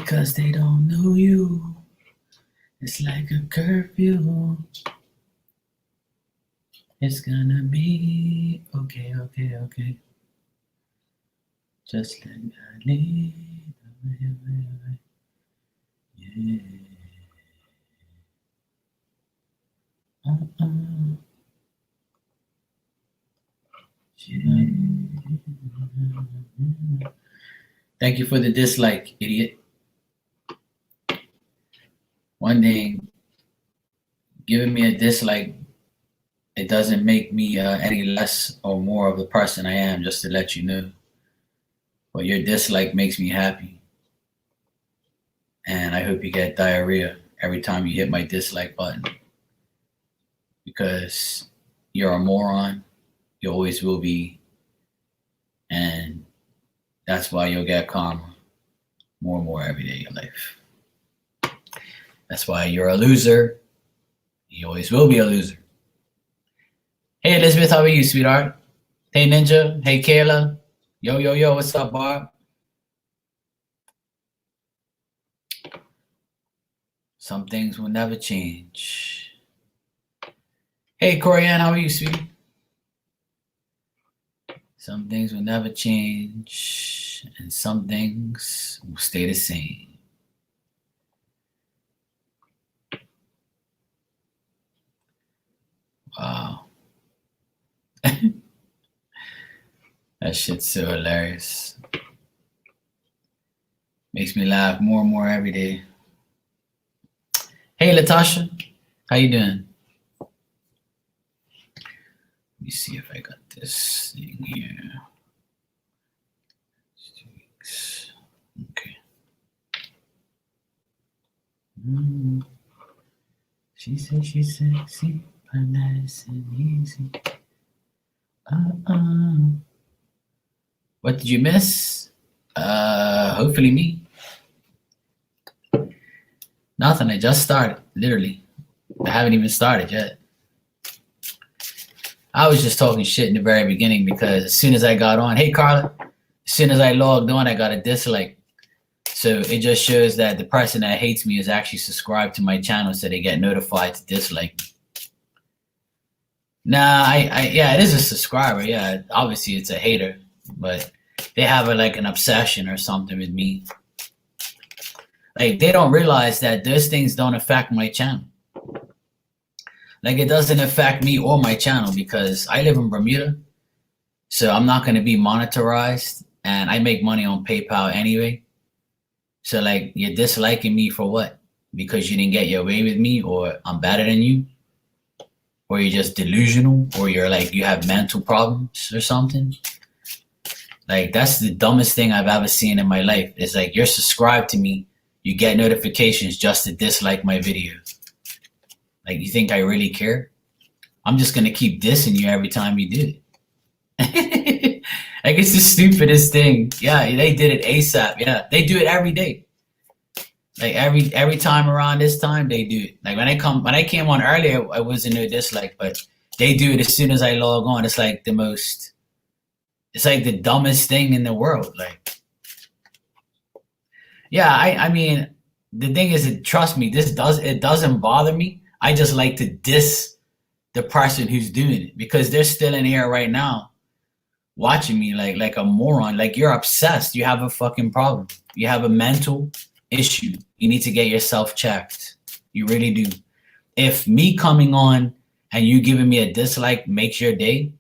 because they don't know you. It's like a curfew. It's gonna be okay, okay, okay. Just let God lead. Yeah. Uh-uh. Yeah. Thank you for the dislike, idiot. One thing, giving me a dislike, it doesn't make me any less or more of the person I am, just to let you know. But your dislike makes me happy. And I hope you get diarrhea every time you hit my dislike button. Because you're a moron. You always will be. And that's why you'll get karma more and more every day of your life. That's why you're a loser. You always will be a loser. Hey, Elizabeth, how are you, sweetheart? Hey, Ninja. Hey, Kayla. Yo, yo, yo, what's up, Barb? Some things will never change. Hey, Corianne, how are you, sweetie? Some things will never change, and some things will stay the same. Wow. That shit's so hilarious. Makes me laugh more and more every day. Hey, Latasha, how you doing? Let me see if I got this thing here. 2 weeks. Okay. She said she's sexy, but nice and easy. What did you miss? Hopefully me. Nothing, I just started, literally. I haven't even started yet. I was just talking shit in the very beginning because as soon as I got on, hey Carla, as soon as I logged on, I got a dislike. So it just shows that the person that hates me is actually subscribed to my channel, so they get notified to dislike me. Nah, yeah, it is a subscriber. Yeah, obviously it's a hater, but they have like an obsession or something with me. Like they don't realize that those things don't affect my channel. Like it doesn't affect me or my channel because I live in Bermuda, so I'm not going to be monetized, and I make money on PayPal anyway. So like you're disliking me for what? Because you didn't get your way with me, or I'm better than you, or you're just delusional, or you're like you have mental problems or something. Like that's the dumbest thing I've ever seen in my life. It's like you're subscribed to me, you get notifications just to dislike my video. Like you think I really care? I'm just gonna keep dissing you every time you do it. Like it's the stupidest thing. Yeah, they did it ASAP. Yeah, they do it every day. Like every time around this time they do it. Like when I came on earlier, I wasn't no dislike, but they do it as soon as I log on. It's like it's like the dumbest thing in the world. Like, yeah, I mean, the thing is, trust me, it doesn't bother me. I just like to diss the person who's doing it because they're still in here right now watching me like a moron. Like you're obsessed. You have a fucking problem. You have a mental issue. You need to get yourself checked. You really do. If me coming on and you giving me a dislike makes your day,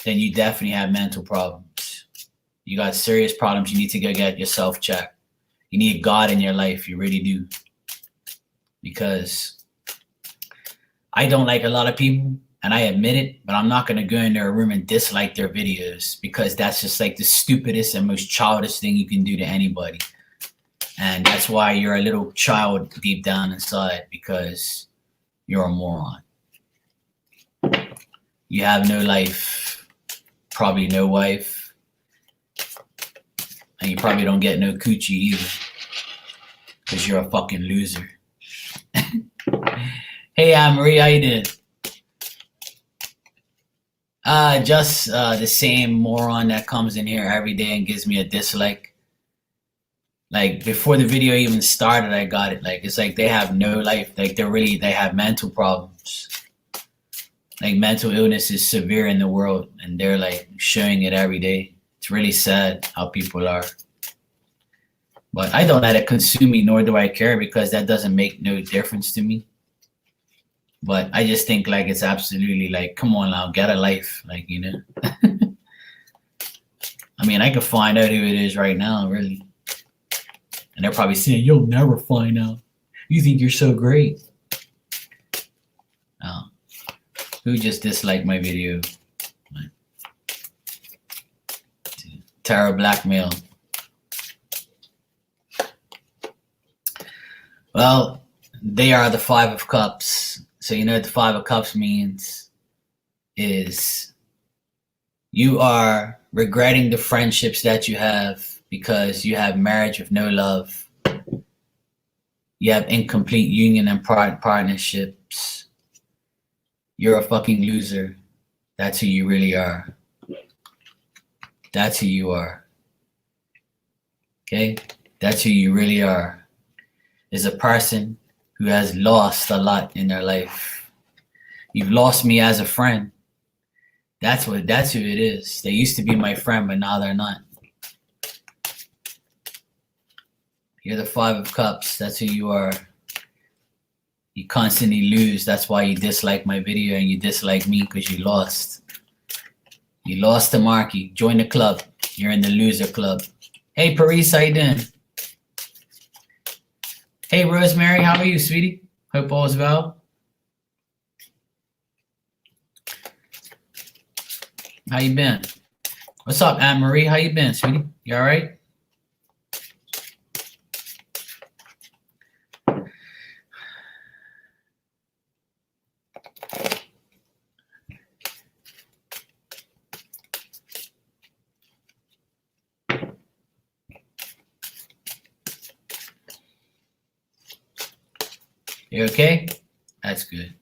then you definitely have mental problems. You got serious problems. You need to go get yourself checked. You need God in your life. You really do. Because I don't like a lot of people, and I admit it, but I'm not going to go in their room and dislike their videos because that's just like the stupidest and most childish thing you can do to anybody. And that's why you're a little child deep down inside, because you're a moron. You have no life, probably no wife, and you probably don't get no coochie either because you're a fucking loser. Hey, Anne-Marie, how you doing? Just the same moron that comes in here every day and gives me a dislike. Like before the video even started, I got it. Like it's like they have no life. Like they have mental problems. Like mental illness is severe in the world, and they're like showing it every day. It's really sad how people are. But I don't let it consume me, nor do I care, because that doesn't make no difference to me. But I just think like it's absolutely like, come on now, get a life, like, you know. I mean, I could find out who it is right now, really. And they're probably saying, you'll never find out. You think you're so great. Oh, who just disliked my video? Terror blackmail. Well, they are the Five of Cups. So you know what the Five of Cups means is you are regretting the friendships that you have because you have marriage with no love. You have incomplete union and partnerships. You're a fucking loser. That's who you really are. That's who you are. Okay? That's who you really are. Is a person who has lost a lot in their life. You've lost me as a friend. That's who it is. They used to be my friend, but now they're not. You're the Five of Cups. That's who you are. You constantly lose. That's why you dislike my video and you dislike me, because you lost. You lost to Marky. Join the club. You're in the loser club. Hey, Paris, how you doing? Hey, Rosemary, how are you, sweetie? Hope all is well. How you been? What's up, Anne Marie? How you been, sweetie? You all right? You okay? That's good.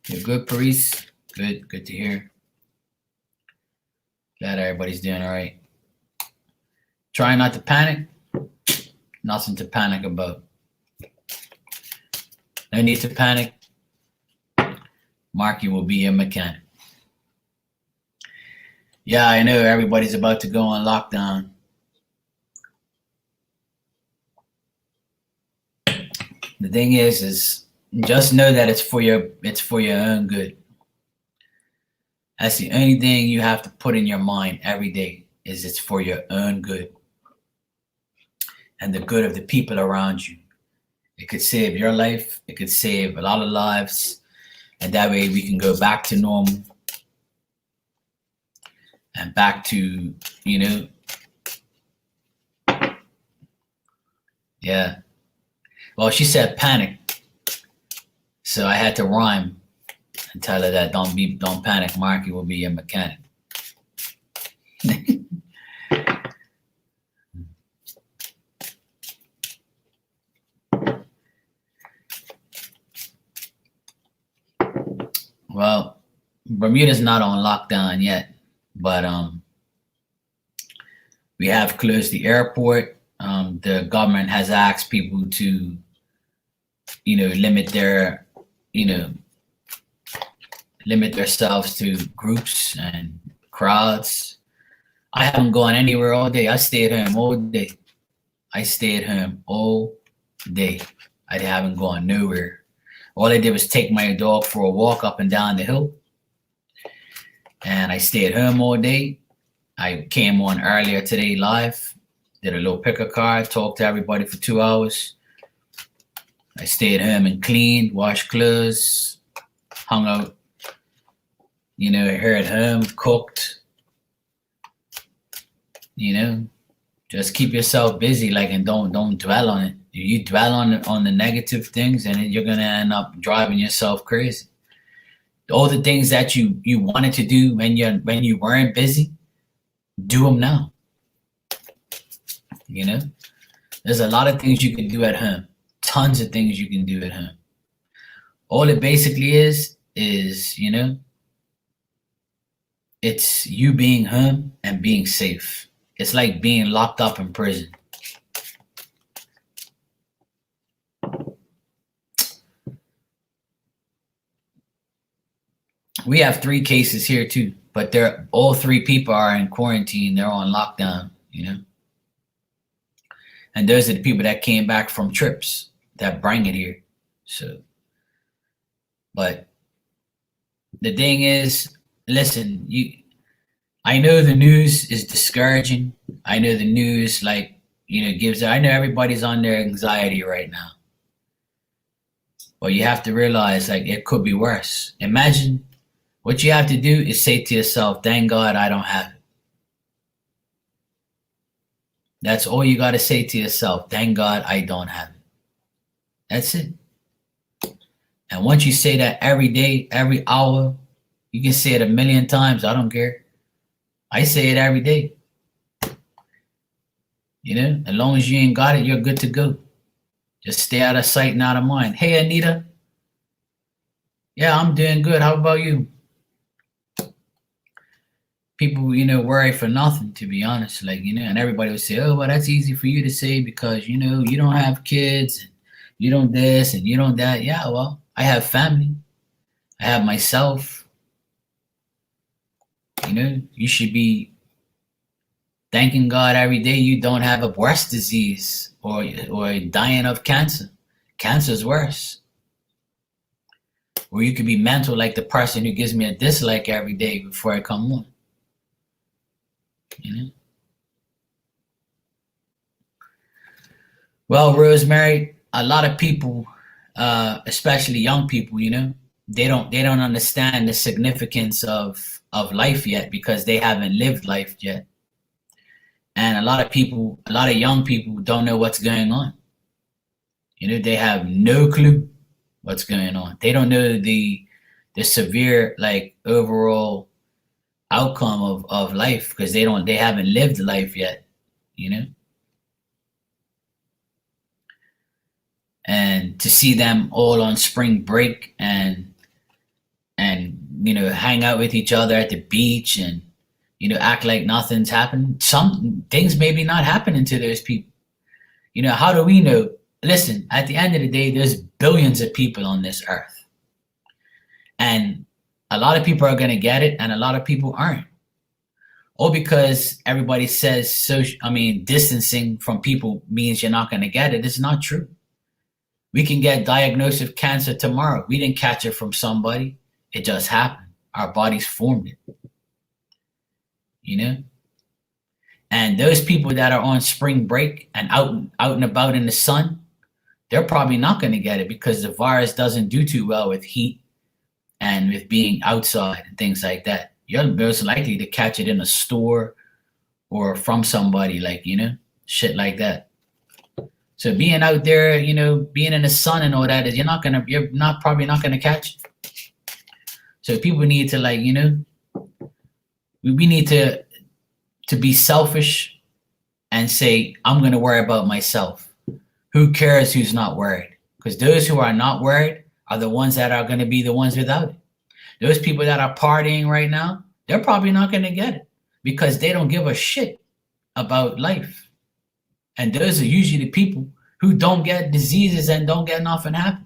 You're good, Paris? Good to hear. Glad everybody's doing all right. Try not to panic. Nothing to panic about. No need to panic. Marky will be your mechanic. Yeah, I know everybody's about to go on lockdown. The thing is just know that it's for your own good. That's the only thing you have to put in your mind every day, is it's for your own good and the good of the people around you. It could save your life. It could save a lot of lives. And that way we can go back to normal and back to, you know, yeah. Well, she said panic. So I had to rhyme and tell her that don't panic, Marky will be your mechanic. Well, Bermuda's not on lockdown yet, but we have closed the airport. The government has asked people to, you know, limit themselves to groups and crowds. I haven't gone anywhere all day. I stayed home all day. I haven't gone nowhere. All I did was take my dog for a walk up and down the hill. And I stayed home all day. I came on earlier today live, did a little picker card, talked to everybody for 2 hours. I stayed home and cleaned, washed clothes, hung out, you know, here at home, cooked, you know, just keep yourself busy, like, and don't dwell on it. If you dwell on the negative things, and you're gonna end up driving yourself crazy. All the things that you wanted to do when you weren't busy, do them now. You know, there's a lot of things you can do at home. Tons of things you can do at home. All it basically is, you know, it's you being home and being safe. It's like being locked up in prison. We have 3 cases here too, but they're all 3 people are in quarantine. They're on lockdown, you know. And those are the people that came back from trips that bring it here. So, but the thing is, listen, I know the news is discouraging. I know the news, like, I know everybody's on their anxiety right now. But you have to realize, like, it could be worse. Imagine what you have to do is say to yourself, thank God I don't have it. That's all you got to say to yourself. Thank God I don't have it. That's it. And once you say that every day, every hour, you can say it 1,000,000 times. I don't care. I say it every day. As long as you ain't got it, you're good to go. Just stay out of sight and out of mind. Hey, Anita. Yeah, I'm doing good. How about you? People, worry for nothing, to be honest. And everybody would say, oh, well, that's easy for you to say because, you don't have kids, and you don't this, and you don't that. Yeah, well, I have family. I have myself. You should be thanking God every day you don't have a breast disease or dying of cancer. Cancer's worse. Or you could be mental like the person who gives me a dislike every day before I come on. Well, Rosemary, a lot of people, especially young people, they don't understand the significance of life yet because they haven't lived life yet. And a lot of young people don't know what's going on. They have no clue what's going on. They don't know the severe, like, overall outcome of life because they haven't lived life yet, And to see them all on spring break and hang out with each other at the beach and act like nothing's happened. Some things maybe not happening to those people. How do we know? Listen, at the end of the day, there's billions of people on this earth. And a lot of people are going to get it and a lot of people aren't. All because everybody says distancing from people means you're not going to get it. It's not true. We can get diagnosed with cancer tomorrow. We didn't catch it from somebody. It just happened. Our bodies formed it. And those people that are on spring break and out and about in the sun, they're probably not going to get it because the virus doesn't do too well with heat and with being outside and things like that. You're most likely to catch it in a store or from somebody, shit like that. So being out there, being in the sun and all that, you're probably not gonna catch it. So people need to we need to be selfish and say, I'm gonna worry about myself. Who cares who's not worried? Because those who are not worried are the ones that are gonna be the ones without it. Those people that are partying right now, they're probably not gonna get it because they don't give a shit about life. And those are usually the people who don't get diseases and don't get nothing happen.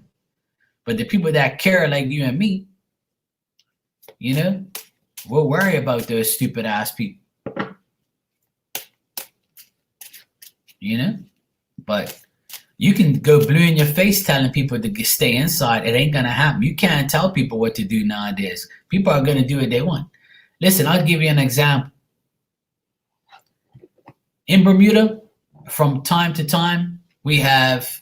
But the people that care, like you and me, we'll worry about those stupid ass people. But you can go blue in your face telling people to stay inside. It ain't gonna happen. You can't tell people what to do nowadays. People are gonna do what they want. Listen, I'll give you an example. In Bermuda, from time to time, we have,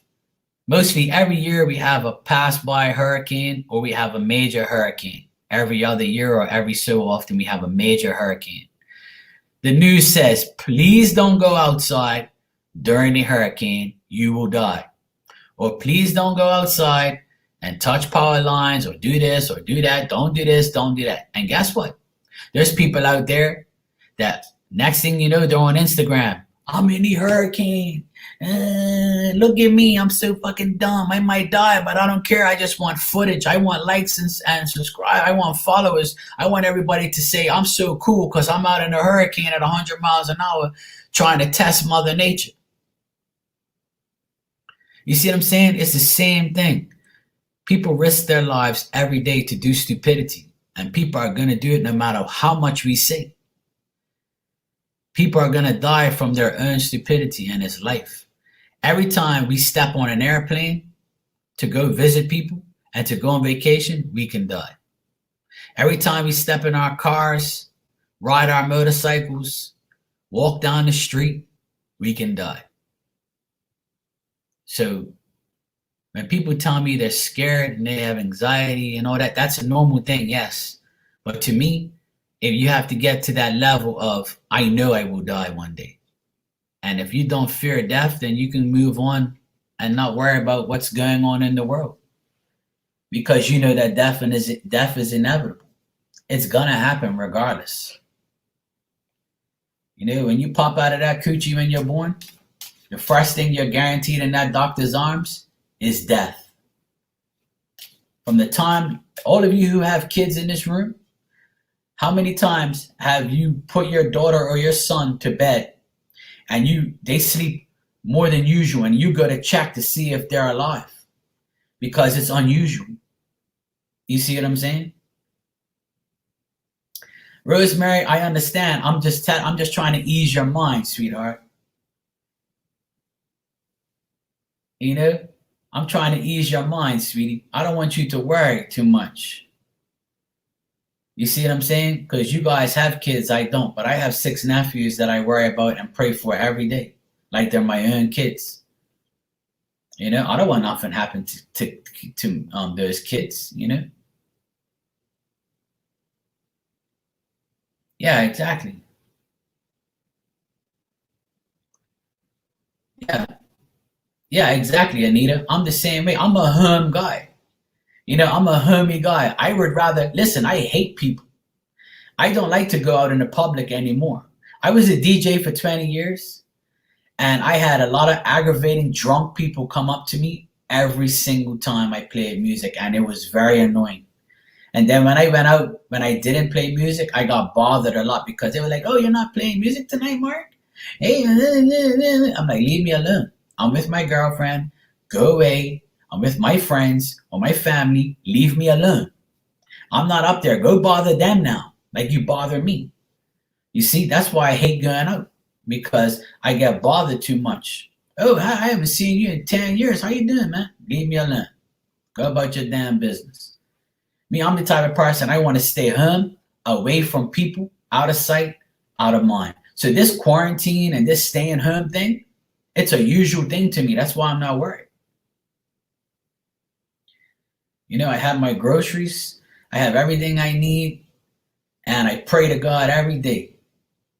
mostly every year, we have a pass-by hurricane or we have a major hurricane. Every other year or every so often, we have a major hurricane. The news says, please don't go outside during the hurricane, you will die. Or please don't go outside and touch power lines or do this or do that. Don't do this, don't do that. And guess what? There's people out there that next thing you know, they're on Instagram. I'm in the hurricane. Look at me. I'm so fucking dumb. I might die, but I don't care. I just want footage. I want likes and subscribe. I want followers. I want everybody to say I'm so cool because I'm out in a hurricane at 100 miles an hour. trying to test Mother Nature. You see what I'm saying? It's the same thing. People risk their lives every day to do stupidity, and people are going to do it no matter how much we say. People are going to die from their own stupidity, and it's life. Every time we step on an airplane to go visit people and to go on vacation, we can die. Every time we step in our cars, ride our motorcycles, walk down the street, we can die. So when people tell me they're scared and they have anxiety and all that, that's a normal thing, yes. But to me, if you have to get to that level of, I know I will die one day. And if you don't fear death, then you can move on and not worry about what's going on in the world. Because you know that death is inevitable. It's going to happen regardless. You know, when you pop out of that coochie when you're born, the first thing you're guaranteed in that doctor's arms is death. From the time, all of you who have kids in this room, how many times have you put your daughter or your son to bed and they sleep more than usual and you go to check to see if they're alive because it's unusual? You see what I'm saying? Rosemary, I understand. I'm just trying to ease your mind, sweetheart. You know, I'm trying to ease your mind, sweetie. I don't want you to worry too much. You see what I'm saying? Because you guys have kids, I don't. But I have 6 nephews that I worry about and pray for every day, like they're my own kids. You know, I don't want nothing happen to those kids. You know. Yeah, exactly. Yeah. Yeah, exactly, Anita. I'm the same way. I'm a home guy. You know, I'm a homey guy. I would rather, listen, I hate people. I don't like to go out in the public anymore. I was a DJ for 20 years, and I had a lot of aggravating drunk people come up to me every single time I played music, and it was very annoying. And then when I went out, when I didn't play music, I got bothered a lot because they were like, oh, you're not playing music tonight, Mark? Hey, I'm like, leave me alone. I'm with my girlfriend. Go away. I'm with my friends or my family. Leave me alone. I'm not up there. Go bother them now, like you bother me. You see, that's why I hate going out, because I get bothered too much. Oh, I haven't seen you in 10 years. How you doing, man? Leave me alone. Go about your damn business. Me, I'm the type of person, I want to stay home, away from people, out of sight, out of mind. So this quarantine and this staying home thing, it's a usual thing to me. That's why I'm not worried. You know, I have my groceries. I have everything I need. And I pray to God every day,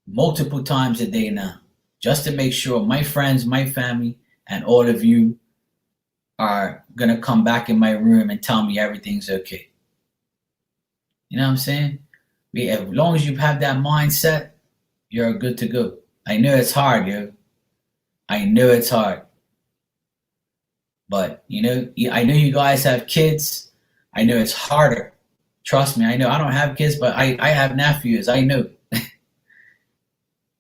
multiple times a day now, just to make sure my friends, my family, and all of you are going to come back in my room and tell me everything's okay. You know what I'm saying? As long as you have that mindset, you're good to go. I know it's hard, yo. I know it's hard. But, you know, I know you guys have kids. I know it's harder. Trust me, I know. I don't have kids, but I have nephews. I know.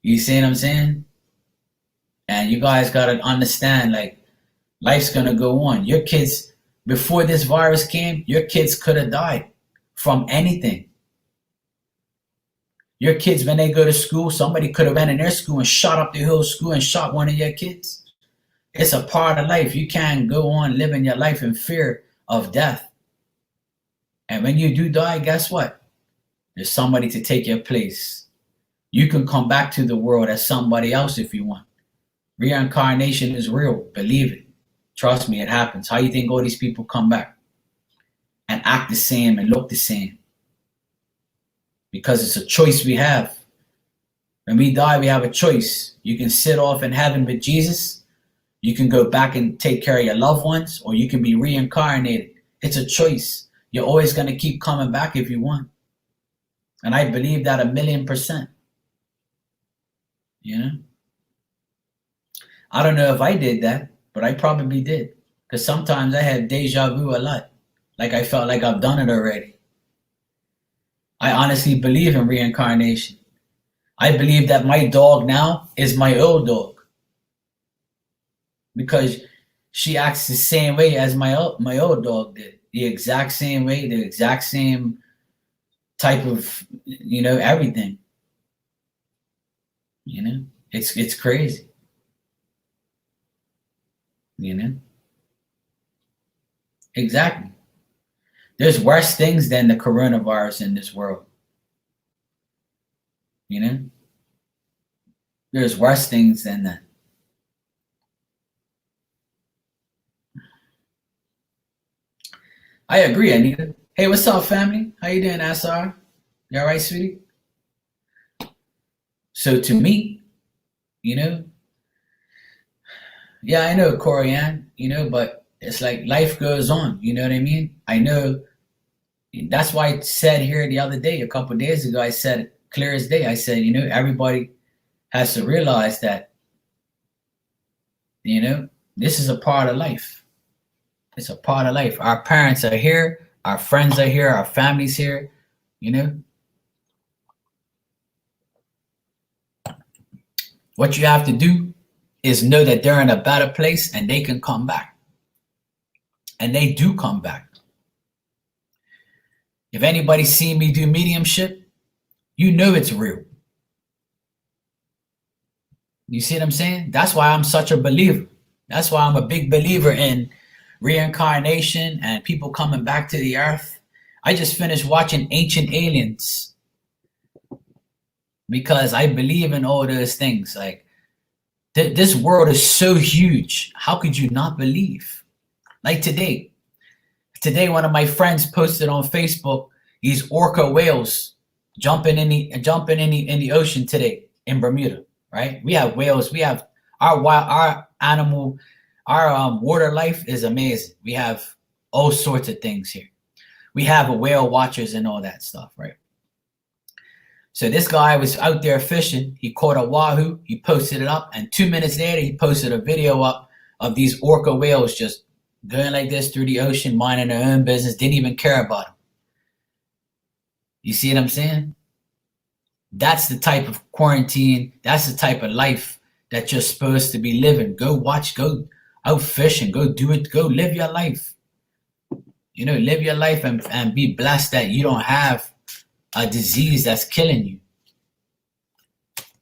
You see what I'm saying? And you guys got to understand, like, life's going to go on. Your kids, before this virus came, your kids could have died from anything. Your kids, when they go to school, somebody could have went in their school and shot up the whole school and shot one of your kids. It's a part of life. You can't go on living your life in fear of death. And when you do die, guess what? There's somebody to take your place. You can come back to the world as somebody else if you want. Reincarnation is real. Believe it. Trust me, it happens. How you think all these people come back and act the same and look the same? Because it's a choice we have. When we die, we have a choice. You can sit off in heaven with Jesus. You can go back and take care of your loved ones, or you can be reincarnated. It's a choice. You're always going to keep coming back if you want. And I believe that 1,000,000%. You know? I don't know if I did that, but I probably did. Because sometimes I had deja vu a lot. Like I felt like I've done it already. I honestly believe in reincarnation. I believe that my dog now is my old dog because she acts the same way as my old dog did. The exact same way, the exact same type of, everything. It's crazy. You know, exactly. There's worse things than the coronavirus in this world. You know, there's worse things than that. I agree, Anita. Hey, what's up, family? How you doing, SR? You all right, sweetie? So to me, you know, yeah, I know, Corianne, but it's like life goes on. You know what I mean? I know. That's why I said here the other day, a couple of days ago, I said clear as day. I said, everybody has to realize that, this is a part of life. It's a part of life. Our parents are here, our friends are here, our family's here, you know. What you have to do is know that they're in a better place and they can come back. And they do come back. If anybody's seen me do mediumship, you know it's real. You see what I'm saying? That's why I'm such a believer. That's why I'm a big believer in reincarnation and people coming back to the earth. I just finished watching Ancient Aliens because I believe in all those things. Like, this world is so huge. How could you not believe? Like today one of my friends posted on Facebook these orca whales jumping in the ocean today in Bermuda. Right? We have whales. We have our animal, our water life is amazing. We have all sorts of things here. We have whale watchers and all that stuff, right? So this guy was out there fishing. He caught a wahoo. He posted it up, and 2 minutes later, he posted a video up of these orca whales just going like this through the ocean, minding their own business. Didn't even care about them. You see what I'm saying? That's the type of quarantine. That's the type of life that you're supposed to be living. Go watch. Go out fishing. Go do it. Go live your life. Live your life and be blessed that you don't have a disease that's killing you.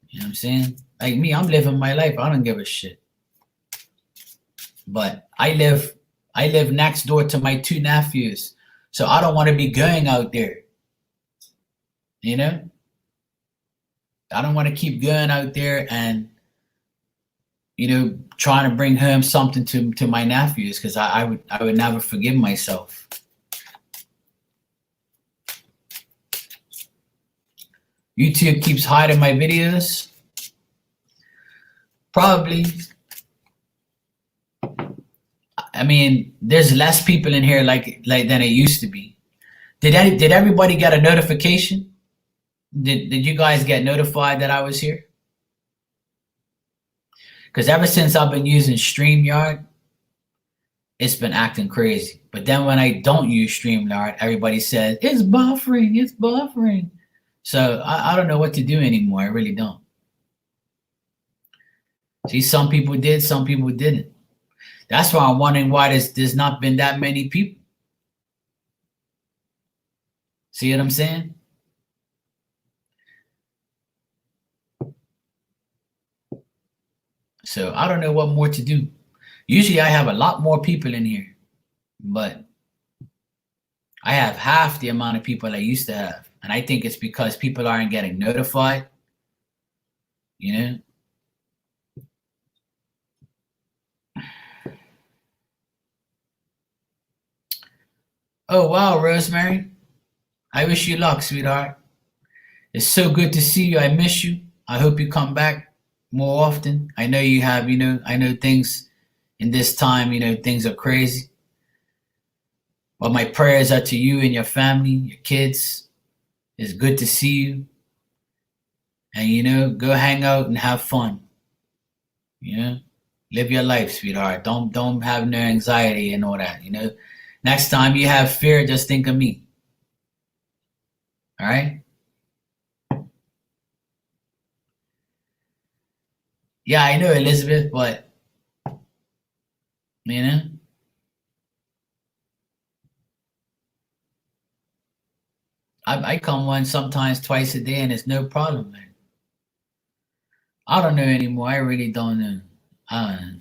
You know what I'm saying? Like me, I'm living my life. I don't give a shit. But I live next door to my 2 nephews. So I don't want to be going out there. I don't want to keep going out there and, trying to bring home something to my nephews because I would never forgive myself. YouTube keeps hiding my videos. Probably. I mean, there's less people in here like than it used to be. Did everybody get a notification? Did you guys get notified that I was here? Because ever since I've been using StreamYard, it's been acting crazy. But then when I don't use StreamYard, everybody says, it's buffering, it's buffering. So I don't know what to do anymore. I really don't. See, some people did, some people didn't. That's why I'm wondering why there's not been that many people. See what I'm saying? So I don't know what more to do. Usually I have a lot more people in here, but I have half the amount of people I used to have. And I think it's because people aren't getting notified, Oh, wow, Rosemary. I wish you luck, sweetheart. It's so good to see you. I miss you. I hope you come back more often. I know you have, I know things in this time, things are crazy. But my prayers are to you and your family, your kids. It's good to see you. And, go hang out and have fun. Live your life, sweetheart. Don't have no anxiety and all that, Next time you have fear, just think of me. All right? Yeah, I know Elizabeth, but you know, I come once, sometimes twice a day, and it's no problem, man. I don't know anymore. I really don't know. I don't know.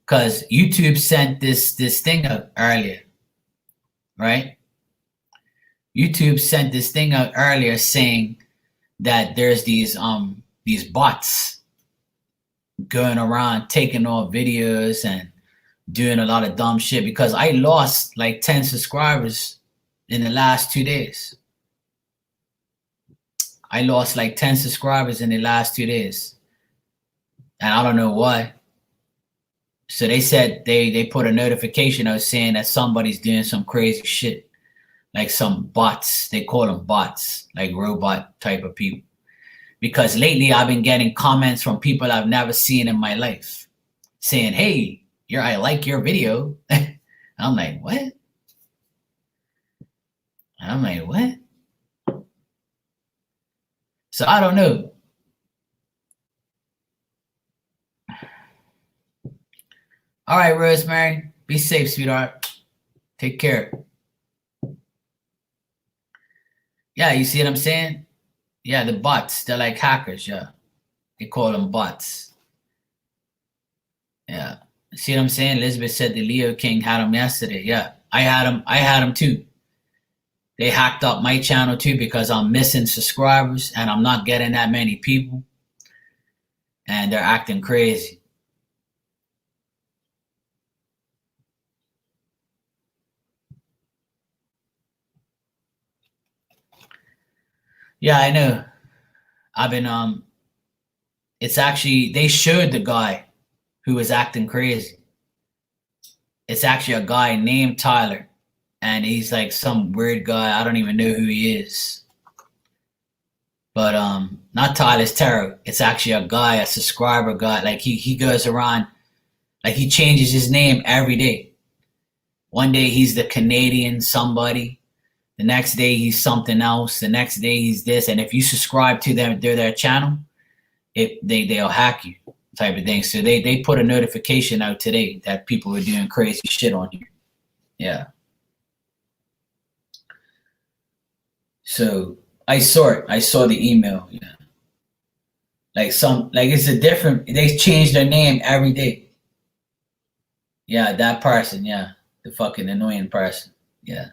Cause YouTube sent this thing out earlier, right? YouTube sent this thing out earlier saying that there's these bots going around taking off videos and doing a lot of dumb shit because I lost like 10 subscribers in the last 2 days. I lost like 10 subscribers in the last 2 days. And I don't know why. So they said they put a notification out saying that somebody's doing some crazy shit. Like some bots. They call them bots, like robot type of people. Because lately I've been getting comments from people I've never seen in my life saying, hey, I like your video. I'm like, what? I'm like, what? So I don't know. All right, Rosemary, be safe, sweetheart. Take care. Yeah, you see what I'm saying? Yeah, the bots, they're like hackers, yeah. They call them bots. Yeah. See what I'm saying? Elizabeth said the Leo King had them yesterday. Yeah, I had them too. They hacked up my channel too because I'm missing subscribers and I'm not getting that many people. And they're acting crazy. Yeah, I know. I've been it's actually they showed the guy who was acting crazy. It's actually a guy named Tyler. And he's like some weird guy. I don't even know who he is. But not Tyler's Tarot. It's actually a guy, a subscriber guy. Like he goes around, like he changes his name every day. One day he's the Canadian somebody. The next day he's something else. The next day he's this. And if you subscribe to their channel, they'll hack you type of thing. So they put a notification out today that people are doing crazy shit on here. Yeah. So I saw it. I saw the email. Yeah. Like it's a different. They change their name every day. Yeah, that person. Yeah, the fucking annoying person. Yeah.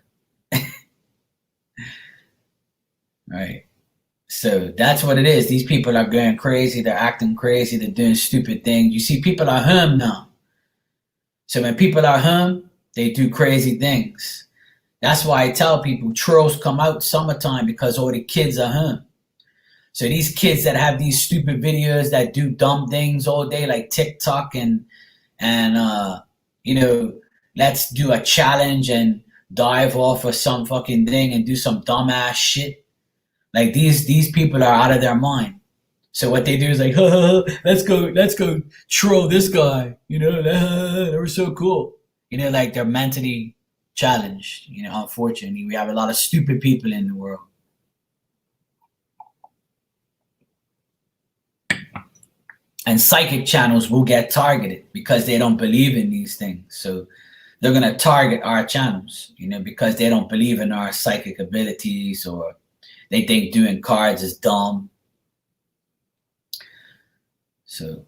Right. So that's what it is. These people are going crazy. They're acting crazy. They're doing stupid things. You see, people are home now. So when people are home, they do crazy things. That's why I tell people trolls come out summertime because all the kids are home. So these kids that have these stupid videos that do dumb things all day, like TikTok and you know, let's do a challenge and dive off of some fucking thing and do some dumbass shit. Like these people are out of their mind. So what they do is like, let's go troll this guy. You know, they were so cool. You know, like they're mentally challenged. You know, unfortunately, we have a lot of stupid people in the world. And psychic channels will get targeted because they don't believe in these things. So they're going to target our channels, you know, because they don't believe in our psychic abilities or they think doing cards is dumb. So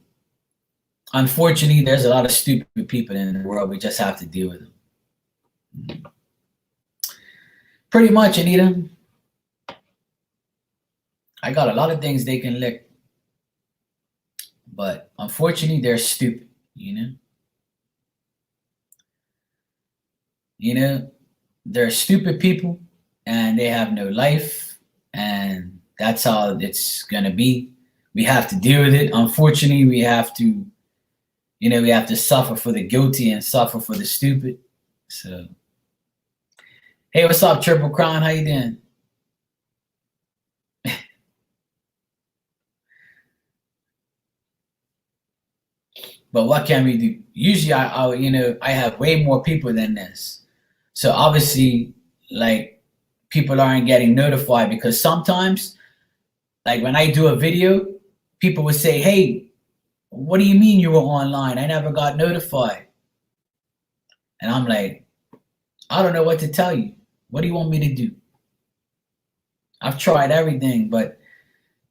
unfortunately, there's a lot of stupid people in the world. We just have to deal with them. Pretty much, Anita. I got a lot of things they can lick. But unfortunately, they're stupid, you know? You know, they're stupid people and they have no life. And that's how it's going to be. We have to deal with it. Unfortunately, we have to, you know, we have to suffer for the guilty and suffer for the stupid. So, hey, what's up, Triple Crown? How you doing? But what can we do? Usually, I have way more people than this. So obviously, like, people aren't getting notified because sometimes, like when I do a video, people would say, hey, what do you mean you were online? I never got notified. And I'm like, I don't know what to tell you. What do you want me to do? I've tried everything, but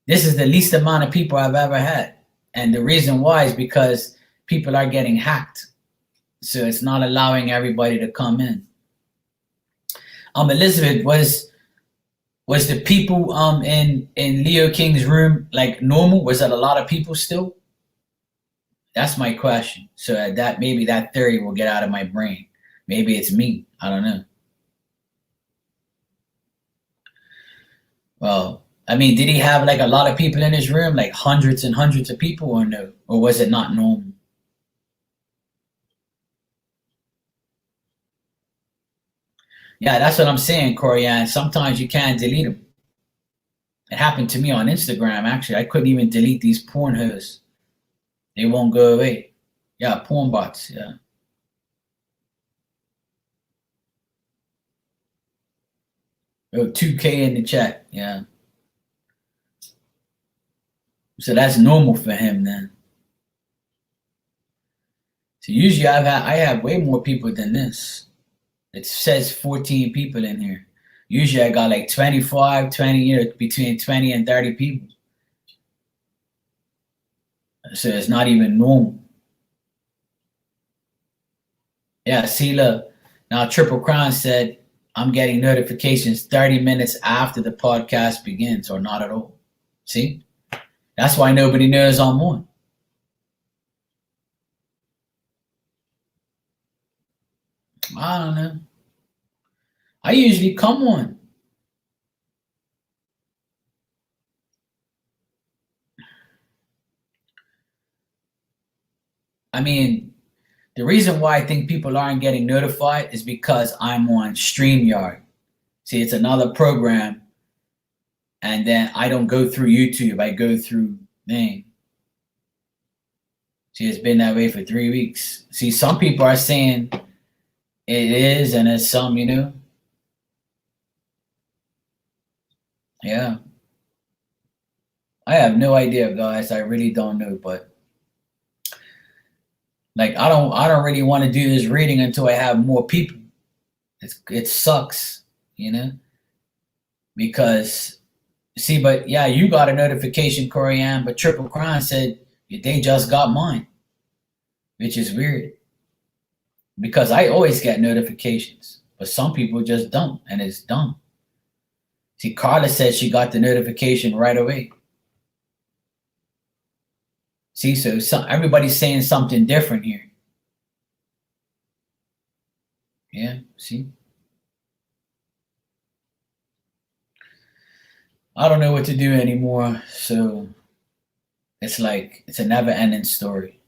this is the least amount of people I've ever had. And the reason why is because people are getting hacked. So it's not allowing everybody to come in. Elizabeth, was the people in Leo King's room like normal? Was that a lot of people still? That's my question. So that maybe that theory will get out of my brain. Maybe it's me. I don't know. Well, I mean, did he have like a lot of people in his room, like hundreds and hundreds of people, or no? Or was it not normal? Yeah, that's what I'm saying, Corian. Sometimes you can't delete them. It happened to me on Instagram, actually. I couldn't even delete these porn hoes. They won't go away. Yeah, porn bots, yeah. Oh, 2K in the chat, yeah. So that's normal for him then. So usually I have way more people than this. It says 14 people in here. Usually I got like 25, 20, between 20 and 30 people. So it's not even normal. Yeah, see, look. Now Triple Crown said, I'm getting notifications 30 minutes after the podcast begins, or not at all. See? That's why nobody knows I'm on. I don't know. I usually come on. I mean, the reason why I think people aren't getting notified is because I'm on StreamYard. See, it's another program, and then I don't go through YouTube. I go through Maine. See, it's been that way for 3 weeks. See, some people are saying it is, and there's some, Yeah. I have no idea, guys. I really don't know, but like I don't really want to do this reading until I have more people. It sucks, because see, but yeah, you got a notification, Corianne, but Triple Crown said they just got mine, which is weird because I always get notifications, but some people just don't, and it's dumb. See, Carla said she got the notification right away. See, so everybody's saying something different here. Yeah, see? I don't know what to do anymore, so it's like it's a never ending story.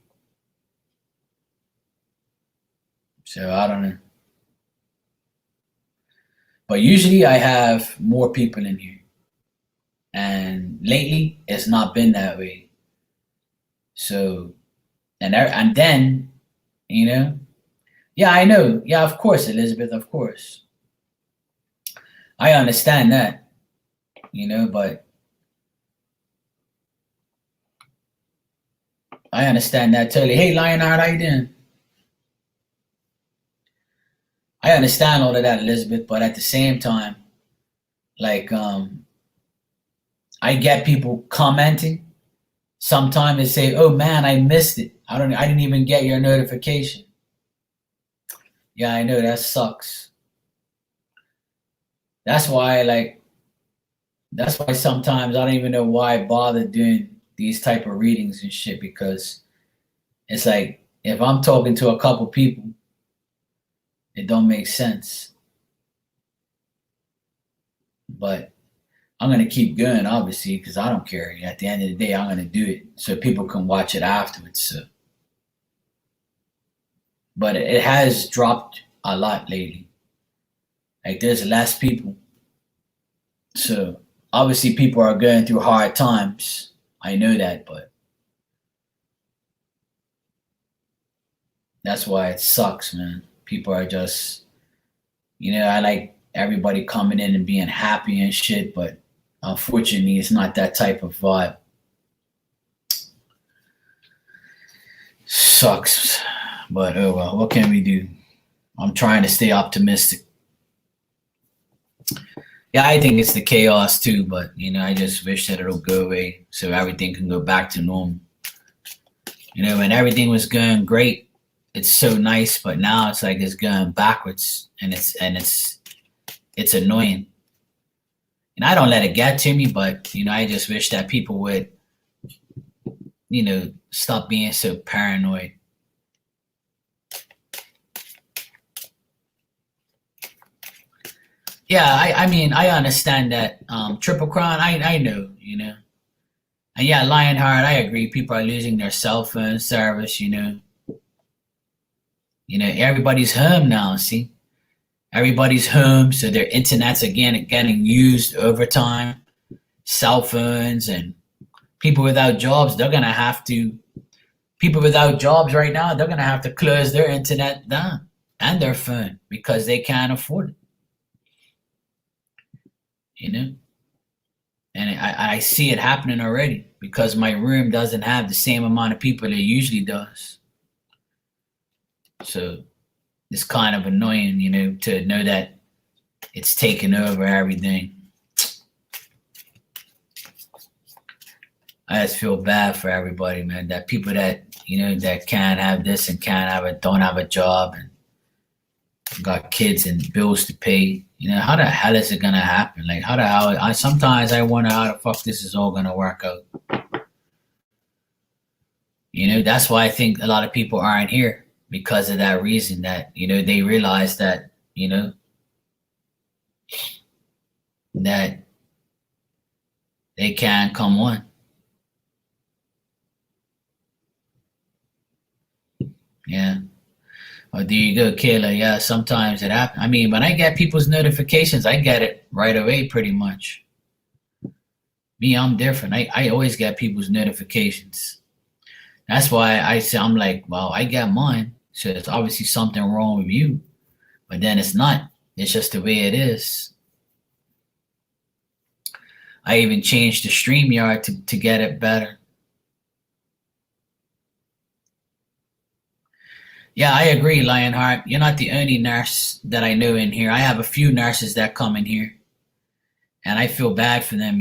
So I don't know. But usually I have more people in here. And lately it's not been that way. So and then, yeah, I know. Yeah, of course, Elizabeth, of course. I understand that, but I understand that totally. Hey, Lionheart, how you doing? I understand all of that, Elizabeth, but at the same time, like, I get people commenting. Sometimes they say, "Oh man, I missed it. I didn't even get your notification." Yeah, I know that sucks. That's why, that's why sometimes I don't even know why I bother doing these type of readings and shit, because it's like if I'm talking to a couple people, it don't make sense. But I'm gonna keep going, obviously, because I don't care. At the end of the day, I'm gonna do it so people can watch it afterwards. So, but it has dropped a lot lately. Like there's less people. So obviously people are going through hard times. I know that, but that's why it sucks, man. People are just, I like everybody coming in and being happy and shit, but unfortunately, it's not that type of vibe. sucks, but oh well. What can we do? I'm trying to stay optimistic. Yeah, I think it's the chaos too, but I just wish that it'll go away so everything can go back to normal. When everything was going great, it's so nice, but now it's like it's going backwards, and it's annoying. And I don't let it get to me, but I just wish that people would, stop being so paranoid. Yeah, I mean, I understand that. Triple Crown, I know, And yeah, Lionheart, I agree. People are losing their cell phone service, Everybody's home now, see? Everybody's home, so their internet's again getting used over time. Cell phones and people without jobs, people without jobs right now, they're gonna have to close their internet down and their phone because they can't afford it. And I see it happening already because my room doesn't have the same amount of people it usually does. So it's kind of annoying, to know that it's taking over everything. I just feel bad for everybody, man. That people that that can't have this and don't have a job and got kids and bills to pay. How the hell is it gonna happen? Like how the hell? Sometimes I wonder how the fuck this is all gonna work out. That's why I think a lot of people aren't here because of that reason. That they realize that that they can't come on. Yeah. Oh, there you go, Kayla. Yeah, sometimes it happens. I mean, when I get people's notifications, I get it right away pretty much. Me, I'm different. I always get people's notifications. That's why I'm like, well, I get mine. So there's obviously something wrong with you. But then it's not. It's just the way it is. I even changed the StreamYard to get it better. Yeah, I agree, Lionheart. You're not the only nurse that I know in here. I have a few nurses that come in here, and I feel bad for them,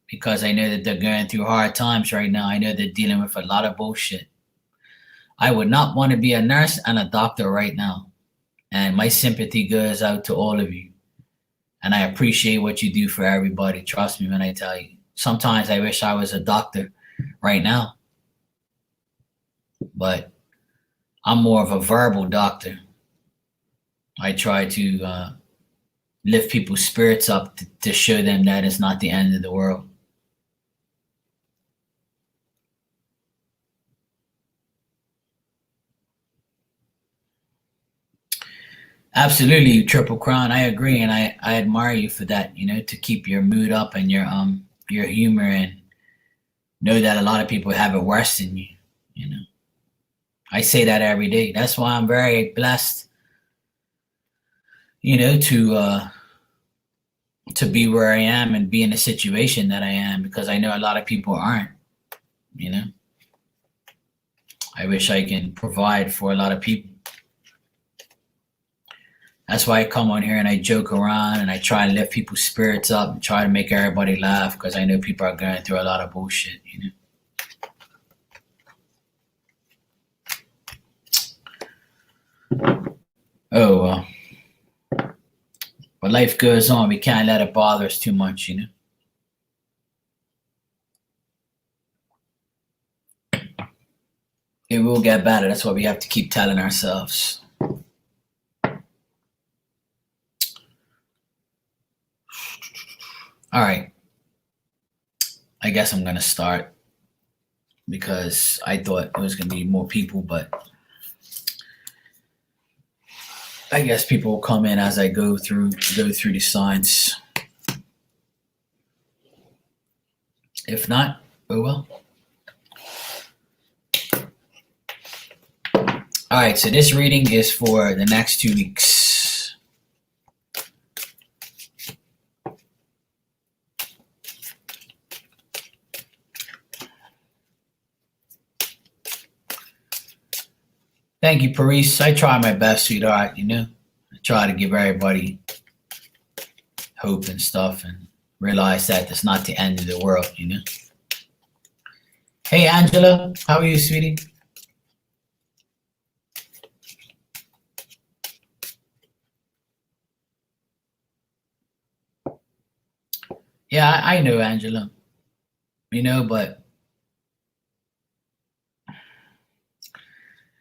because I know that they're going through hard times right now. I know they're dealing with a lot of bullshit. I would not want to be a nurse and a doctor right now, and my sympathy goes out to all of you. And I appreciate what you do for everybody. Trust me when I tell you. Sometimes I wish I was a doctor right now, but I'm more of a verbal doctor. I try to lift people's spirits up to show them that it's not the end of the world. Absolutely, Triple Crown. I agree, and I admire you for that. To keep your mood up and your humor, and know that a lot of people have it worse than you. I say that every day. That's why I'm very blessed, to be where I am and be in the situation that I am, because I know a lot of people aren't. I wish I can provide for a lot of people. That's why I come on here and I joke around and I try and lift people's spirits up and try to make everybody laugh, because I know people are going through a lot of bullshit. Oh well. But life goes on. We can't let it bother us too much, It will get better. That's what we have to keep telling ourselves. All right. I guess I'm going to start because I thought it was going to be more people, but I guess people will come in as I go through the signs. If not, oh well. All right, so this reading is for the next 2 weeks. Thank you, Paris. I try my best, sweetheart. I try to give everybody hope and stuff, and realize that it's not the end of the world. Hey, Angela, how are you, sweetie? Yeah, I know, Angela. But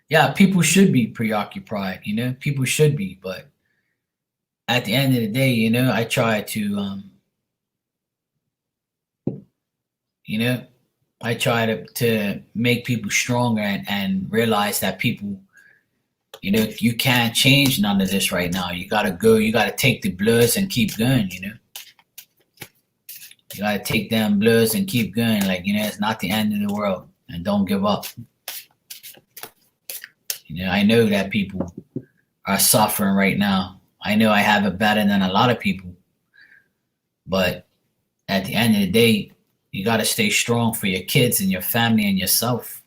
yeah, people should be preoccupied. People should be, but at the end of the day, I try to, you know, I try to make people stronger, and realize that people, you can't change none of this right now. You gotta go. You gotta take the blues and keep going. You gotta take them blues and keep going. Like, it's not the end of the world, and don't give up. I know that people are suffering right now. I know I have it better than a lot of people, but at the end of the day, you gotta stay strong for your kids and your family and yourself.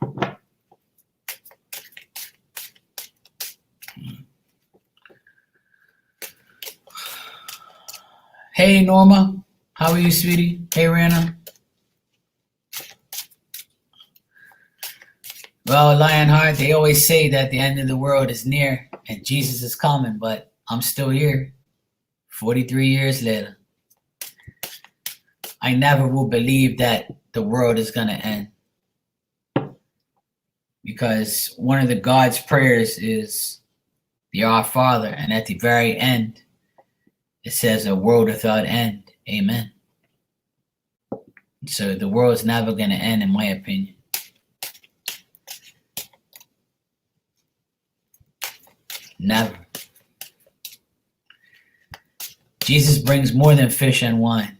Hey, Norma. How are you, sweetie? Hey, Rana. Well, Lionheart, they always say that the end of the world is near and Jesus is coming, but I'm still here 43 years later. I never will believe that the world is going to end, because one of the God's prayers is the Our Father, and at the very end, it says a world without end. Amen. So the world's never going to end, in my opinion. Never. Jesus brings more than fish and wine.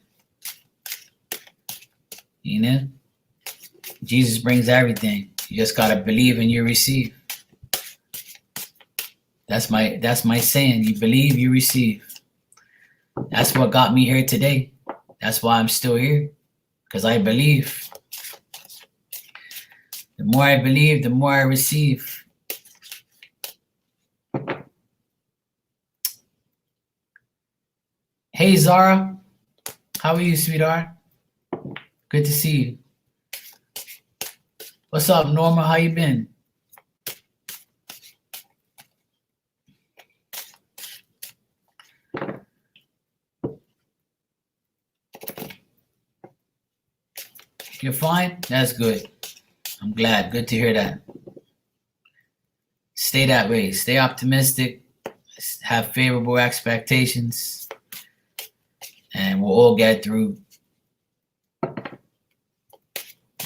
Jesus brings everything. You just gotta believe and you receive. That's my saying. You believe, you receive. That's what got me here today. That's why I'm still here, because I believe. The more I believe, the more I receive. Hey, Zara. How are you, sweetheart? Good to see you. What's up, Norma? How you been? You're fine? That's good. I'm glad. Good to hear that. Stay that way. Stay optimistic. Have favorable expectations. And we'll all get through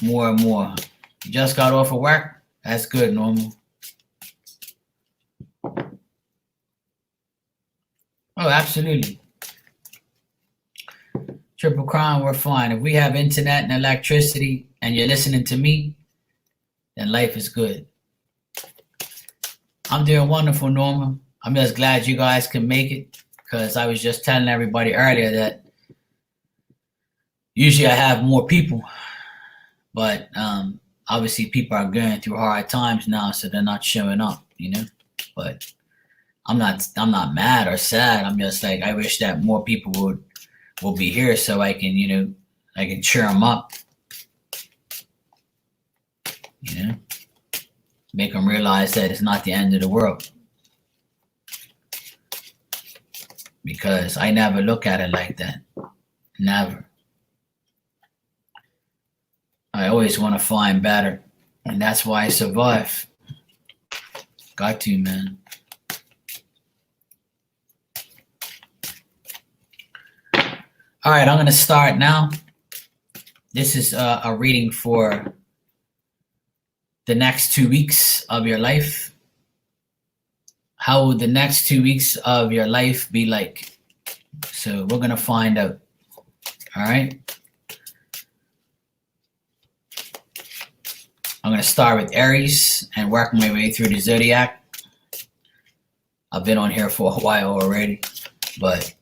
more and more. You just got off of work? That's good, Normal. Oh, absolutely. Triple Crown, we're fine. If we have internet and electricity and you're listening to me, then life is good. I'm doing wonderful, Norma. I'm just glad you guys can make it, because I was just telling everybody earlier that usually I have more people, but obviously people are going through hard times now, so they're not showing up, But I'm not mad or sad. I'm just like, I wish that more people will be here, so I can, I can cheer them up, make them realize that it's not the end of the world. Because I never look at it like that. Never. I always want to find better, and that's why I survive. Got to, man. All right, I'm going to start now. This is a reading for the next 2 weeks of your life. How will the next 2 weeks of your life be like? So we're going to find out. All right. I'm going to start with Aries and work my way through the Zodiac. I've been on here for a while already, but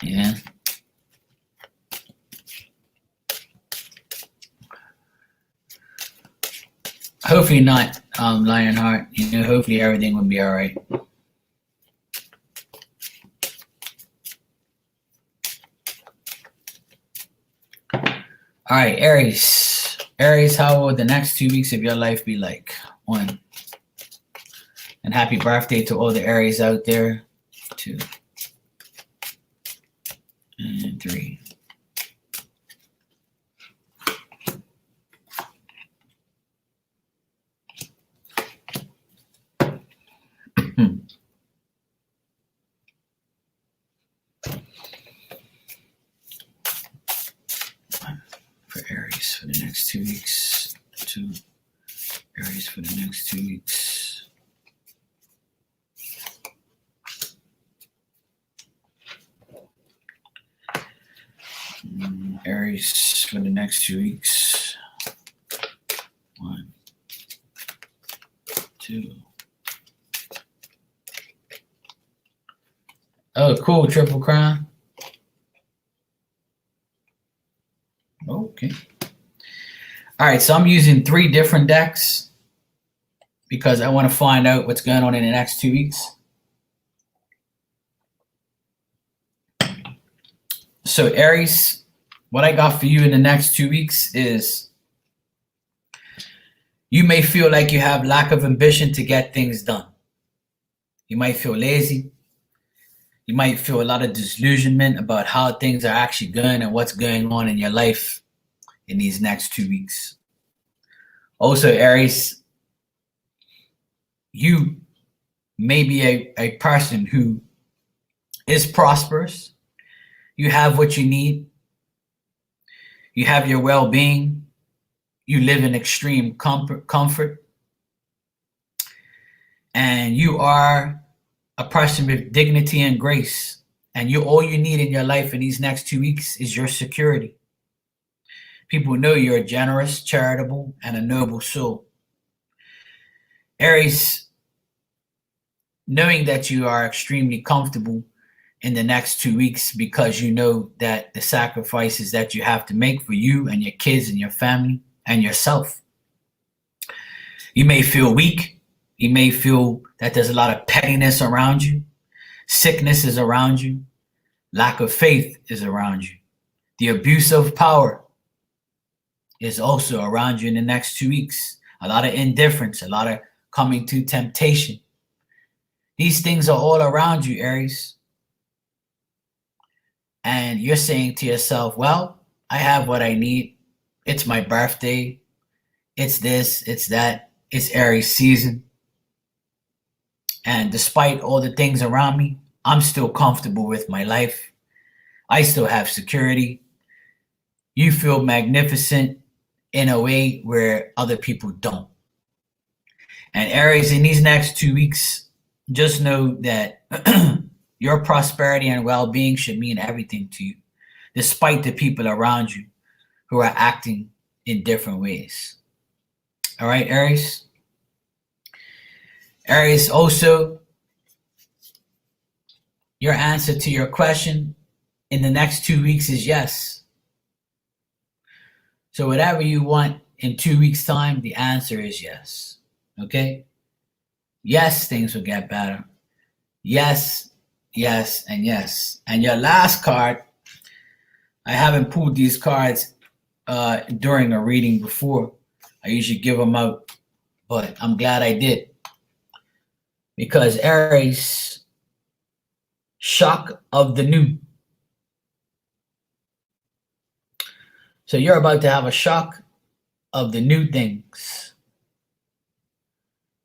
yeah. Hopefully not, Lionheart. You know, hopefully everything will be all right. All right, Aries. Aries, how will the next 2 weeks of your life be like? 1. And happy birthday to all the Aries out there. 2. And 3. For Aries for the next 2 weeks. 2. Aries for the next 2 weeks. Aries for the next 2 weeks. 1, 2. Oh, cool. Triple crown. Okay. All right, so I'm using 3 different decks because I want to find out what's going on in the next 2 weeks. So Aries, what I got for you in the next 2 weeks is you may feel like you have lack of ambition to get things done. You might feel lazy. You might feel a lot of disillusionment about how things are actually going and what's going on in your life in these next 2 weeks. Also, Aries, you may be a person who is prosperous. You have what you need. You have your well-being. You live in extreme comfort. And you are a person with dignity and grace. And all you need in your life in these next 2 weeks is your security. People know you're generous, charitable, and a noble soul. Aries, knowing that you are extremely comfortable in the next 2 weeks because you know that the sacrifices that you have to make for you and your kids and your family and yourself. You may feel weak. You may feel that there's a lot of pettiness around you. Sickness is around you. Lack of faith is around you. The abuse of power is also around you in the next 2 weeks. A lot of indifference, a lot of coming to temptation. These things are all around you, Aries. And you're saying to yourself, well, I have what I need. It's my birthday. It's this, it's that. It's Aries season. And despite all the things around me, I'm still comfortable with my life. I still have security. You feel magnificent in a way where other people don't. And Aries, in these next 2 weeks, just know that your prosperity and well-being should mean everything to you, despite the people around you who are acting in different ways. All right, Aries? Aries, also, your answer to your question in the next 2 weeks is yes. So whatever you want in 2 weeks' time, the answer is yes. Okay? Yes, things will get better. Yes, yes, and yes. And your last card, I haven't pulled these cards during a reading before. I usually give them out, but I'm glad I did. Because Aries, shock of the new. So you're about to have a shock of the new things.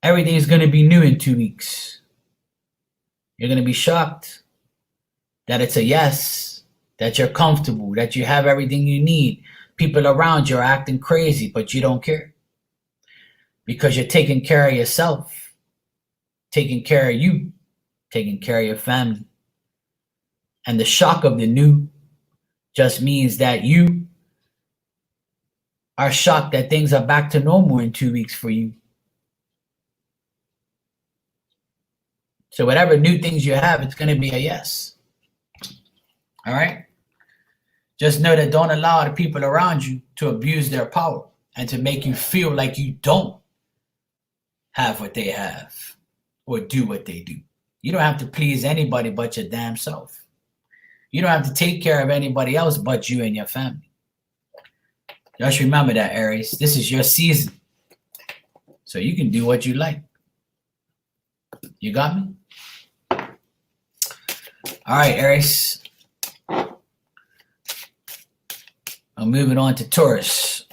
Everything is going to be new in 2 weeks. You're going to be shocked that it's a yes, that you're comfortable, that you have everything you need. People around you are acting crazy, but you don't care. Because you're taking care of yourself, taking care of you, taking care of your family. And the shock of the new just means that you are shocked that things are back to normal in 2 weeks for you. So whatever new things you have, it's going to be a yes. All right? Just know that don't allow the people around you to abuse their power and to make you feel like you don't have what they have or do what they do. You don't have to please anybody but your damn self. You don't have to take care of anybody else but you and your family. Just remember that, Aries. This is your season. So you can do what you like. You got me? All right, Aries. I'm moving on to Taurus.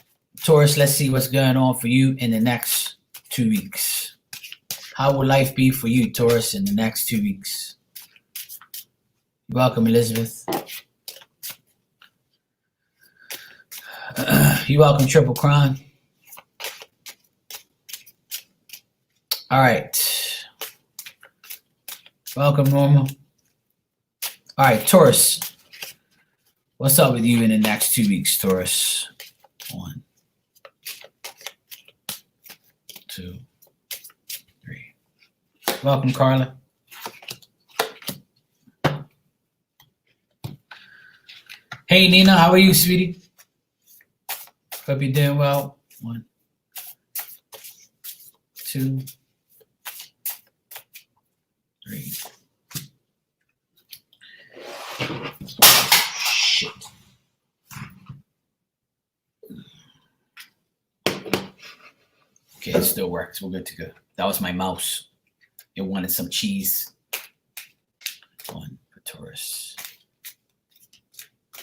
Taurus, let's see what's going on for you in the next 2 weeks. How will life be for you, Taurus, in the next 2 weeks? You're welcome, Elizabeth. You're welcome, Triple Crown. All right. Welcome, Norma. All right, Taurus. What's up with you in the next 2 weeks, Taurus? 1, 2, 3. Welcome, Carla. Hey, Nina, how are you, sweetie? Hope you're doing well. 1, 2, 3. Shit. Okay, it still works. We're good to go. That was my mouse. It wanted some cheese. 1 for Taurus.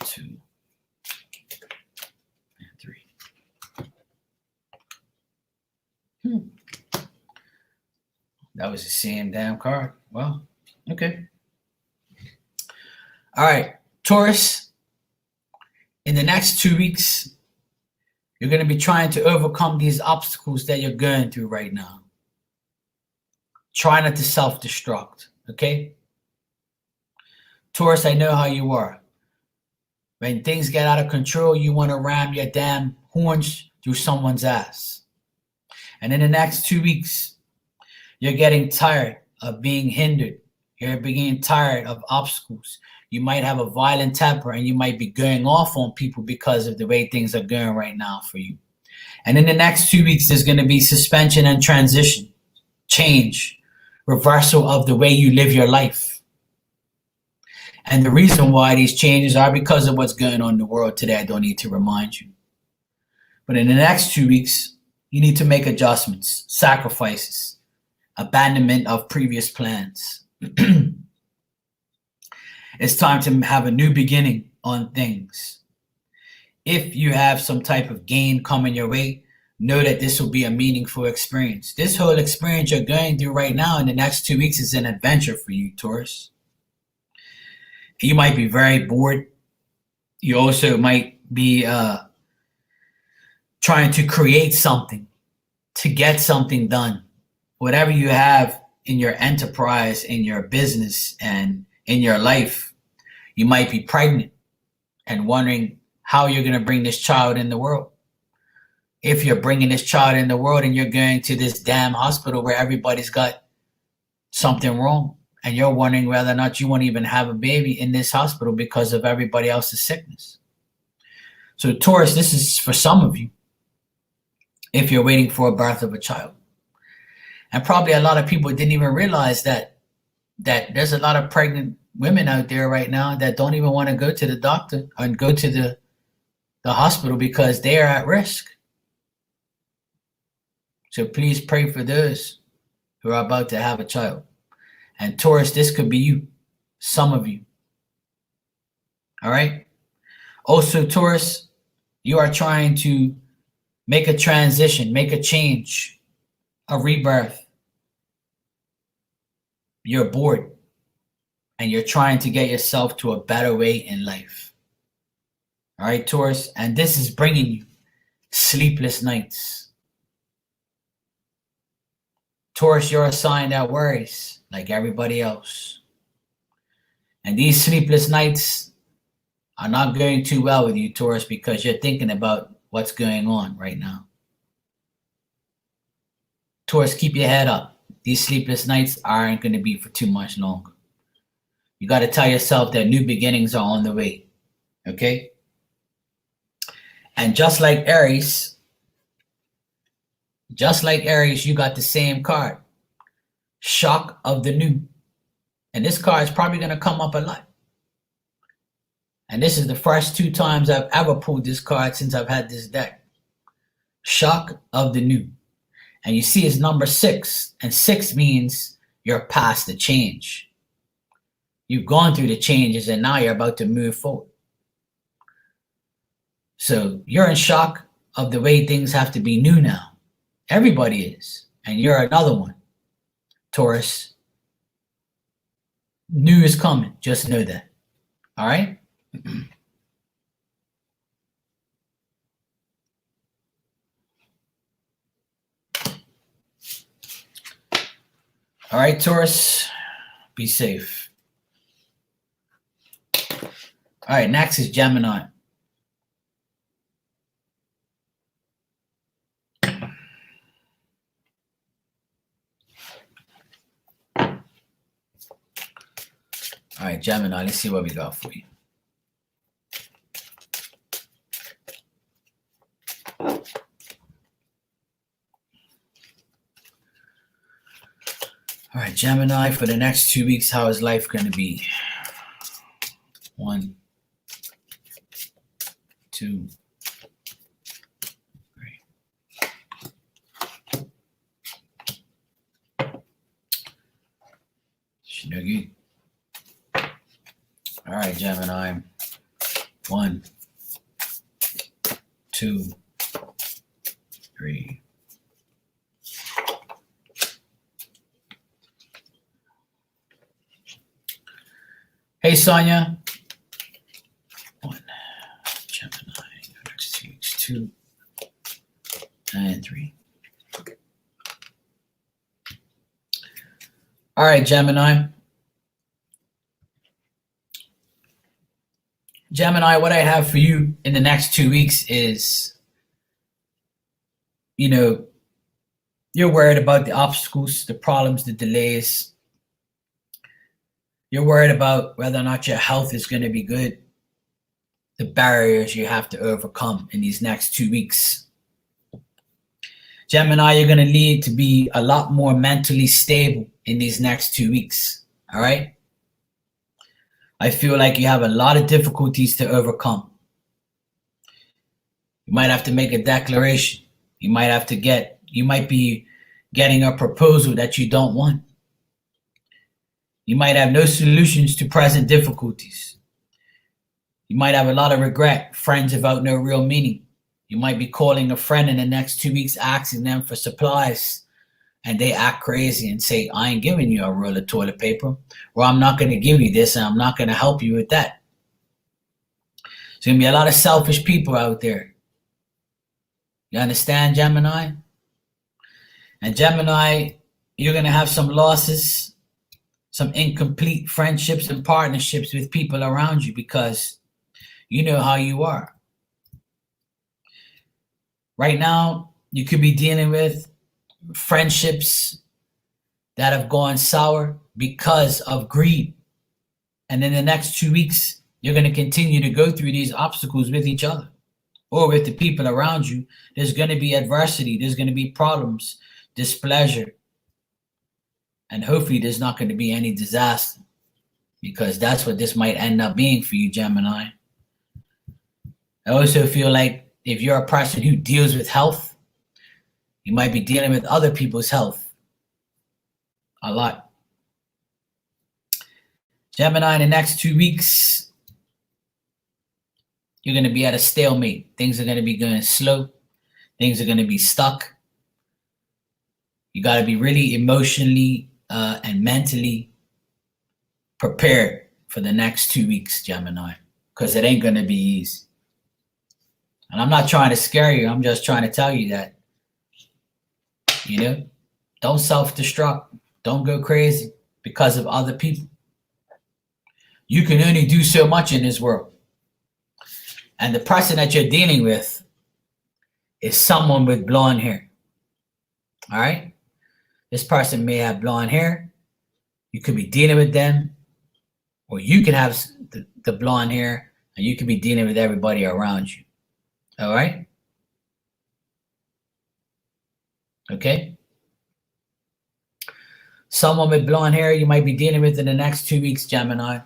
2 and 3. That was the same damn card. Well, okay. All right, Taurus. In the next 2 weeks, you're going to be trying to overcome these obstacles that you're going through right now. Try not to self-destruct, okay? Taurus, I know how you are. When things get out of control, you want to ram your damn horns through someone's ass. And in the next 2 weeks, you're getting tired of being hindered. You're being tired of obstacles. You might have a violent temper and you might be going off on people because of the way things are going right now for you. And in the next 2 weeks, there's going to be suspension and transition, change, reversal of the way you live your life. And the reason why these changes are because of what's going on in the world today. I don't need to remind you. But in the next 2 weeks, you need to make adjustments, sacrifices, abandonment of previous plans. It's time to have a new beginning on things. If you have some type of gain coming your way, know that this will be a meaningful experience. This whole experience you're going through right now in the next 2 weeks is an adventure for you, Taurus. You might be very bored. You also might be trying to create something, to get something done. Whatever you have in your enterprise, in your business, and in your life, you might be pregnant and wondering how you're going to bring this child in the world. If you're bringing this child in the world and you're going to this damn hospital where everybody's got something wrong, and you're wondering whether or not you won't even have a baby in this hospital because of everybody else's sickness. So Taurus, this is for some of you, if you're waiting for a birth of a child. And probably a lot of people didn't even realize that there's a lot of pregnant women out there right now that don't even want to go to the doctor and go to the hospital because they are at risk. So please pray for those who are about to have a child. And Taurus, this could be you, some of you. All right? Also, Taurus, you are trying to make a transition, make a change, a rebirth. You're bored and you're trying to get yourself to a better way in life. All right, Taurus? And this is bringing you sleepless nights. Taurus, you're a sign that worries like everybody else. And these sleepless nights are not going too well with you, Taurus, because you're thinking about what's going on right now. Taurus, keep your head up. These sleepless nights aren't going to be for too much longer. You got to tell yourself that new beginnings are on the way. Okay? And just like Aries, Just like Aries, you got the same card, shock of the new. And this card is probably going to come up a lot. And this is the first 2 times I've ever pulled this card since I've had this deck. Shock of the new. And you see it's number 6. And 6 means you're past the change. You've gone through the changes and now you're about to move forward. So you're in shock of the way things have to be new now. Everybody is. And you're another one. Taurus. New is coming. Just know that. All right? All right, Taurus. Be safe. All right, next is Gemini. All right, Gemini, let's see what we got for you. All right, Gemini, for the next 2 weeks, how is life going to be? 1, 2, 3. Shinogi. All right, Gemini. 1, 2, 3. Hey, Sonia. 1, Gemini. Next 2 weeks. 2 and 3. All right, Gemini. Gemini, what I have for you in the next 2 weeks is, you're worried about the obstacles, the problems, the delays. You're worried about whether or not your health is going to be good, the barriers you have to overcome in these next 2 weeks. Gemini, you're going to need to be a lot more mentally stable in these next 2 weeks. All right? I feel like you have a lot of difficulties to overcome. You might have to make a declaration. You might be getting a proposal that you don't want. You might have no solutions to present difficulties. You might have a lot of regret, friends without no real meaning. You might be calling a friend in the next 2 weeks, asking them for supplies, and they act crazy and say, I ain't giving you a roll of toilet paper, or I'm not going to give you this, and I'm not going to help you with that. There's going to be a lot of selfish people out there. You understand, Gemini? And Gemini, you're going to have some losses, some incomplete friendships and partnerships with people around you because you know how you are. Right now, you could be dealing with friendships that have gone sour because of greed. And in the next 2 weeks, you're going to continue to go through these obstacles with each other or with the people around you. There's going to be adversity. There's going to be problems, displeasure. And hopefully there's not going to be any disaster because that's what this might end up being for you, Gemini. I also feel like if you're a person who deals with health, you might be dealing with other people's health a lot. Gemini, in the next 2 weeks, you're going to be at a stalemate. Things are going to be going slow. Things are going to be stuck. You got to be really emotionally and mentally prepared for the next 2 weeks, Gemini, because it ain't going to be easy. And I'm not trying to scare you. I'm just trying to tell you that, don't self-destruct. Don't go crazy because of other people. You can only do so much in this world. And the person that you're dealing with is someone with blonde hair. All right? This person may have blonde hair. You could be dealing with them. Or you can have the blonde hair and you could be dealing with everybody around you. All right? Okay? Someone with blonde hair you might be dealing with in the next 2 weeks, Gemini.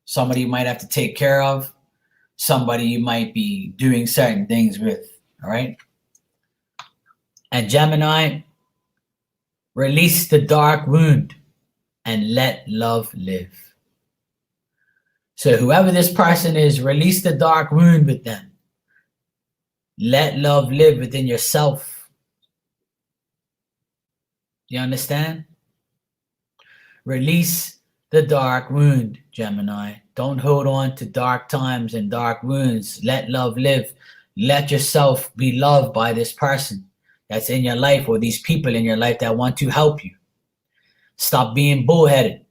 Somebody you might have to take care of. Somebody you might be doing certain things with. All right? And Gemini, release the dark wound and let love live. So whoever this person is, release the dark wound with them. Let love live within yourself. You understand? Release the dark wound, Gemini. Don't hold on to dark times and dark wounds. Let love live. Let yourself be loved by this person that's in your life, or these people in your life that want to help you. Stop being bullheaded.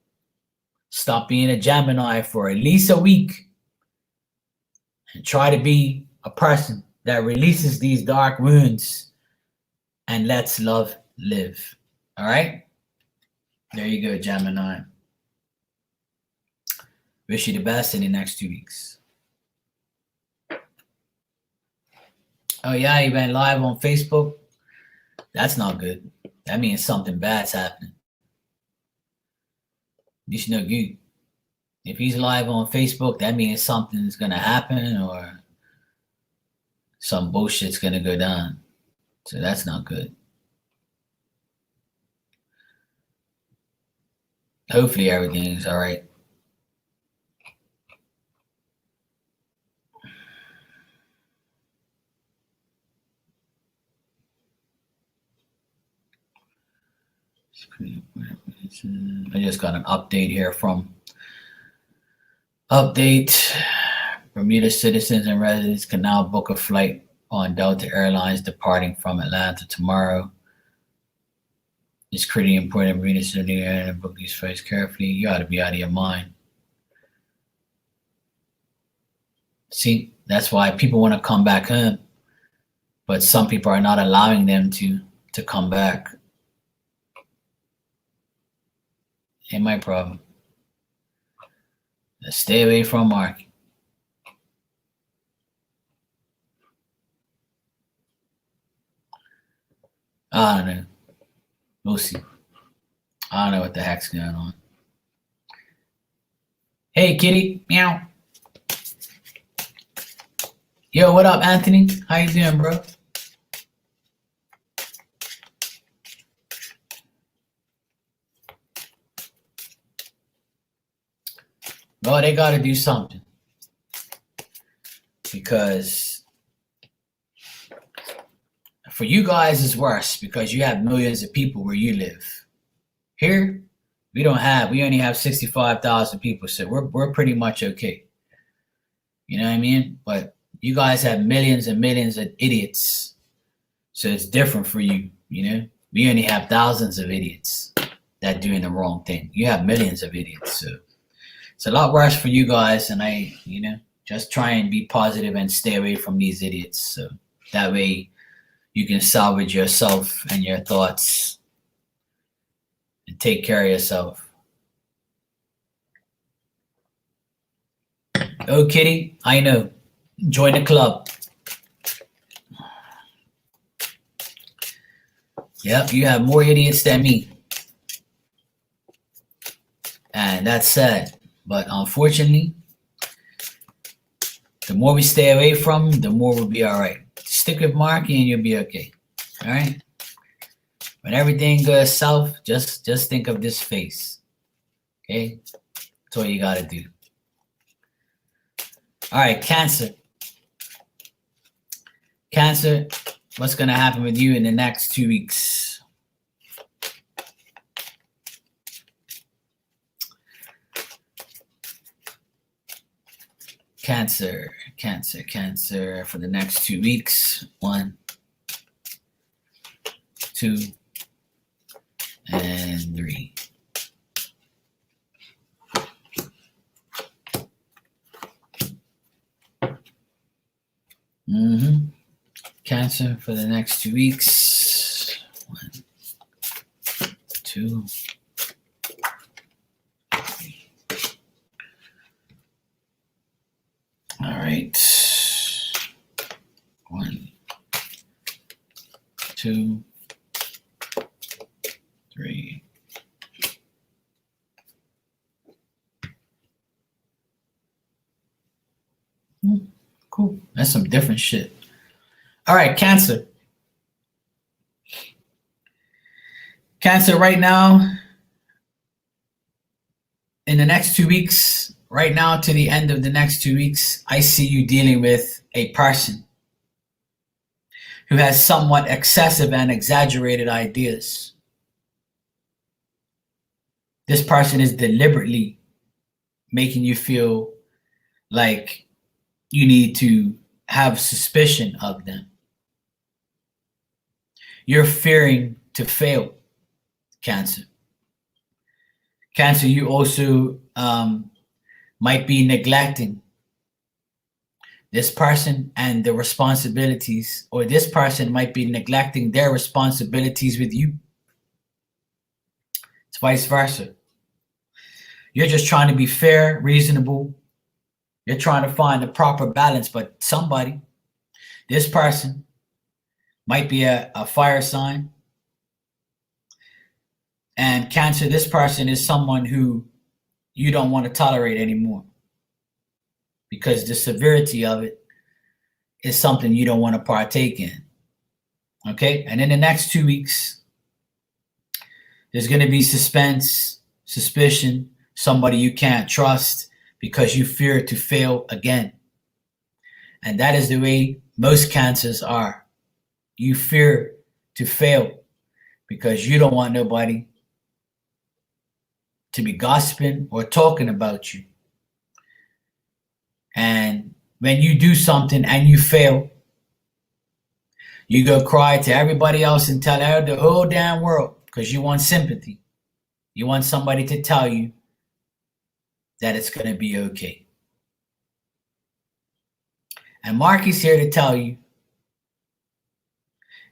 Stop being a Gemini for at least a week and try to be a person that releases these dark wounds and lets love live. All right? There you go, Gemini. Wish you the best in the next 2 weeks. Oh, yeah, you went live on Facebook? That's not good. That means something bad's happening. It's no good. If he's live on Facebook, that means something's going to happen or some bullshit's going to go down. So that's not good. Hopefully everything's all right. I just got an update here from Bermuda citizens and residents can now book a flight on Delta Airlines departing from Atlanta tomorrow. It's pretty important. Bermuda citizens and book these flights carefully. You ought to be out of your mind. See, that's why people want to come back home, but some people are not allowing them to come back. Ain't my problem. Just stay away from Mark. I don't know. We'll see. I don't know what the heck's going on. Hey, kitty. Meow. Yo, what up, Anthony? How you doing, bro? Well, they got to do something. Because for you guys, it's worse because you have millions of people where you live. Here, we only have 65,000 people, so we're pretty much okay. You know what I mean? But you guys have millions and millions of idiots. So it's different for you, you know? We only have thousands of idiots that doing the wrong thing. You have millions of idiots, so it's a lot worse for you guys, and just try and be positive and stay away from these idiots. So that way you can salvage yourself and your thoughts and take care of yourself. Oh, kitty, I know. Join the club. Yep, you have more idiots than me. And that's sad. But unfortunately, the more we stay away from them, the more we'll be all right. Stick with Marky and you'll be okay. All right? When everything goes south, just think of this face. Okay? That's all you got to do. All right, Cancer. Cancer, what's going to happen with you in the next 2 weeks? Cancer for the next 2 weeks. 1, 2, and 3. Cancer for the next 2 weeks. 1, 2. All right. 1, 2, Cool. That's some different shit. All right, Cancer. Cancer, right now, in the next 2 weeks, right now to the end of the next 2 weeks, I see you dealing with a person who has somewhat excessive and exaggerated ideas. This person is deliberately making you feel like you need to have suspicion of them. You're fearing to fail, Cancer. Cancer, you also might be neglecting this person and the responsibilities, or this person might be neglecting their responsibilities with you. It's vice versa. You're just trying to be fair, reasonable. You're trying to find the proper balance, but somebody, this person, might be a fire sign. And Cancer, this person is someone who you don't want to tolerate anymore, because the severity of it is something you don't want to partake in. Okay? And in the next 2 weeks, there's going to be suspense, suspicion, somebody you can't trust because you fear to fail again. And that is the way most Cancers are. You fear to fail because you don't want nobody to be gossiping or talking about you. And when you do something and you fail, you go cry to everybody else and tell the whole damn world, because you want sympathy. You want somebody to tell you that it's going to be okay. And Mark is here to tell you,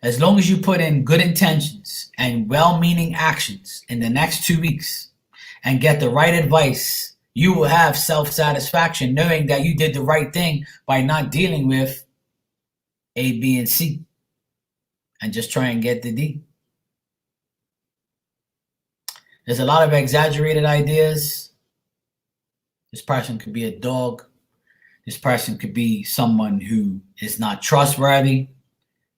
as long as you put in good intentions and well-meaning actions in the next 2 weeks and get the right advice, you will have self-satisfaction knowing that you did the right thing by not dealing with A, B, and C and just try and get the D. There's a lot of exaggerated ideas. This person could be a dog. This person could be someone who is not trustworthy,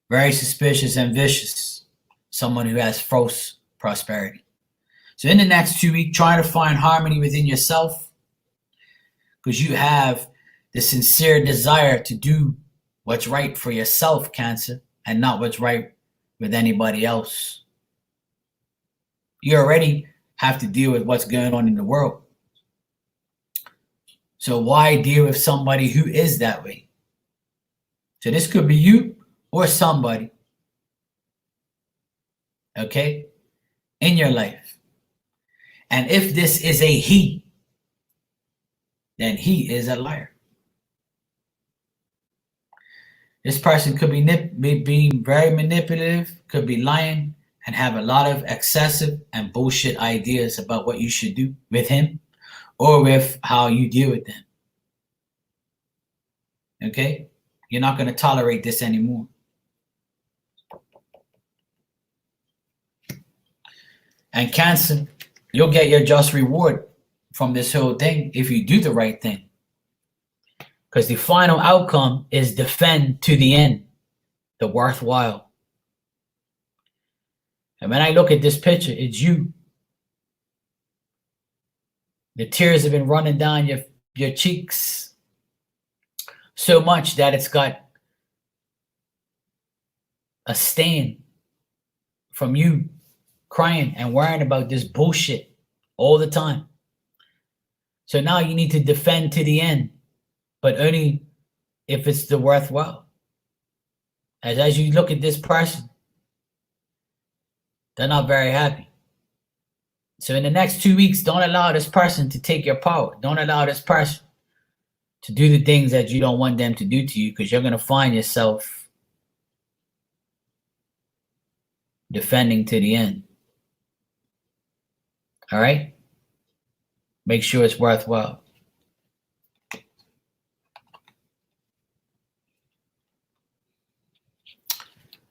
very suspicious and vicious, someone who has false prosperity. So in the next 2 weeks, try to find harmony within yourself, because you have the sincere desire to do what's right for yourself, Cancer, and not what's right with anybody else. You already have to deal with what's going on in the world. So why deal with somebody who is that way? So this could be you or somebody, okay, in your life. And if this is a he, then he is a liar. This person could be being very manipulative, could be lying, and have a lot of excessive and bullshit ideas about what you should do with him or with how you deal with them. Okay? You're not going to tolerate this anymore. And Cancer, you'll get your just reward from this whole thing if you do the right thing. Because the final outcome is defend to the end, the worthwhile. And when I look at this picture, it's you. The tears have been running down your cheeks so much that it's got a stain from you crying and worrying about this bullshit all the time. So now you need to defend to the end, but only if it's the worthwhile. As you look at this person, they're not very happy. So in the next 2 weeks, don't allow this person to take your power. Don't allow this person to do the things that you don't want them to do to you, because you're going to find yourself defending to the end. All right? Make sure it's worthwhile.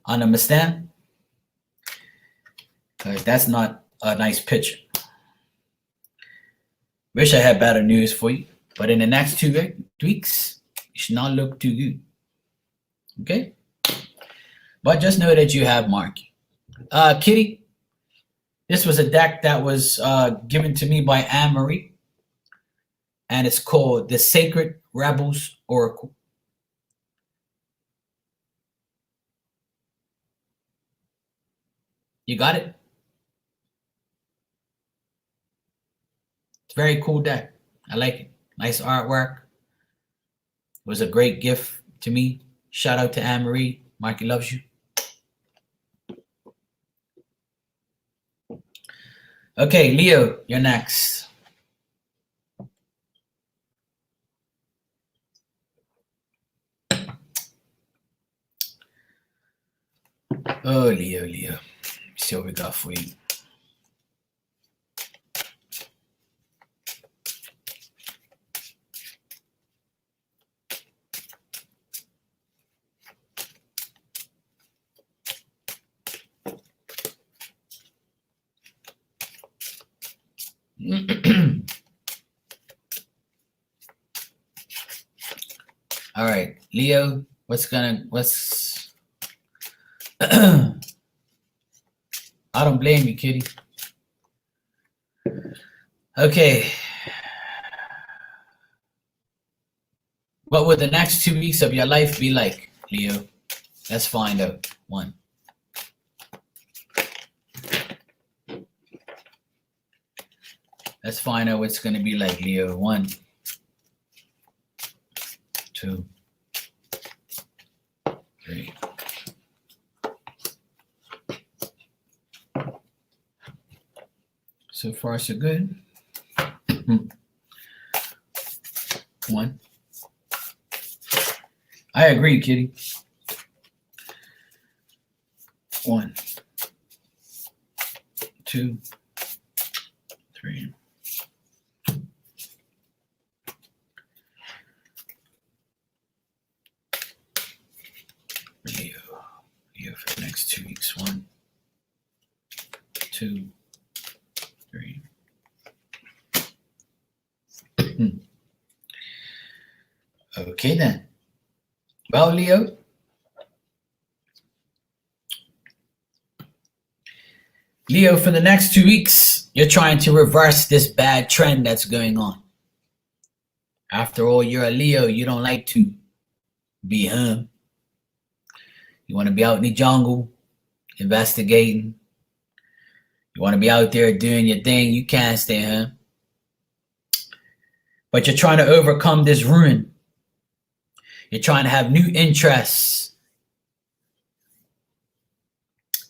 Understand? Because that's not a nice picture. Wish I had better news for you. But in the next 2 weeks, You should not look too good. Okay? But just know that you have Marky. Kitty, this was a deck that was given to me by Anne Marie, and it's called the Sacred Rebels Oracle. You got it? It's a very cool deck. I like it. Nice artwork. It was a great gift to me. Shout out to Anne Marie. Marky loves you. Okay, Leo, you're next. Oh, Leo. Let's see what we got for you. All right, Leo, what's I don't blame you, kitty. Okay. What would the next 2 weeks of your life be like, Leo? Let's find out. 1. Let's find out what's going to be like, Leo. 1, 2, 3. So far, so good. 1. I agree, kitty. 1, 2, 3. Leo for the next 2 weeks. 1, 2, 3. Okay then. Well, Leo, for the next 2 weeks, you're trying to reverse this bad trend that's going on. After all, you're a Leo. You don't like to be home. You want to be out in the jungle, investigating. You want to be out there doing your thing. You can't stay home. But you're trying to overcome this ruin. You're trying to have new interests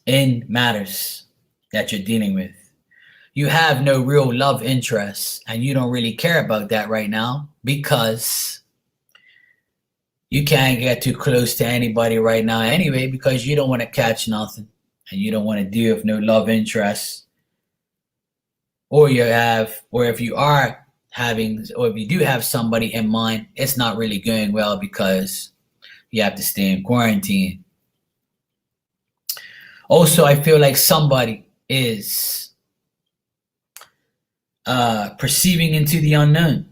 in matters that you're dealing with. You have no real love interests, and you don't really care about that right now because you can't get too close to anybody right now anyway, because you don't want to catch nothing and you don't want to deal with no love interests. Or if you do have somebody in mind, it's not really going well because you have to stay in quarantine. Also, I feel like somebody is perceiving into the unknown.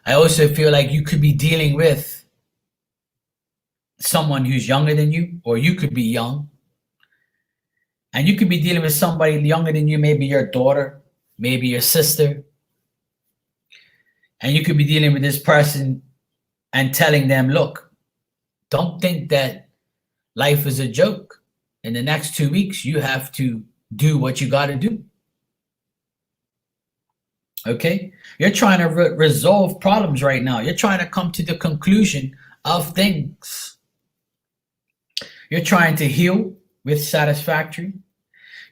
I also feel like you could be dealing with someone who's younger than you, or you could be young. And you could be dealing with somebody younger than you, maybe your daughter, maybe your sister. And you could be dealing with this person and telling them, look, don't think that life is a joke. In the next 2 weeks, you have to do what you got to do. Okay? You're trying to resolve problems right now. You're trying to come to the conclusion of things. You're trying to heal with satisfactory.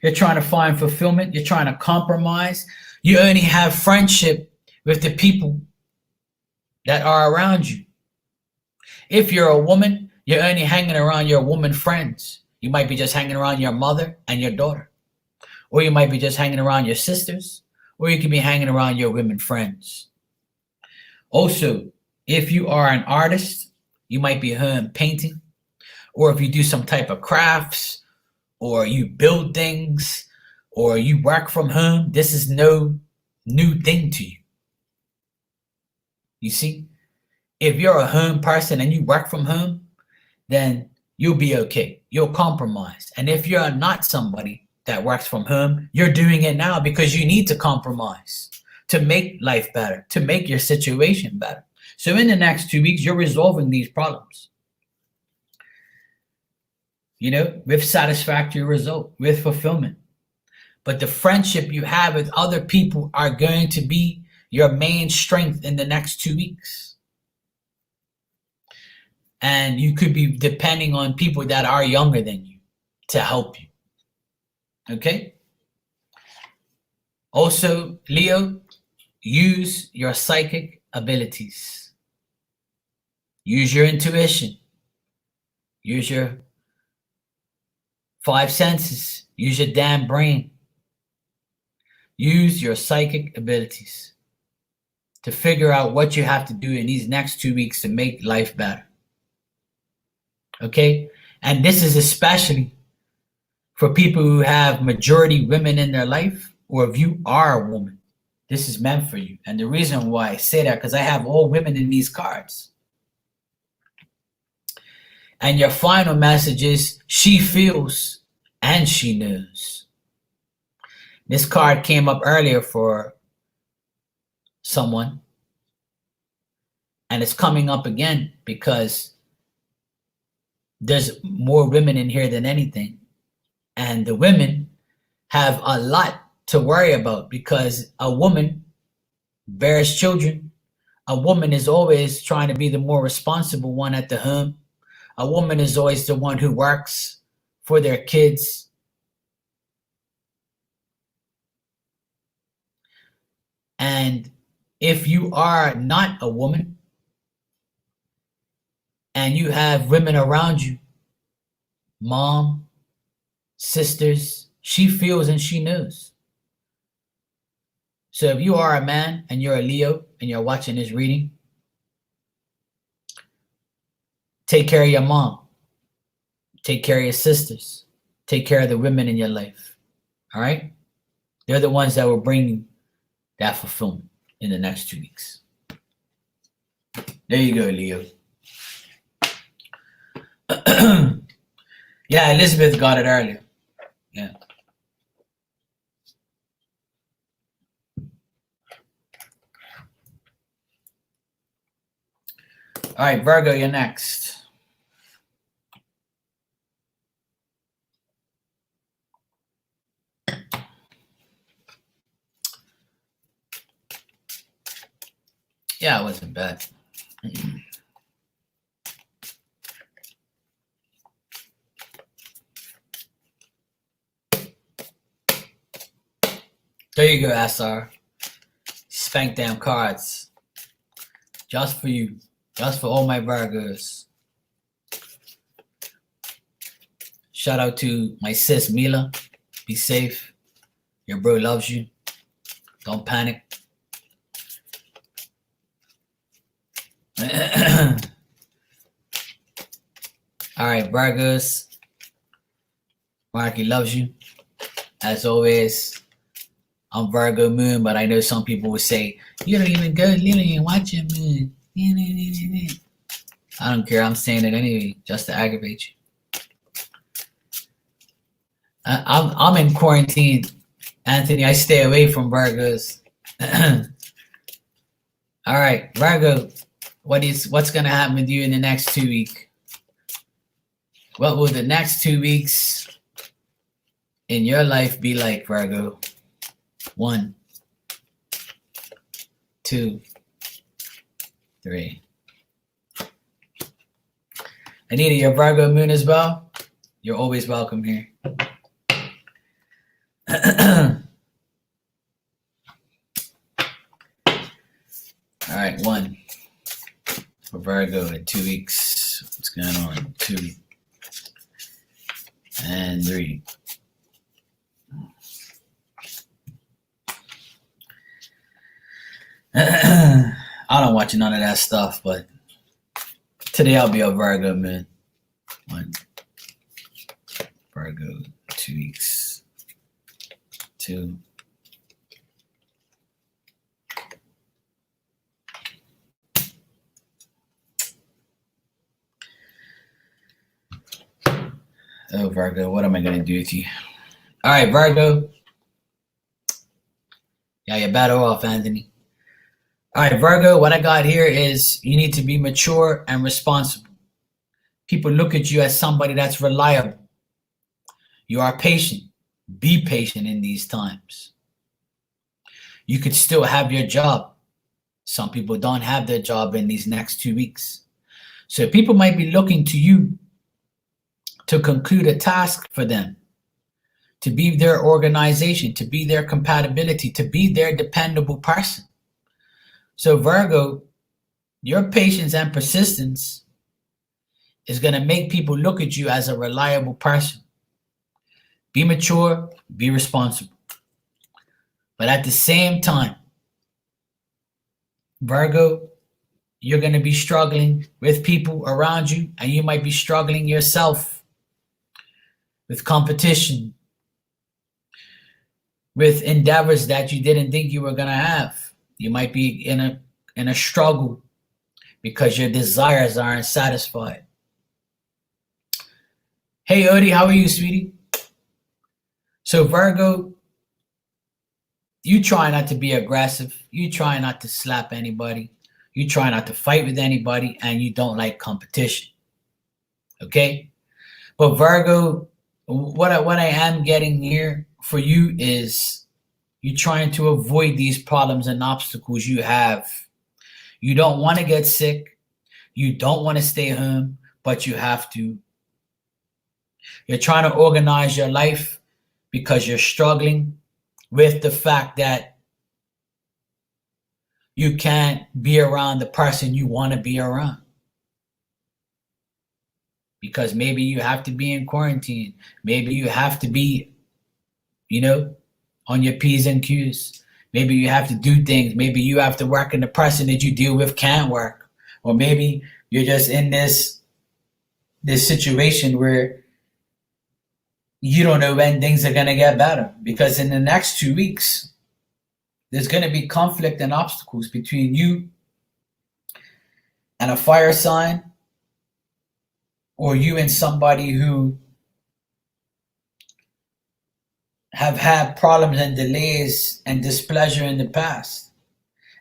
You're trying to find fulfillment. You're trying to compromise. You only have friendship with the people that are around you. If you're a woman, you're only hanging around your woman friends. You might be just hanging around your mother and your daughter. Or you might be just hanging around your sisters. Or you could be hanging around your women friends. Also, if you are an artist, you might be home painting. Or if you do some type of crafts, or you build things, or you work from home, this is no new thing to you. You see, if you're a home person and you work from home, then you'll be okay. You'll compromise. And if you're not somebody that works from home, you're doing it now because you need to compromise to make life better, to make your situation better. So in the next 2 weeks, you're resolving these problems, with satisfactory result, with fulfillment. But the friendship you have with other people are going to be your main strength in the next 2 weeks. And you could be depending on people that are younger than you to help you. Okay? Also, Leo, use your psychic abilities. Use your intuition. Use your 5 senses. Use your damn brain. Use your psychic abilities to figure out what you have to do in these next 2 weeks to make life better. Okay? And this is especially for people who have majority women in their life, or if you are a woman, this is meant for you. And the reason why I say that, because I have all women in these cards. And your final message is, she feels and she knows. This card came up earlier for someone, and it's coming up again because there's more women in here than anything. And the women have a lot to worry about because a woman bears children. A woman is always trying to be the more responsible one at the home. A woman is always the one who works for their kids. And if you are not a woman and you have women around you, mom, sisters, she feels and she knows. So if you are a man and you're a Leo and you're watching this reading, take care of your mom. Take care of your sisters. Take care of the women in your life. All right? They're the ones that will bring you that fulfillment in the next 2 weeks. There you go, Leo. Yeah, Elizabeth got it earlier. Yeah. All right, Virgo, you're next. Yeah, it wasn't bad. There you go, SR. Spank damn cards. Just for you. Just for all my Virgos. Shout out to my sis Mila. Be safe. Your bro loves you. Don't panic. All right, Virgos. Marky loves you. As always, I'm Virgo moon, but I know some people would say, you don't even go, you don't even watch your moon. I don't care. I'm saying it anyway, just to aggravate you. I'm in quarantine, Anthony. I stay away from Virgos. All right, Virgo. What's gonna happen with you in the next 2 weeks? What will the next 2 weeks in your life be like, Virgo? 1, 2, 3. Anita, your Virgo moon as well? You're always welcome here. All right, 1 for Virgo in 2 weeks. What's going on? 2 and 3. I don't watch none of that stuff, but today I'll be a Virgo, man. 1 Virgo, 2 weeks. 2. Oh, Virgo, what am I going to do to you? All right, Virgo. Yeah, you're better off, Anthony. All right, Virgo, what I got here is you need to be mature and responsible. People look at you as somebody that's reliable. You are patient. Be patient in these times. You could still have your job. Some people don't have their job in these next 2 weeks. So people might be looking to you to conclude a task for them, to be their organization, to be their compatibility, to be their dependable person. So Virgo, your patience and persistence is going to make people look at you as a reliable person. Be mature, be responsible. But at the same time, Virgo, you're going to be struggling with people around you, and you might be struggling yourself with competition, with endeavors that you didn't think you were going to have. You might be in a struggle because your desires aren't satisfied. Hey, Odie, how are you, sweetie? So, Virgo, you try not to be aggressive. You try not to slap anybody. You try not to fight with anybody, and you don't like competition. Okay? But Virgo, what I am getting here for you is you're trying to avoid these problems and obstacles you have. You don't want to get sick. You don't want to stay home, but you have to. You're trying to organize your life because you're struggling with the fact that you can't be around the person you want to be around. Because maybe you have to be in quarantine. Maybe you have to be, on your P's and Q's. Maybe you have to do things. Maybe you have to work and the person that you deal with can't work. Or maybe you're just in this situation where you don't know when things are going to get better. Because in the next 2 weeks, there's going to be conflict and obstacles between you and a fire sign, or you and somebody who have had problems and delays and displeasure in the past.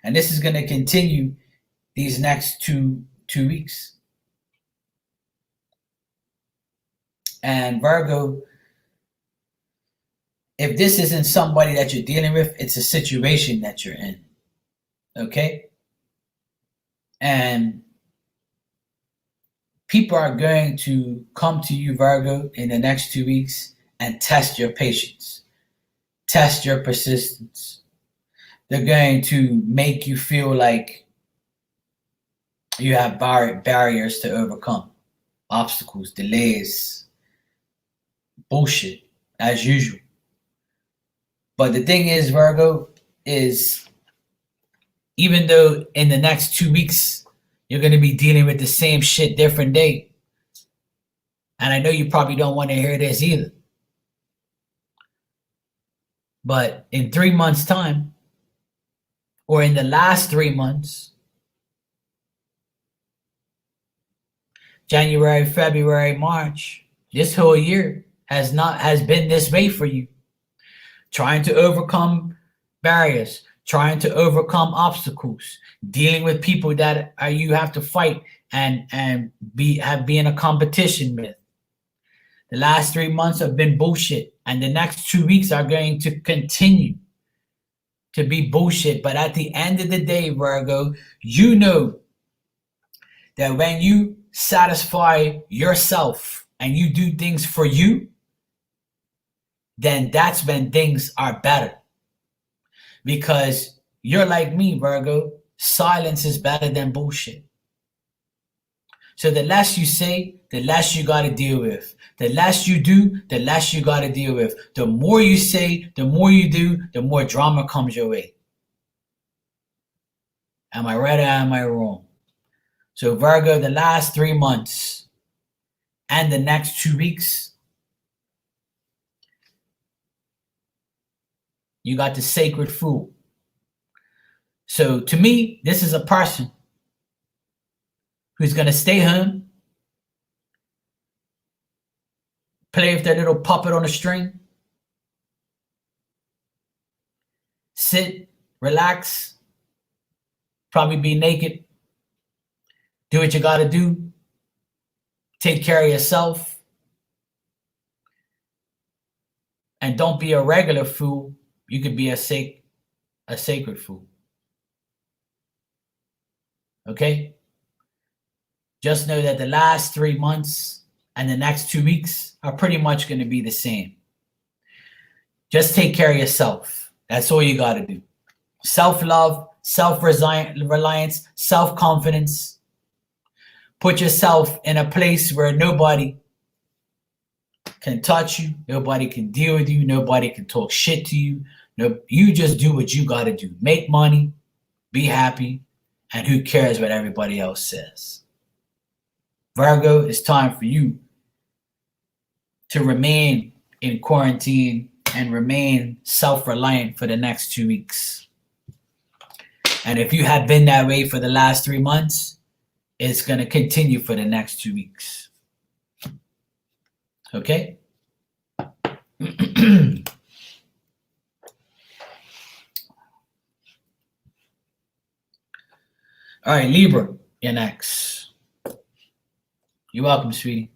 And this is going to continue these next two weeks. And Virgo, if this isn't somebody that you're dealing with, it's a situation that you're in. Okay? And people are going to come to you, Virgo, in the next 2 weeks and test your patience, test your persistence. They're going to make you feel like you have barriers to overcome, obstacles, delays, bullshit, as usual. But the thing is, Virgo, is even though in the next 2 weeks you're going to be dealing with the same shit different day, and I know you probably don't want to hear this either, but in 3 months' time, or in the last 3 months, January, February, March, this whole year has been this way for you. Trying to overcome barriers, trying to overcome obstacles, dealing with people that you have to fight and be in a competition with. The last 3 months have been bullshit, and the next 2 weeks are going to continue to be bullshit. But at the end of the day, Virgo, you know that when you satisfy yourself and you do things for you, then that's when things are better. Because you're like me, Virgo. Silence is better than bullshit. So the less you say, the less you got to deal with. The less you do, the less you got to deal with. The more you say, the more you do, the more drama comes your way. Am I right or am I wrong? So Virgo, the last 3 months and the next 2 weeks, you got the sacred fool. So to me, this is a person who's going to stay home, play with their little puppet on a string, sit, relax, probably be naked, do what you got to do, take care of yourself, and don't be a regular fool. You could be a sacred fool. Okay? Just know that the last 3 months and the next 2 weeks are pretty much going to be the same. Just take care of yourself. That's all you got to do. Self-love, self-reliance, self-confidence. Put yourself in a place where nobody can touch you, nobody can deal with you, nobody can talk shit to you. No, you just do what you got to do. Make money, be happy, and who cares what everybody else says. Virgo, it's time for you to remain in quarantine and remain self-reliant for the next 2 weeks. And if you have been that way for the last 3 months, it's going to continue for the next 2 weeks. Okay? All right, Libra, you're next. You're welcome, sweetie.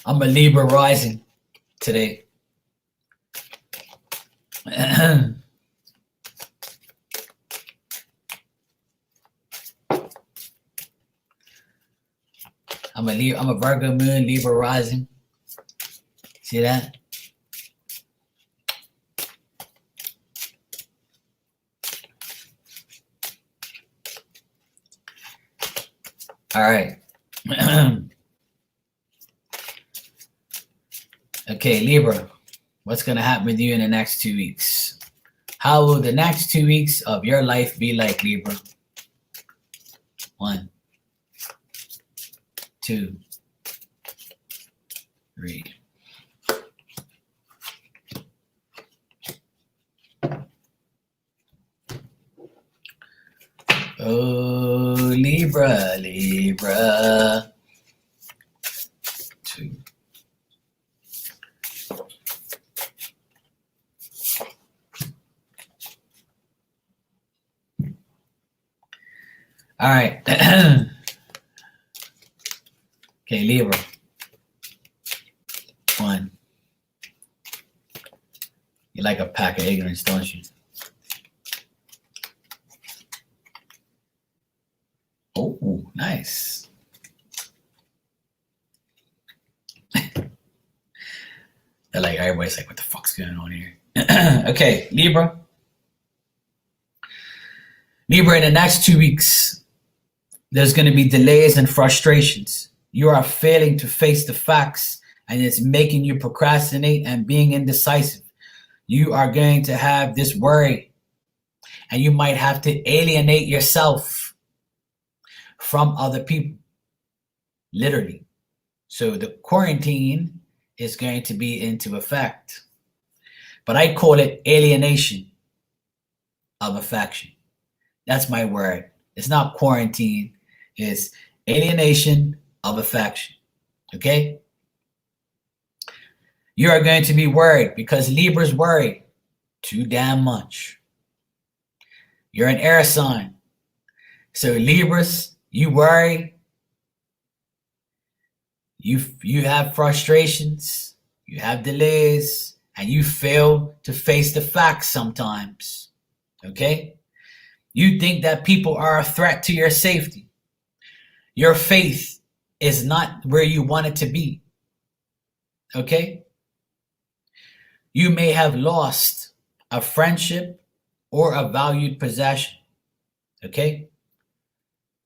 I'm a Libra rising today. I'm a Virgo moon, Libra rising. See that? All right. Okay, Libra, what's going to happen with you in the next 2 weeks? How will the next 2 weeks of your life be like, Libra? 1, 2, 3. Oh, Libra, Libra. 2. All right. Okay, Libra. 1. You like a pack of ignorance, don't you? Oh, nice. They're like, everybody's like, what the fuck's going on here? Okay, Libra. Libra, in the next 2 weeks, there's going to be delays and frustrations. You are failing to face the facts, and it's making you procrastinate and being indecisive. You are going to have this worry, and you might have to alienate yourself from other people, literally. So the quarantine is going to be into effect, but I call it alienation of affection. That's my word. It's not quarantine. It's alienation of affection. Okay? You are going to be worried because Libras worry too damn much. You're an air sign. So Libras, you worry. You have frustrations. You have delays. And you fail to face the facts sometimes. Okay? You think that people are a threat to your safety. Your faith is not where you want it to be. Okay? You may have lost a friendship or a valued possession. Okay?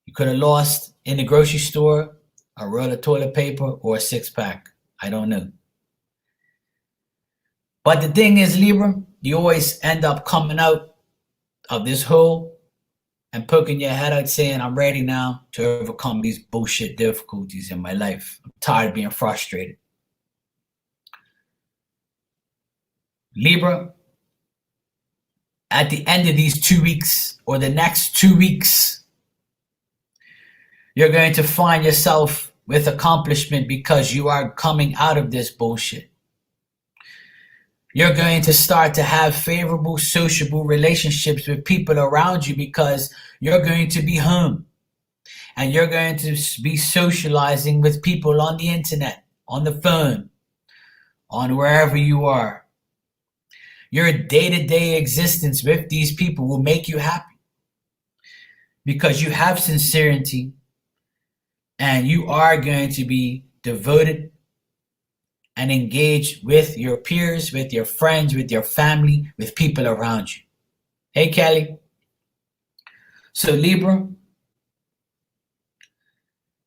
You could have lost in the grocery store a roll of toilet paper or a 6-pack. I don't know. But the thing is, Libra, you always end up coming out of this hole and poking your head out saying, I'm ready now to overcome these bullshit difficulties in my life. I'm tired of being frustrated. Libra, at the end of these 2 weeks or the next 2 weeks, you're going to find yourself with accomplishment because you are coming out of this bullshit. You're going to start to have favorable sociable relationships with people around you because you're going to be home and you're going to be socializing with people on the internet, on the phone, on wherever you are. Your day-to-day existence with these people will make you happy because you have sincerity and you are going to be devoted and engaged with your peers, with your friends, with your family, with people around you. Hey, Kelly. So, Libra,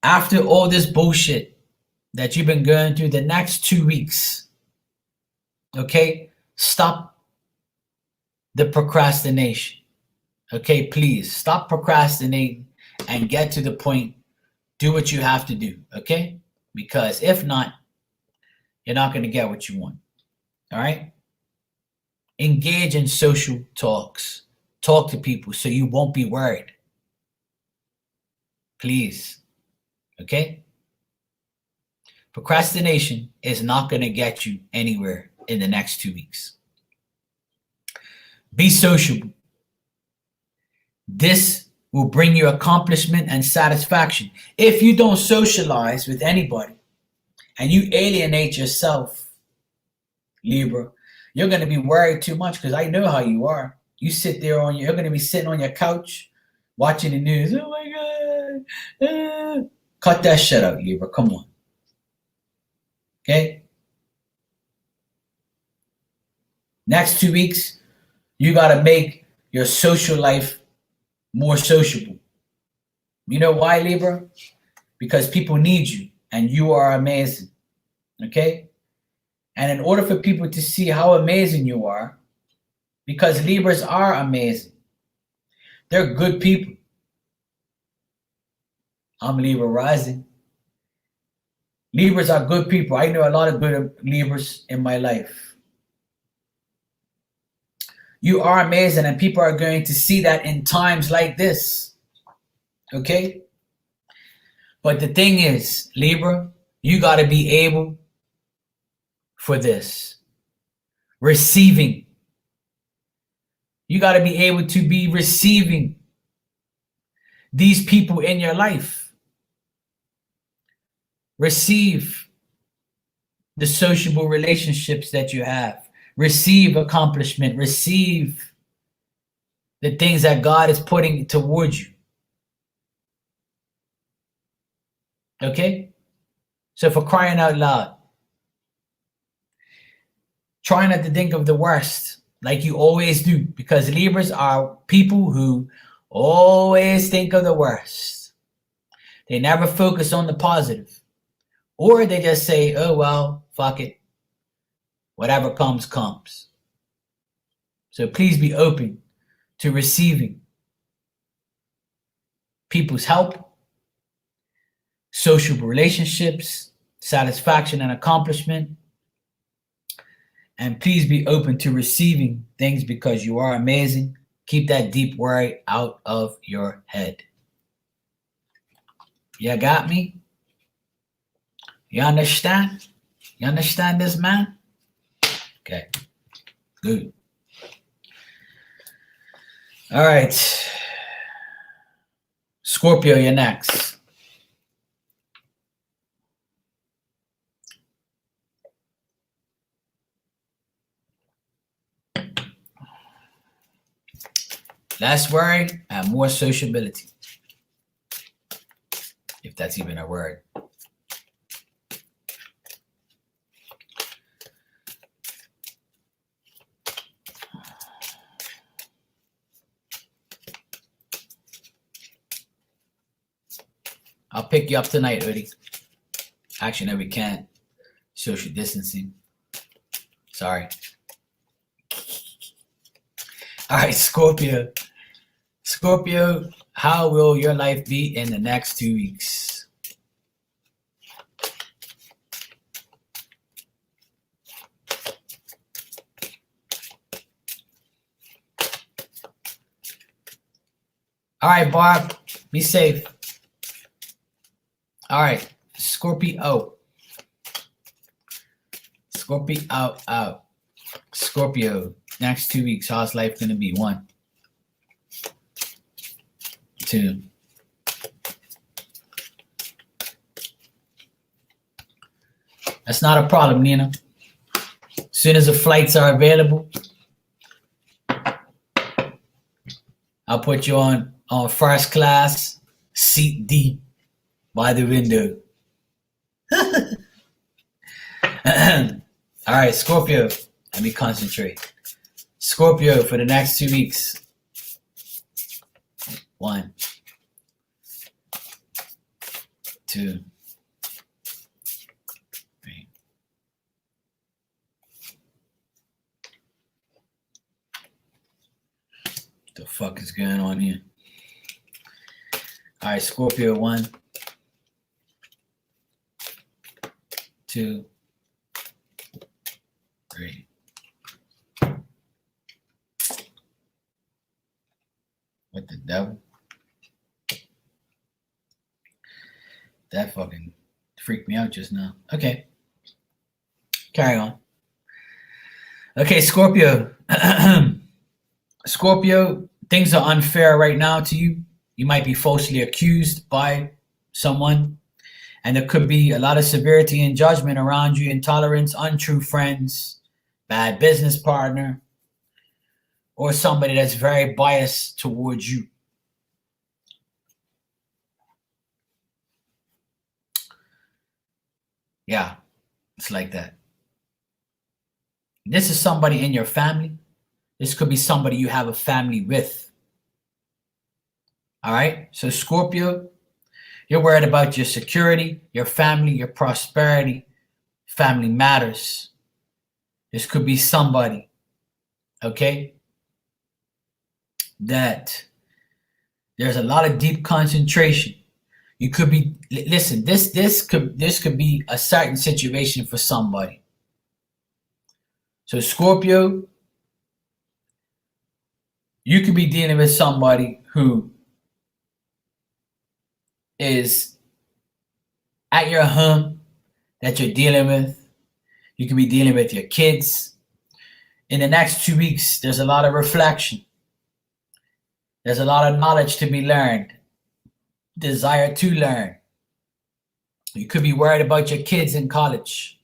after all this bullshit that you've been going through the next 2 weeks, okay, stop the procrastination. Okay, please stop procrastinating and get to the point. Do what you have to do, okay? Because if not, you're not going to get what you want. All right? Engage in social talks. Talk to people so you won't be worried. Please. Okay? Procrastination is not going to get you anywhere in the next 2 weeks. Be sociable. This will bring you accomplishment and satisfaction. If you don't socialize with anybody and you alienate yourself, Libra, you're going to be worried too much because I know how you are. You sit there you're going to be sitting on your couch watching the news. Oh my God. Cut that shit out, Libra. Come on. Okay? Next 2 weeks, you got to make your social life more sociable. You know why, Libra? Because people need you and you are amazing. Okay? And in order for people to see how amazing you are, because Libras are amazing, they're good people. I'm Libra rising. Libras are good people. I know a lot of good Libras in my life. You are amazing, and people are going to see that in times like this. Okay? But the thing is, Libra, you got to be able for this. Receiving. You got to be able to be receiving these people in your life. Receive the sociable relationships that you have. Receive accomplishment. Receive the things that God is putting towards you. Okay? So for crying out loud, try not to think of the worst like you always do, because Libras are people who always think of the worst. They never focus on the positive. Or they just say, oh, well, fuck it. Whatever comes, comes. So please be open to receiving people's help, social relationships, satisfaction and accomplishment. And please be open to receiving things because you are amazing. Keep that deep worry out of your head. You got me? You understand? You understand this, man? Okay, good. All right. Scorpio, you're next. Less worry and more sociability. If that's even a word. I'll pick you up tonight, Udi. Actually, no, we can't. Social distancing. Sorry. All right, Scorpio. Scorpio, how will your life be in the next 2 weeks? All right, Barb, be safe. All right, Scorpio. Scorpio out. Scorpio, next 2 weeks, how's life gonna be? 1, 2. That's not a problem, Nina. As soon as the flights are available, I'll put you on first class, seat D, by the window. All right, Scorpio. Let me concentrate. Scorpio for the next 2 weeks. 1, 2, 3. What the fuck is going on here? All right, Scorpio. 1, 2, 3. What the devil? That fucking freaked me out just now. Okay. Carry on. Okay, Scorpio. Scorpio, things are unfair right now to you. You might be falsely accused by someone, and there could be a lot of severity and judgment around you, intolerance, untrue friends, bad business partner, or somebody that's very biased towards you. Yeah, it's like that. This is somebody in your family. This could be somebody you have a family with. All right? So Scorpio, you're worried about your security, your family, your prosperity. Family matters. This could be somebody, okay, that there's a lot of deep concentration. You could be, listen, this could be a certain situation for somebody. So Scorpio, you could be dealing with somebody who is at your home that you're dealing with. You could be dealing with your kids. In the next 2 weeks, there's a lot of reflection. There's a lot of knowledge to be learned. Desire to learn. You could be worried about your kids in college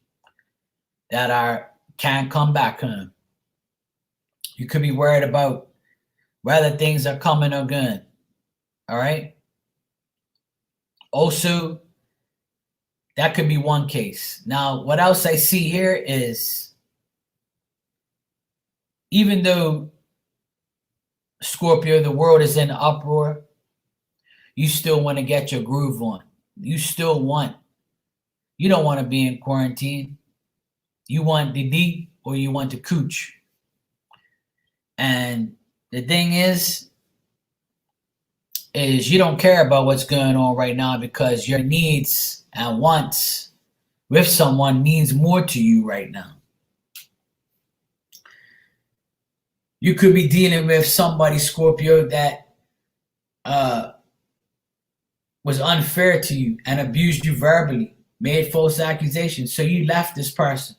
that can't come back home. You could be worried about whether things are coming or going. All right? Also, that could be one case. Now, what else I see here is, even though Scorpio, the world is in uproar, you still want to get your groove on. You don't want to be in quarantine. You want the D or you want the cooch. And the thing is you don't care about what's going on right now because your needs and wants with someone means more to you right now. You could be dealing with somebody, Scorpio, that was unfair to you and abused you verbally, made false accusations. So you left this person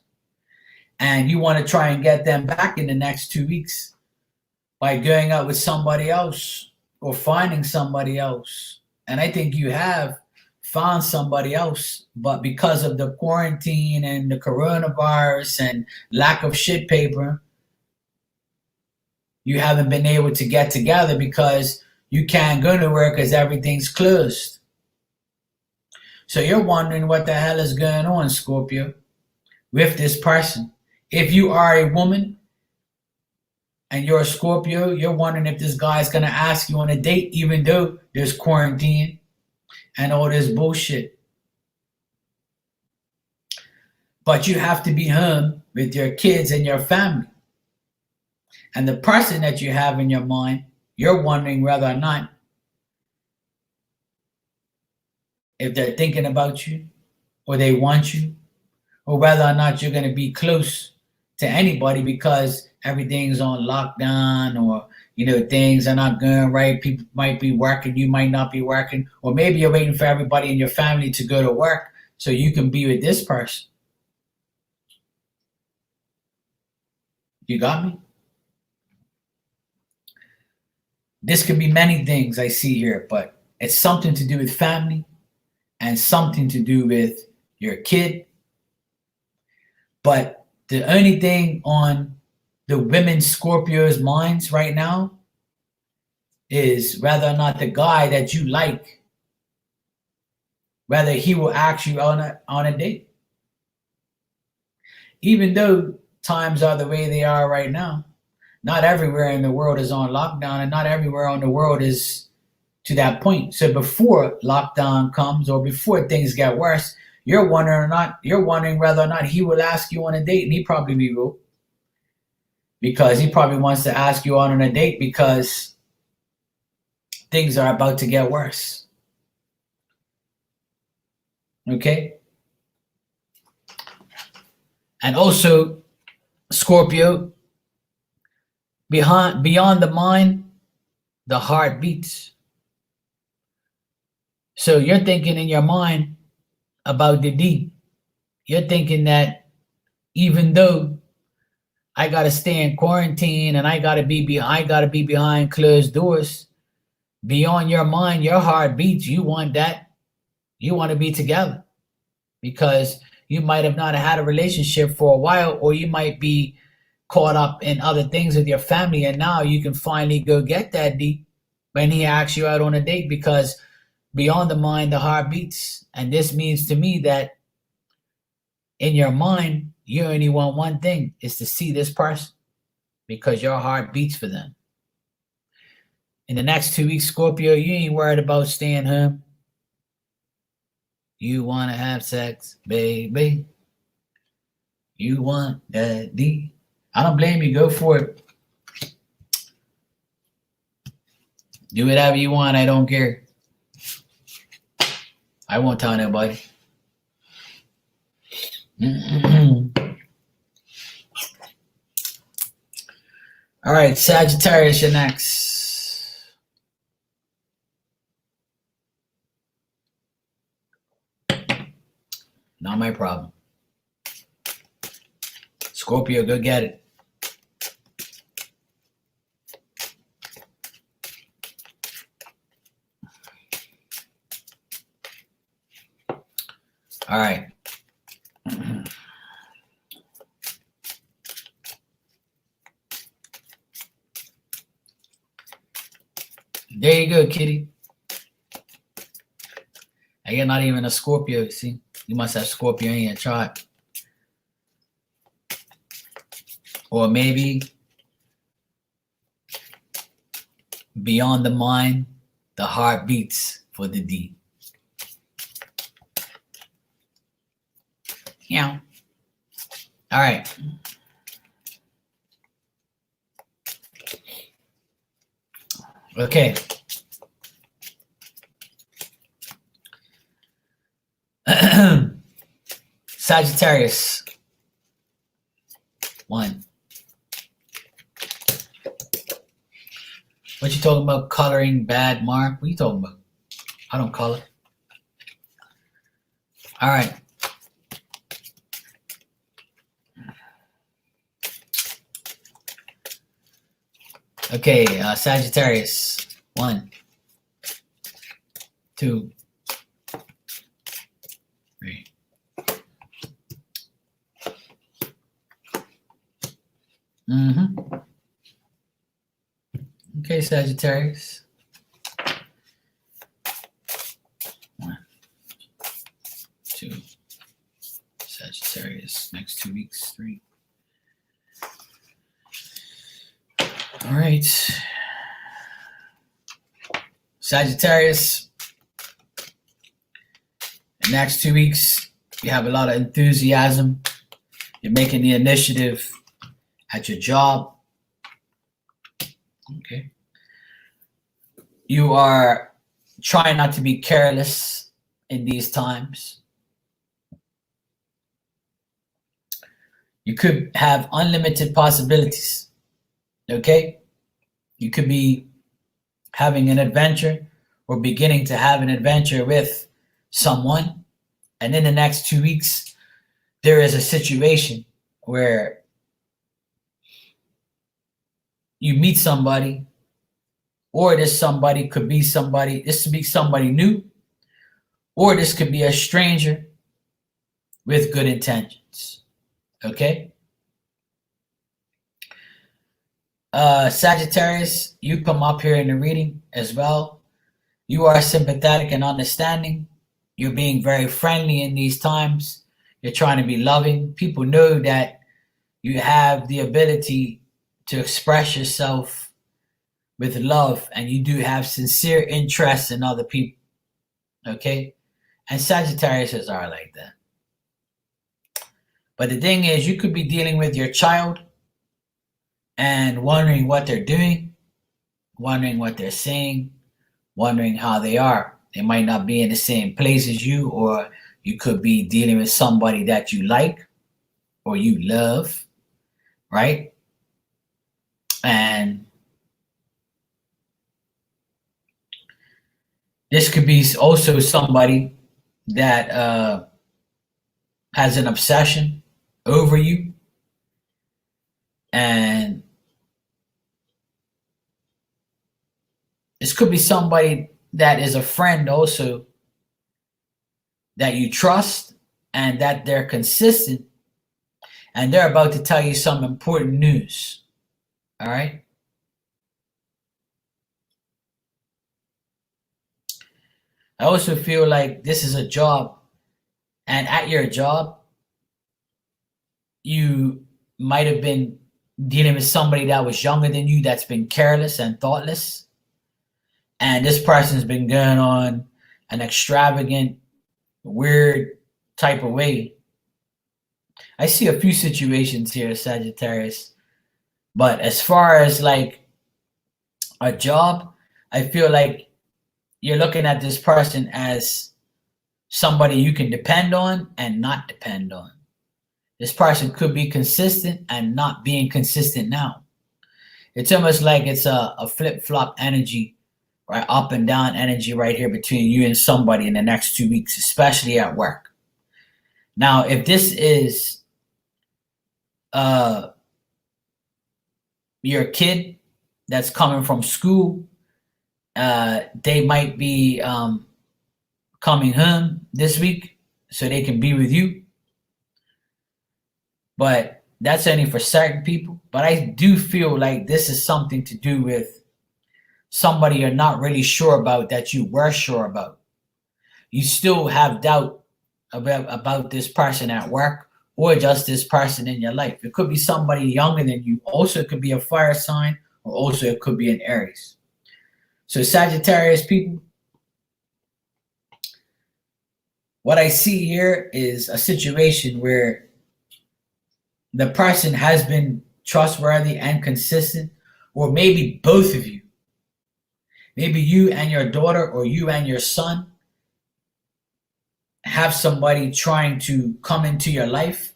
and you want to try and get them back in the next 2 weeks by going out with somebody else or finding somebody else. And I think you have found somebody else, but because of the quarantine and the coronavirus and lack of shit paper, you haven't been able to get together because you can't go nowhere because everything's closed. So you're wondering what the hell is going on, Scorpio, with this person. If you are a woman and you're a Scorpio, you're wondering if this guy's going to ask you on a date, even though there's quarantine and all this bullshit. But you have to be home with your kids and your family. And the person that you have in your mind, you're wondering whether or not if they're thinking about you or they want you, or whether or not you're going to be close to anybody because everything's on lockdown, or things are not going right. People might be working, you might not be working, or maybe you're waiting for everybody in your family to go to work so you can be with this person. You got me? This could be many things I see here, but it's something to do with family and something to do with your kid. But the only thing on the women Scorpios' minds right now is whether or not the guy that you like, whether he will ask you on a date. Even though times are the way they are right now, not everywhere in the world is on lockdown, and not everywhere in the world is to that point. So before lockdown comes or before things get worse, you're wondering whether or not he will ask you on a date, and he probably will, because he probably wants to ask you on a date because things are about to get worse. Okay? And also, Scorpio, beyond the mind, the heart beats. So you're thinking in your mind about the D. You're thinking that even though I gotta stay in quarantine and I gotta be behind closed doors, beyond your mind, your heart beats. You want that. You want to be together because you might have not had a relationship for a while, or you might be caught up in other things with your family, and now you can finally go get that D when he asks you out on a date, because beyond the mind, the heart beats. And this means to me that in your mind, you only want one thing, is to see this person because your heart beats for them. In the next 2 weeks, Scorpio, you ain't worried about staying home. You want to have sex, baby. You want that D. I don't blame you. Go for it. Do whatever you want. I don't care. I won't tell nobody. All right, Sagittarius, you're next. Not my problem. Scorpio, go get it. All right. There you go, kitty. And you're not even a Scorpio, see? You must have Scorpio in your chart. Or maybe beyond the mind, the heart beats for the D. Yeah. All right. Okay. Sagittarius. 1. What you talking about? Coloring bad, Mark? What are you talking about? I don't color. All right. Okay, Sagittarius. 1, 2, 3. Okay, Sagittarius. 1, 2. Sagittarius. Next 2 weeks. 3. All right. Sagittarius. The next 2 weeks, you have a lot of enthusiasm. You're making the initiative at your job. Okay. You are trying not to be careless in these times. You could have unlimited possibilities. Okay? You could be having an adventure or beginning to have an adventure with someone, and in the next 2 weeks, there is a situation where you meet somebody, or this somebody could be somebody, this could be somebody new, or this could be a stranger with good intentions. Okay? Sagittarius, you come up here in the reading as well. You are sympathetic and understanding. You're being very friendly in these times. You're trying to be loving. People know that you have the ability to express yourself with love, and you do have sincere interest in other people. Okay? And Sagittarius are like that. But the thing is, you could be dealing with your child and wondering what they're doing, wondering what they're saying, wondering how they are. They might not be in the same place as you, or you could be dealing with somebody that you like or you love, right? And this could be also somebody that has an obsession over you, and this could be somebody that is a friend also that you trust and that they're consistent and they're about to tell you some important news. All right? I also feel like this is a job, and at your job, you might have been dealing with somebody that was younger than you that's been careless and thoughtless. And this person's been going on an extravagant, weird type of way. I see a few situations here, Sagittarius. But as far as like a job, I feel like you're looking at this person as somebody you can depend on and not depend on. This person could be consistent and not being consistent now. It's almost like it's a flip-flop energy, right? Up and down energy right here between you and somebody in the next 2 weeks, especially at work. Now, if this is your kid that's coming from school, they might be coming home this week so they can be with you. But that's only for certain people. But I do feel like this is something to do with somebody you're not really sure about that you were sure about. You still have doubt about this person at work or just this person in your life. It could be somebody younger than you. Also, it could be a fire sign, or also it could be an Aries. So Sagittarius people, what I see here is a situation where the person has been trustworthy and consistent, or maybe both of you. Maybe you and your daughter or you and your son have somebody trying to come into your life,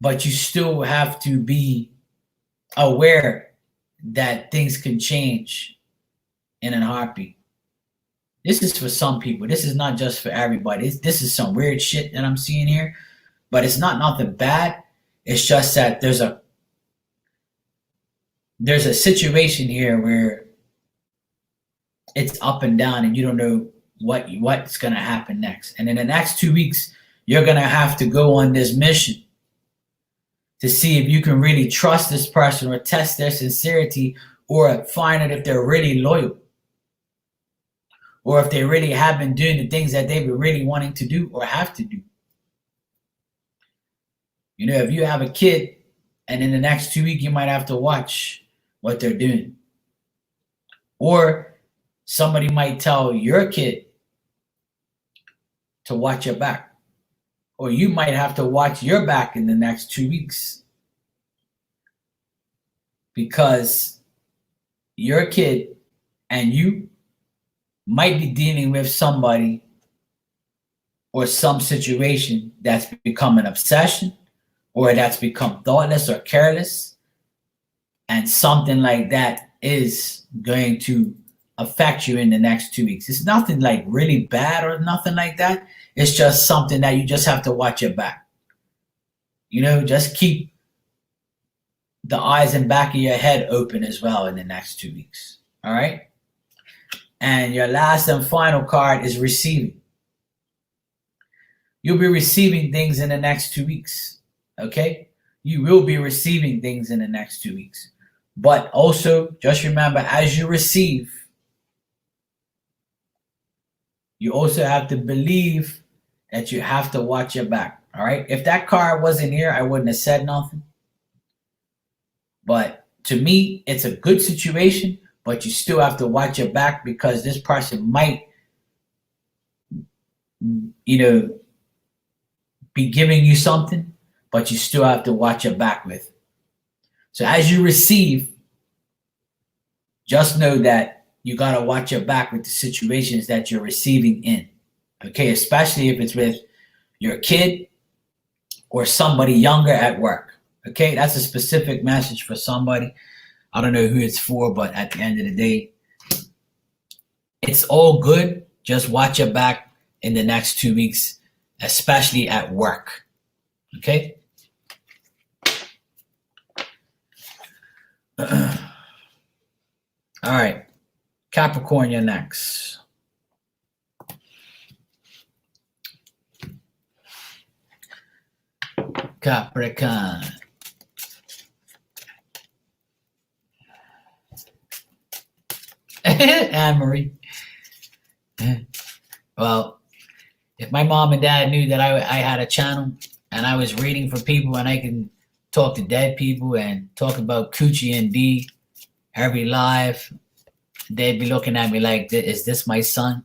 but you still have to be aware that things can change in a heartbeat. This is for some people. This is not just for everybody. This is some weird shit that I'm seeing here, but it's not nothing bad. It's just that there's a situation here where it's up and down and you don't know what's going to happen next. And in the next 2 weeks, you're going to have to go on this mission to see if you can really trust this person or test their sincerity or find out if they're really loyal or if they really have been doing the things that they've been really wanting to do or have to do. You know, if you have a kid and in the next 2 weeks, you might have to watch what they're doing. Or somebody might tell your kid to watch your back. Or you might have to watch your back in the next 2 weeks. Because your kid and you might be dealing with somebody or some situation that's become an obsession, or that's become thoughtless or careless, and something like that is going to affect you in the next 2 weeks. It's nothing like really bad or nothing like that. It's just something that you just have to watch your back. Just keep the eyes and back of your head open as well in the next 2 weeks. All right. And your last and final card is receiving. You'll be receiving things in the next 2 weeks. Okay. You will be receiving things in the next 2 weeks. But also, just remember, as you receive, you also have to believe that you have to watch your back. All right. If that card wasn't here, I wouldn't have said nothing. But to me, it's a good situation, but you still have to watch your back because this person might, be giving you something, but you still have to watch your back with. So as you receive, just know that you got to watch your back with the situations that you're receiving in. Okay, especially if it's with your kid or somebody younger at work. Okay, that's a specific message for somebody. I don't know who it's for, but at the end of the day, it's all good. Just watch your back in the next 2 weeks, especially at work. Okay? All right. Capricorn, you're next. Capricorn. Anne-Marie. Well, if my mom and dad knew that I had a channel and I was reading for people and I can talk to dead people and talk about Coochie and D every live, they'd be looking at me like, is this my son?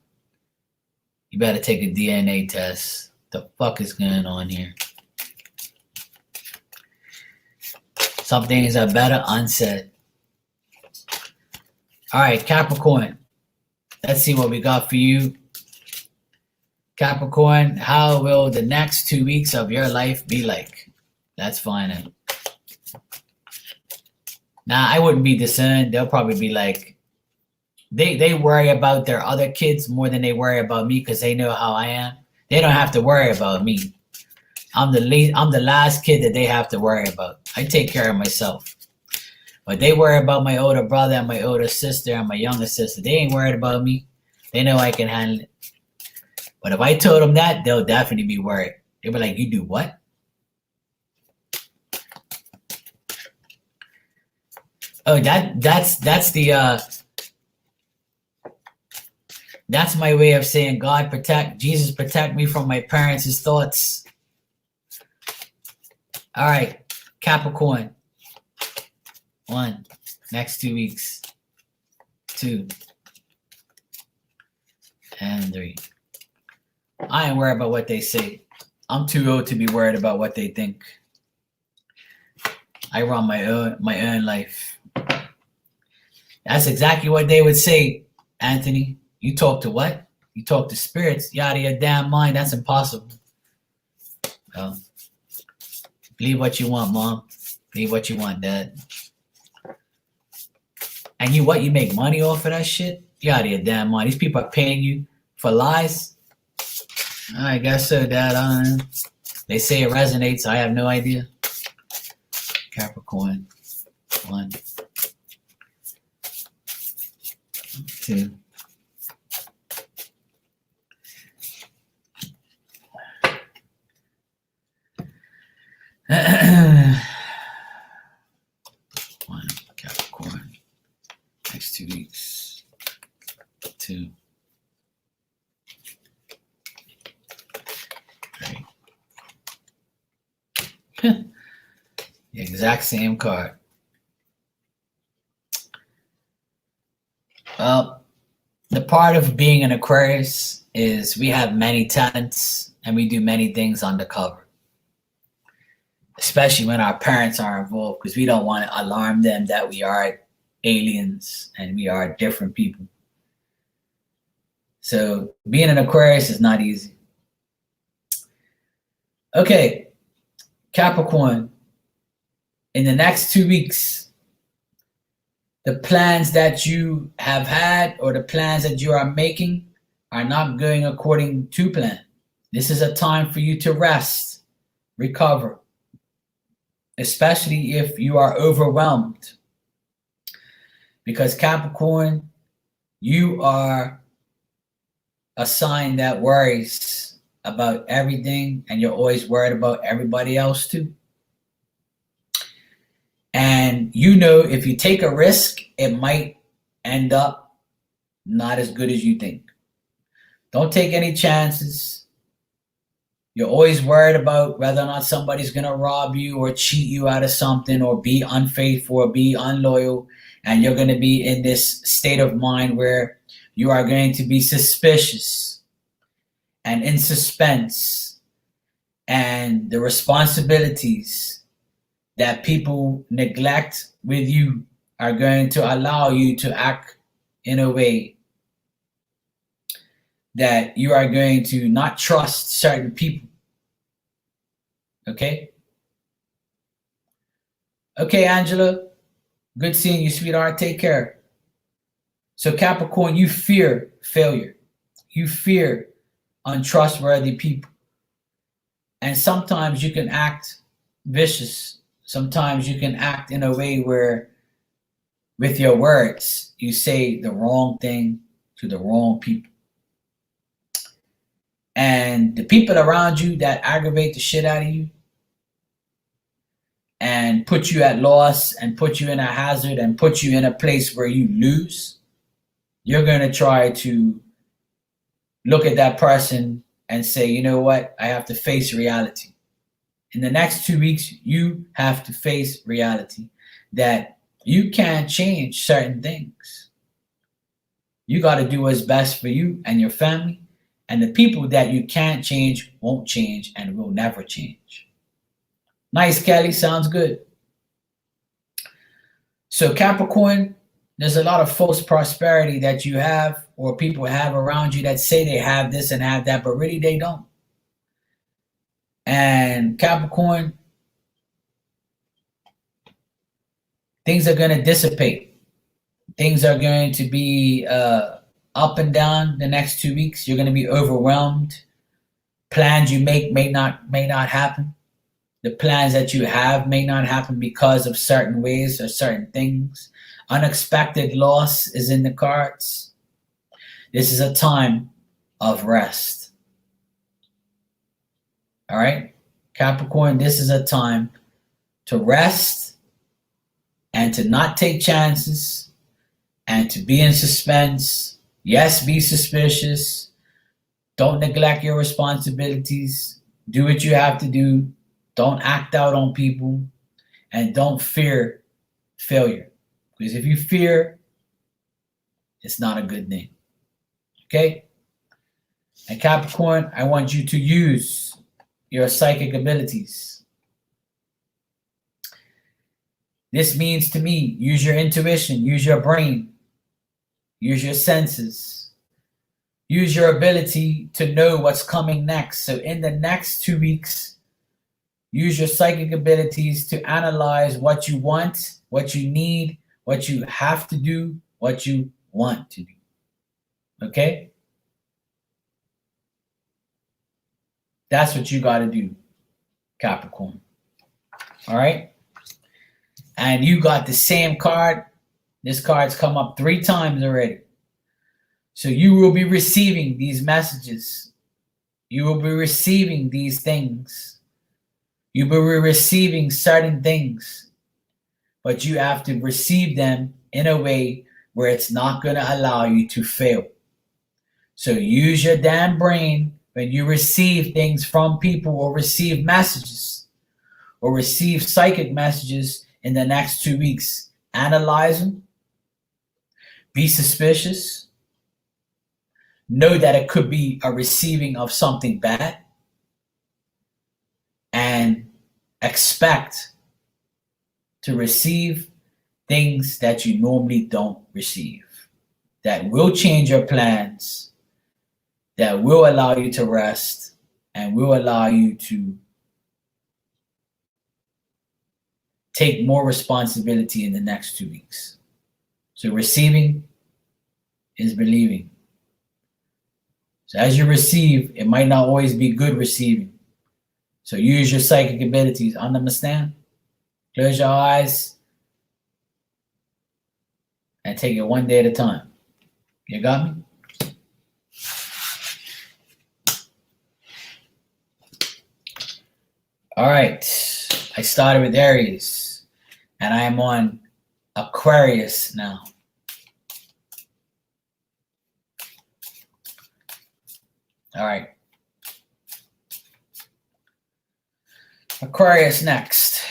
You better take a DNA test. The fuck is going on here? Some things are better unsaid. All right, Capricorn. Let's see what we got for you. Capricorn, how will the next 2 weeks of your life be like? Let's find out. Now, I wouldn't be concerned. They'll probably be like, they worry about their other kids more than they worry about me because they know how I am. They don't have to worry about me. I'm the last kid that they have to worry about. I take care of myself. But they worry about my older brother and my older sister and my younger sister. They ain't worried about me. They know I can handle it. But if I told them that, they'll definitely be worried. They'll be like, you do what? Oh, that's my way of saying Jesus protect me from my parents' thoughts. All right, Capricorn. 1, next 2 weeks. 2 and 3. I ain't worried about what they say. I'm too old to be worried about what they think. I run my own life. That's exactly what they would say, Anthony. You talk to what? You talk to spirits. You out of your damn mind. That's impossible. Well, believe what you want, Mom. Believe what you want, Dad. And you make money off of that shit? You out of your damn mind. These people are paying you for lies? I guess so, Dad. I don't know. They say it resonates. I have no idea. Capricorn. 1, 2. One, Capricorn. Next 2 weeks. 2. 3. The exact same card. Well, the part of being an Aquarius is we have many talents and we do many things undercover. Especially when our parents are involved, because we don't want to alarm them that we are aliens and we are different people. So being an Aquarius is not easy. Okay, Capricorn, in the next 2 weeks, The plans that you have had or the plans that you are making are not going according to plan. This is a time for you to rest, recover, especially if you are overwhelmed. Because Capricorn, you are a sign that worries about everything, and you're always worried about everybody else too. And you know, if you take a risk, it might end up not as good as you think. Don't take any chances. You're always worried about whether or not somebody's going to rob you or cheat you out of something or be unfaithful or be unloyal. And you're going to be in this state of mind where you are going to be suspicious and in suspense. And the responsibilities that people neglect with you are going to allow you to act in a way that you are going to not trust certain people. Okay? Okay, Angela. Good seeing you, sweetheart. Take care. So Capricorn, you fear failure. You fear untrustworthy people. And sometimes you can act vicious. Sometimes you can act in a way where with your words, you say the wrong thing to the wrong people. And the people around you that aggravate the shit out of you and put you at loss and put you in a hazard and put you in a place where you lose, you're going to try to look at that person and say, you know what? I have to face reality. In the next 2 weeks, you have to face reality that you can't change certain things. You got to do what's best for you and your family, and the people that you can't change won't change and will never change. Nice, Kelly. Sounds good. So Capricorn, there's a lot of false prosperity that you have or people have around you that say they have this and have that, but really they don't. And Capricorn, things are going to dissipate. Things are going to be up and down the next 2 weeks. You're going to be overwhelmed. Plans you make may not happen. The plans that you have may not happen because of certain ways or certain things. Unexpected loss is in the cards. This is a time of rest. All right, Capricorn, this is a time to rest and to not take chances and to be in suspense. Yes, be suspicious. Don't neglect your responsibilities. Do what you have to do. Don't act out on people. And don't fear failure. Because if you fear, it's not a good thing. Okay? And Capricorn, I want you to use your psychic abilities. This means to me, use your intuition, use your brain, use your senses, use your ability to know what's coming next. So in the next 2 weeks, use your psychic abilities to analyze what you want, what you need, what you have to do, what you want to do. Okay? That's what you got to do, Capricorn. All right? And you got the same card. This card's come up 3 times already. So you will be receiving these messages. You will be receiving these things. You will be receiving certain things. But you have to receive them in a way where it's not going to allow you to fail. So use your damn brain when you receive things from people or receive messages or receive psychic messages in the next 2 weeks. Analyze them. Be suspicious. Know that it could be a receiving of something bad. And expect to receive things that you normally don't receive. That will change your plans. That will allow you to rest and will allow you to take more responsibility in the next 2 weeks. So receiving is believing. So as you receive, it might not always be good receiving. So use your psychic abilities. Understand? Close your eyes and take it one day at a time. You got me? All right. I started with Aries, and I am on Aquarius now. All right. Aquarius next.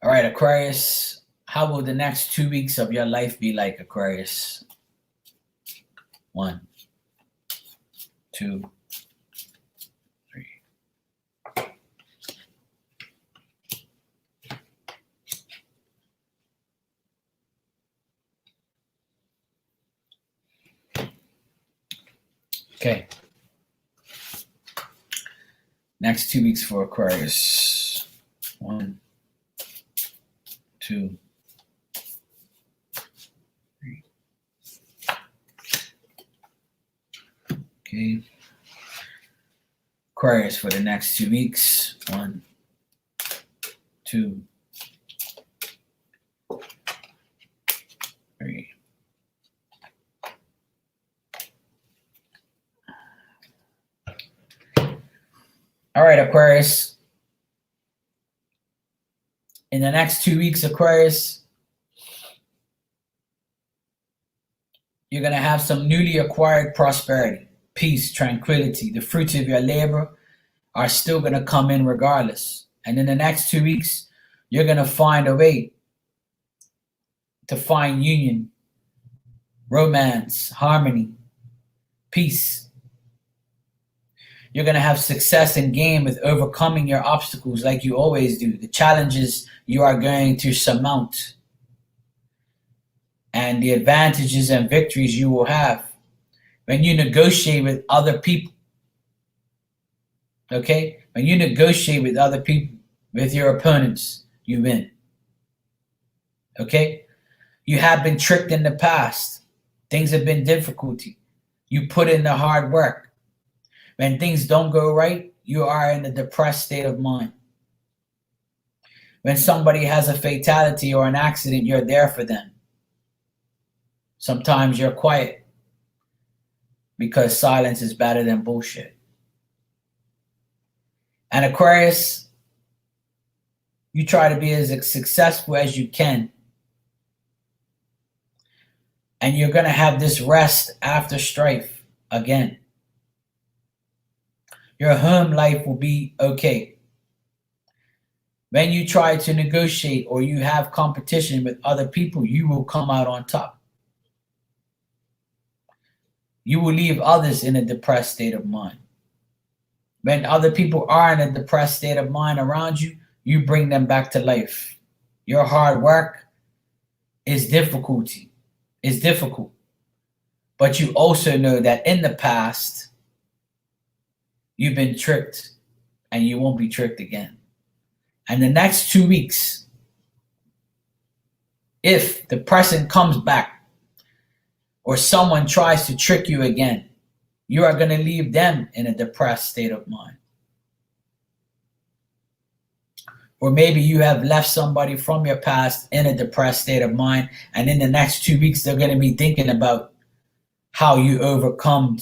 All right, Aquarius, how will the next 2 weeks of your life be like, Aquarius? 1, 2, 3. Okay. Next 2 weeks for Aquarius. 1, 2, 3. Okay. Aquarius for the next 2 weeks. 1, 2, 3. All right, Aquarius. In the next 2 weeks, Aquarius, you're going to have some newly acquired prosperity, peace, tranquility. The fruits of your labor are still going to come in regardless. And in the next 2 weeks, you're going to find a way to find union, romance, harmony, peace. You're going to have success in game with overcoming your obstacles like you always do, the challenges you are going to surmount, and the advantages and victories you will have when you negotiate with other people. Okay? When you negotiate with other people, with your opponents, you win. Okay? You have been tricked in the past. Things have been difficulty. You put in the hard work. When things don't go right, you are in a depressed state of mind. When somebody has a fatality or an accident, you're there for them. Sometimes you're quiet because silence is better than bullshit. And Aquarius, you try to be as successful as you can. And you're going to have this rest after strife again. Your home life will be okay. When you try to negotiate or you have competition with other people, you will come out on top. You will leave others in a depressed state of mind. When other people are in a depressed state of mind around you, you bring them back to life. Your hard work is difficult. But you also know that in the past, you've been tricked and you won't be tricked again. And the next 2 weeks, if the person comes back or someone tries to trick you again, you are going to leave them in a depressed state of mind. Or maybe you have left somebody from your past in a depressed state of mind, and in the next 2 weeks, they're going to be thinking about how you overcome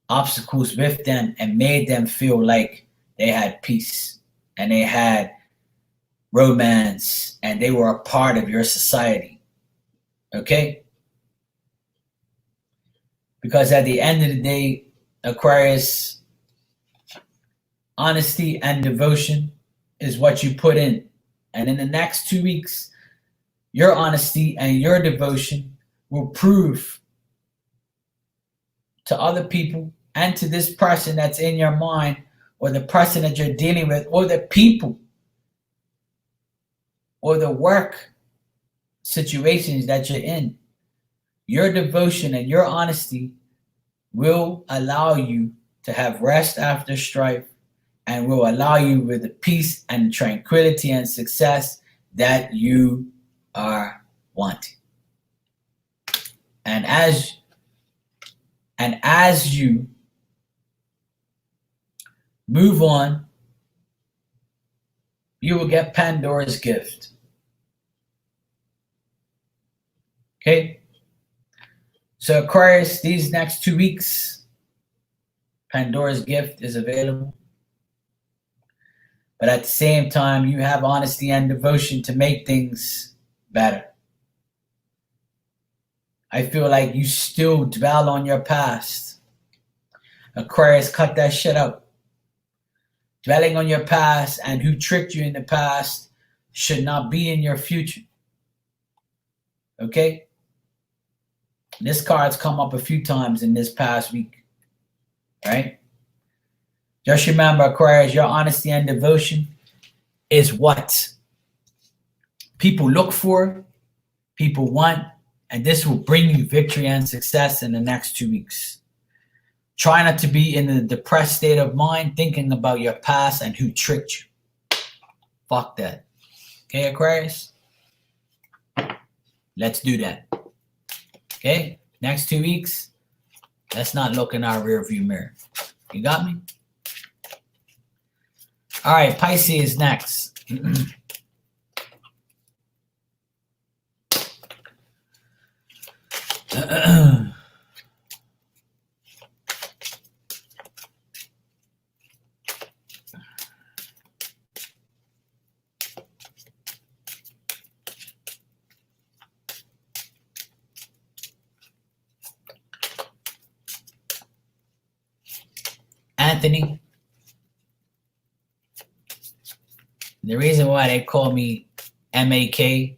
obstacles with them and made them feel like they had peace and they had romance and they were a part of your society. Okay? Because at the end of the day, Aquarius, honesty and devotion is what you put in. And in the next 2 weeks, your honesty and your devotion will prove to other people and to this person that's in your mind, or the person that you're dealing with, or the people, or the work situations that you're in, Your devotion and your honesty will allow you to have rest after strife and will allow you with the peace and tranquility and success that you are wanting. And as you move on, you will get Pandora's gift. Okay? So Aquarius, these next 2 weeks, Pandora's gift is available. But at the same time, you have honesty and devotion to make things better. I feel like you still dwell on your past. Aquarius, cut that shit out. Dwelling on your past and who tricked you in the past should not be in your future. Okay? This card's come up a few times in this past week. Right? Just remember, Aquarius, your honesty and devotion is what people look for, people want, and this will bring you victory and success in the next 2 weeks. Try not to be in a depressed state of mind thinking about your past and who tricked you. Fuck that. Okay, Aquarius? Let's do that. Okay? Next 2 weeks, let's not look in our rearview mirror. You got me? All right, Pisces next. Anthony. The reason why they call me MAK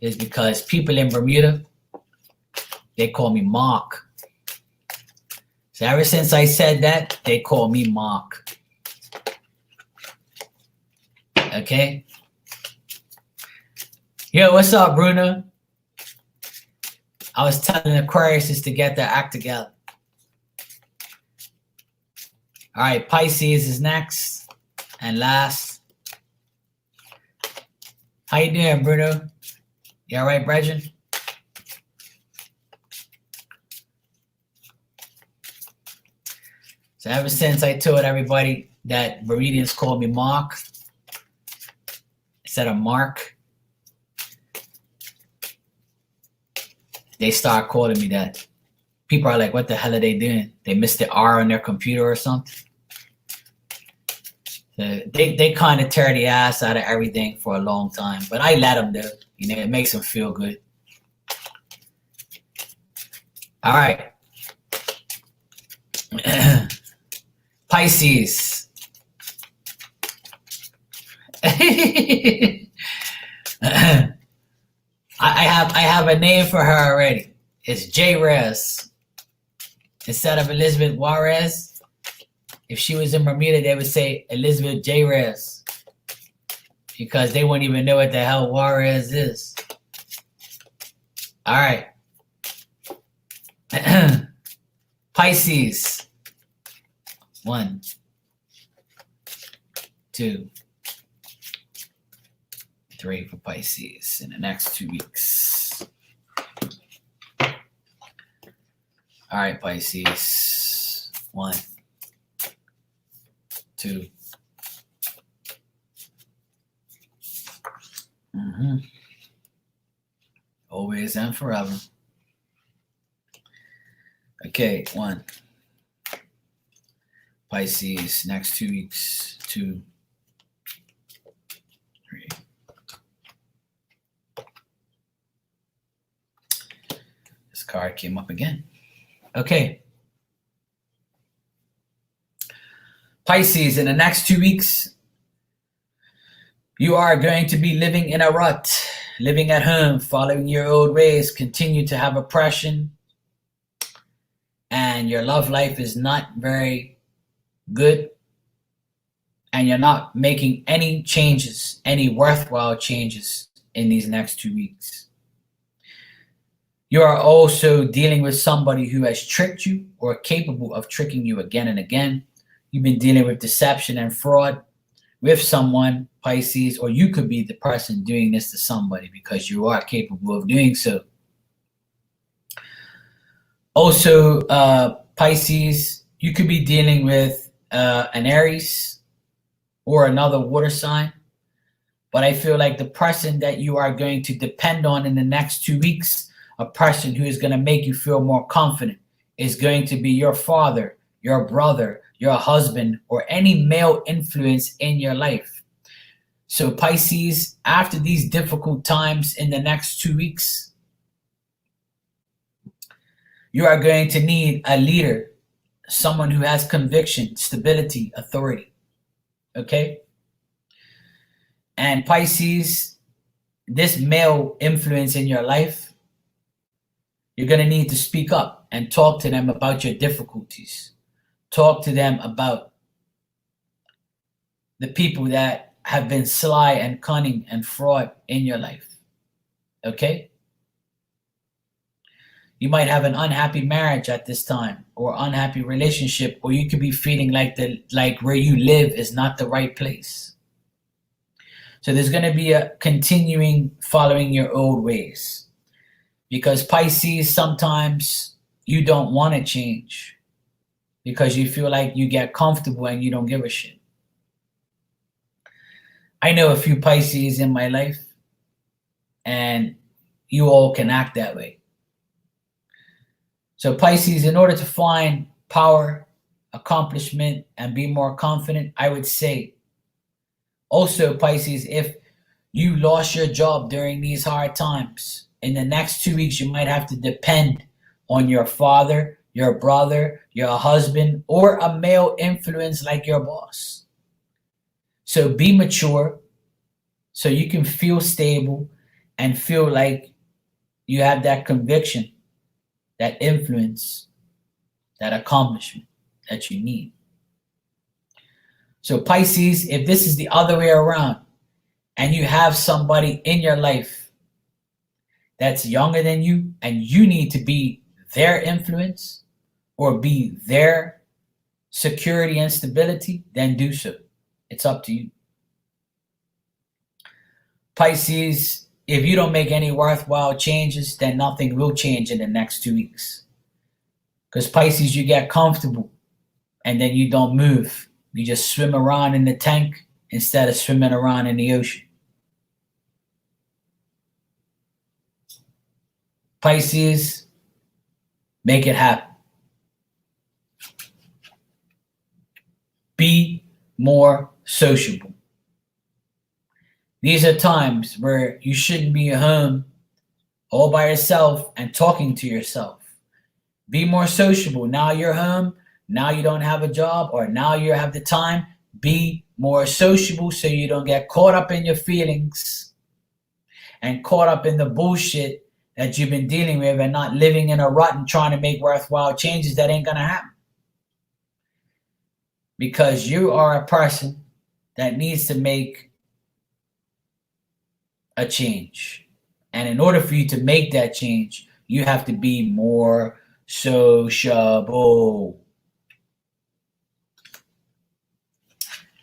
is because people in Bermuda, they call me Mark. So ever since I said that, they call me Mark. Okay? Yo, what's up, Bruno? I was telling Aquarius to get their act together. All right, Pisces is next and last. How you doing, Bruno? You all right, brethren? So ever since I told everybody that Bermudians call me Mark instead of Mark, they start calling me that. People are like, what the hell are they doing? They missed the R on their computer or something. So they kind of tear the ass out of everything for a long time. But I let them do it. You know, it makes them feel good. All right. Pisces. I have a name for her already. It's J. Rez. Instead of Elizabeth Juarez, if she was in Bermuda, they would say Elizabeth J. Rez. Because they wouldn't even know what the hell Juarez is. All right. Pisces. 1, 2, 3 for Pisces in the next 2 weeks. All right, Pisces. 1, 2. Always and forever. Okay, 1. Pisces, next 2 weeks. 2, 3. This card came up again. Okay. Pisces, in the next 2 weeks, you are going to be living in a rut, living at home, following your old ways, continue to have oppression, and your love life is not very good, and you're not making any changes, any worthwhile changes in these next 2 weeks. You are also dealing with somebody who has tricked you or capable of tricking you again and again. You've been dealing with deception and fraud with someone, Pisces, or you could be the person doing this to somebody because you are capable of doing so. Also, Pisces, you could be dealing with an Aries or another water sign. But I feel like the person that you are going to depend on in the next 2 weeks, a person who is going to make you feel more confident, is going to be your father, your brother, your husband, or any male influence in your life. So Pisces, after these difficult times in the next 2 weeks, you are going to need a leader, someone who has conviction, stability, authority. Okay? And Pisces, this male influence in your life, you're going to need to speak up and talk to them about your difficulties. Talk to them about the people that have been sly and cunning and fraud in your life. Okay? You might have an unhappy marriage at this time, or unhappy relationship, or you could be feeling like where you live is not the right place. So there's going to be a continuing following your old ways. Because Pisces, sometimes you don't want to change because you feel like you get comfortable and you don't give a shit. I know a few Pisces in my life, and you all can act that way. So Pisces, in order to find power, accomplishment, and be more confident, I would say, also Pisces, if you lost your job during these hard times, in the next 2 weeks, you might have to depend on your father, your brother, your husband, or a male influence like your boss. So be mature so you can feel stable and feel like you have that conviction, that influence, that accomplishment that you need. So Pisces, if this is the other way around and you have somebody in your life that's younger than you and you need to be their influence or be their security and stability, then do so. It's up to you. Pisces, if you don't make any worthwhile changes, then nothing will change in the next 2 weeks. Because Pisces, you get comfortable and then you don't move. You just swim around in the tank instead of swimming around in the ocean. Pisces, make it happen. Be more sociable. These are times where you shouldn't be at home all by yourself and talking to yourself. Be more sociable. Now you're home, now you don't have a job, or now you have the time. Be more sociable so you don't get caught up in your feelings and caught up in the bullshit that you've been dealing with and not living in a rut and trying to make worthwhile changes that ain't gonna happen. Because you are a person that needs to make a change. And in order for you to make that change, you have to be more sociable.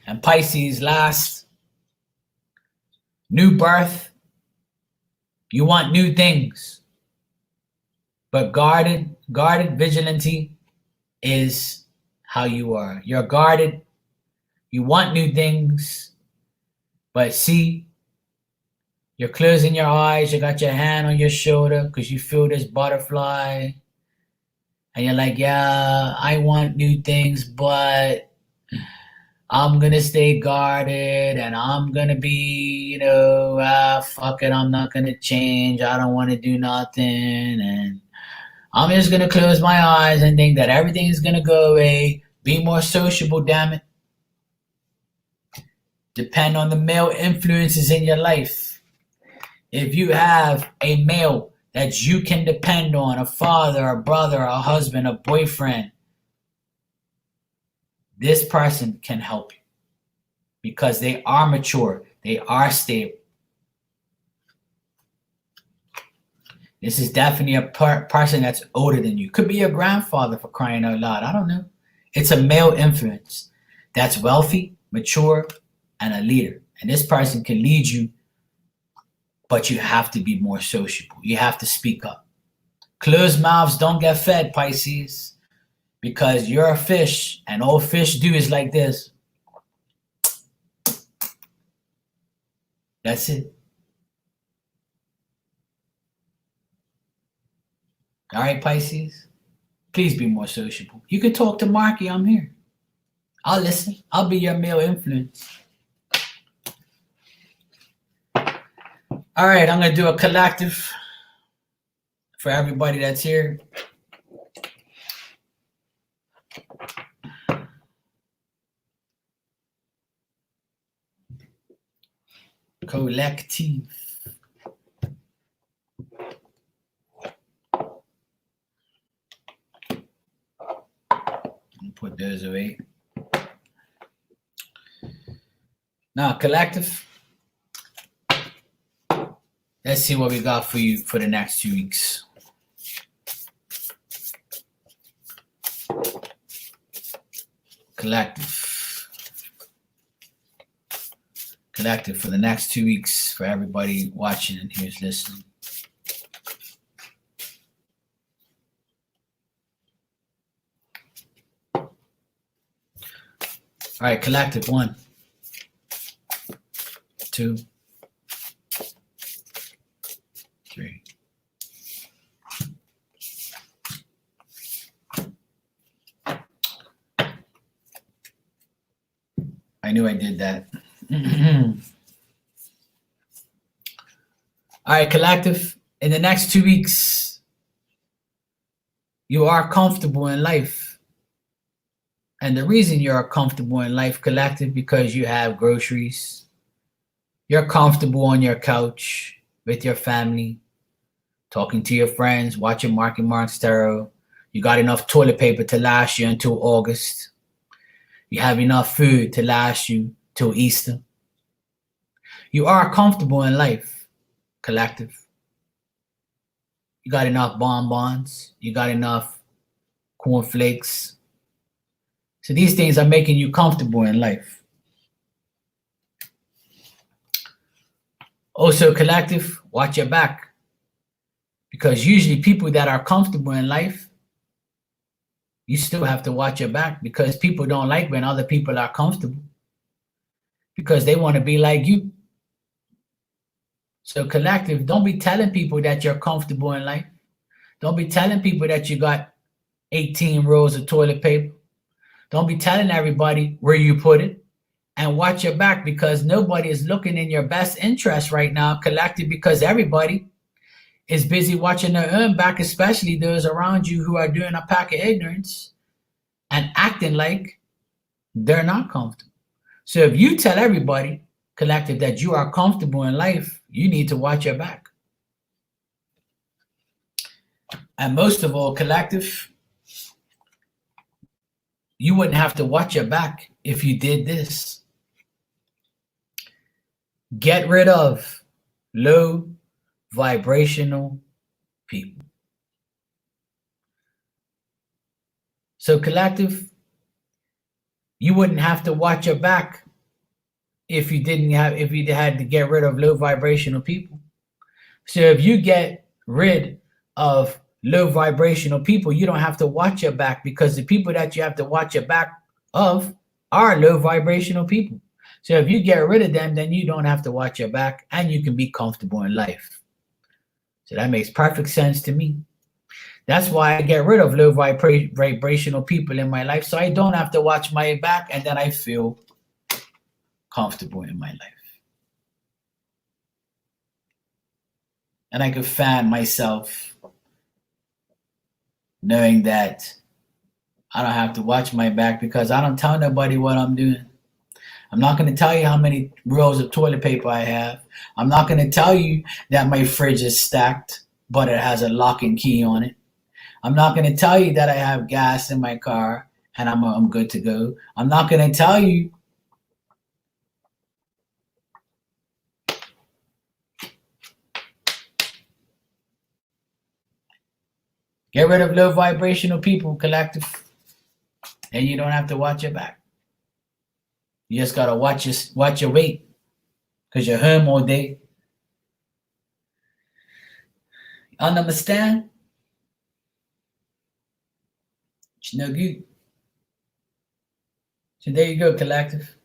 And Pisces, last, new birth. You want new things. But guarded vigilante is how you are. You're guarded. You want new things. But see, you're closing your eyes. You got your hand on your shoulder because you feel this butterfly. And you're like, yeah, I want new things, but I'm going to stay guarded and I'm going to be, fuck it, I'm not going to change. I don't want to do nothing. And I'm just going to close my eyes and think that everything is going to go away. Be more sociable, damn it. Depend on the male influences in your life. If you have a male that you can depend on, a father, a brother, a husband, a boyfriend, this person can help you because they are mature, they are stable. This is definitely a person that's older than you. Could be your grandfather, for crying out loud. I don't know. It's a male influence that's wealthy, mature, and a leader. And this person can lead you, but you have to be more sociable. You have to speak up. Closed mouths don't get fed, Pisces, because you're a fish, and all fish do is like this. That's it. All right, Pisces? Please be more sociable. You can talk to Marky. I'm here. I'll listen. I'll be your male influence. All right, I'm going to do a collective for everybody that's here. Collective. Put those away. Now, collective. Let's see what we got for you for the next 2 weeks. Collective. Collective for the next 2 weeks for everybody watching and who's listening. All right, collective. 1, 2, 3. I knew I did that. All right, collective. In the next 2 weeks, you are comfortable in life. And the reason you're comfortable in life, collective, because you have groceries. You're comfortable on your couch with your family, talking to your friends, watching Mark and Mark's Tarot. You got enough toilet paper to last you until August. You have enough food to last you till Easter. You are comfortable in life, collective. You got enough bonbons. You got enough cornflakes. So these things are making you comfortable in life. Also, collective, watch your back. Because usually people that are comfortable in life, you still have to watch your back because people don't like when other people are comfortable. Because they want to be like you. So collective, don't be telling people that you're comfortable in life. Don't be telling people that you got 18 rolls of toilet paper. Don't be telling everybody where you put it. And watch your back because nobody is looking in your best interest right now, collective, because everybody is busy watching their own back, especially those around you who are doing a pack of ignorance and acting like they're not comfortable. So if you tell everybody, collective, that you are comfortable in life, you need to watch your back. And most of all, collective, you wouldn't have to watch your back if you did this. Get rid of low vibrational people. So collective, you wouldn't have to watch your back if you had to get rid of low vibrational people. So if you get rid of low vibrational people, you don't have to watch your back because the people that you have to watch your back of are low vibrational people. So if you get rid of them, then you don't have to watch your back and you can be comfortable in life. So that makes perfect sense to me. That's why I get rid of low vibrational people in my life so I don't have to watch my back and then I feel comfortable in my life. And I can fan myself knowing that I don't have to watch my back because I don't tell nobody what I'm doing. I'm not going to tell you how many rolls of toilet paper I have. I'm not going to tell you that my fridge is stacked, but it has a lock and key on it. I'm not going to tell you that I have gas in my car and I'm good to go. I'm not going to tell you Get rid of low vibrational people, collective, and you don't have to watch your back. You just gotta watch your weight, cause you're home all day. Understand? It's no good. So there you go, collective.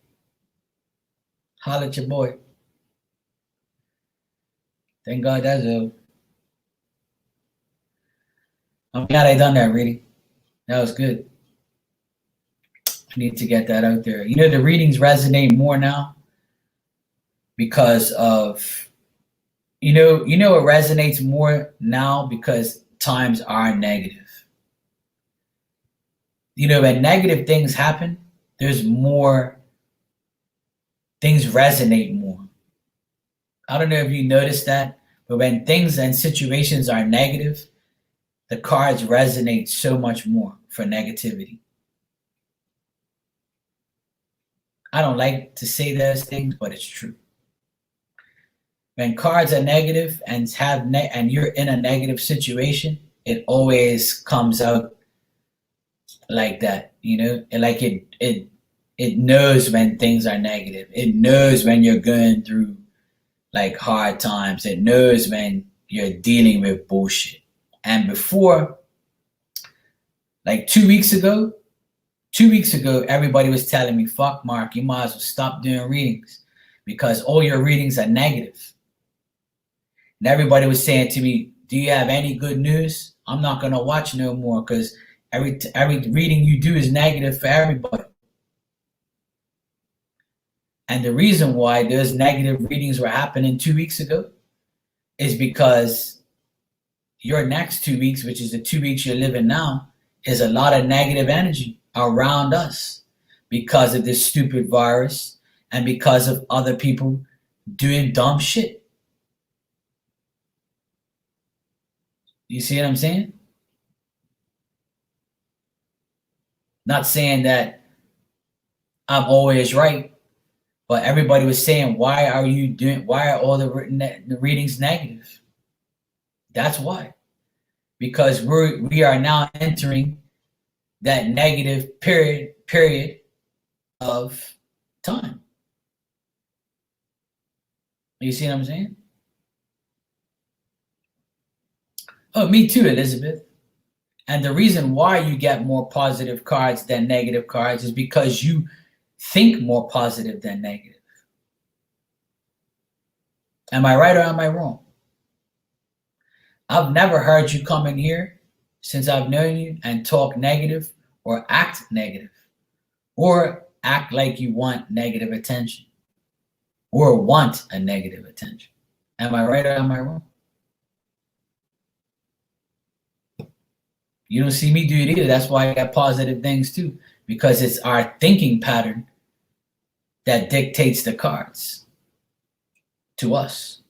Holla at your boy. Thank God that's over. I'm glad I done that reading. That was good. I need to get that out there. You know, the readings resonate more now because of you know it resonates more now because times are negative. You know, when negative things happen, there's more things resonate more. I don't know if you noticed that, but when things and situations are negative, the cards resonate so much more for negativity. I don't like to say those things, but it's true. When cards are negative and and you're in a negative situation, it always comes out like that, you know, and like it knows when things are negative. It knows when you're going through like hard times. It knows when you're dealing with bullshit. And before, like 2 weeks ago, everybody was telling me, fuck Mark, you might as well stop doing readings because all your readings are negative. And everybody was saying to me, do you have any good news? I'm not going to watch no more because every reading you do is negative for everybody. And the reason why those negative readings were happening 2 weeks ago is because your next 2 weeks, which is the 2 weeks you're living now, is a lot of negative energy around us because of this stupid virus and because of other people doing dumb shit. You see what I'm saying? Not saying that I'm always right, but everybody was saying, why are all the readings negative? That's why. Because we are now entering that negative period of time. You see what I'm saying? Oh, me too, Elizabeth. And the reason why you get more positive cards than negative cards is because you think more positive than negative. Am I right or am I wrong? I've never heard you come in here since I've known you and talk negative or act negative or act like you want negative attention or want a negative attention. Am I right or am I wrong? You don't see me do it either. That's why I got positive things too, because it's our thinking pattern that dictates the cards to us.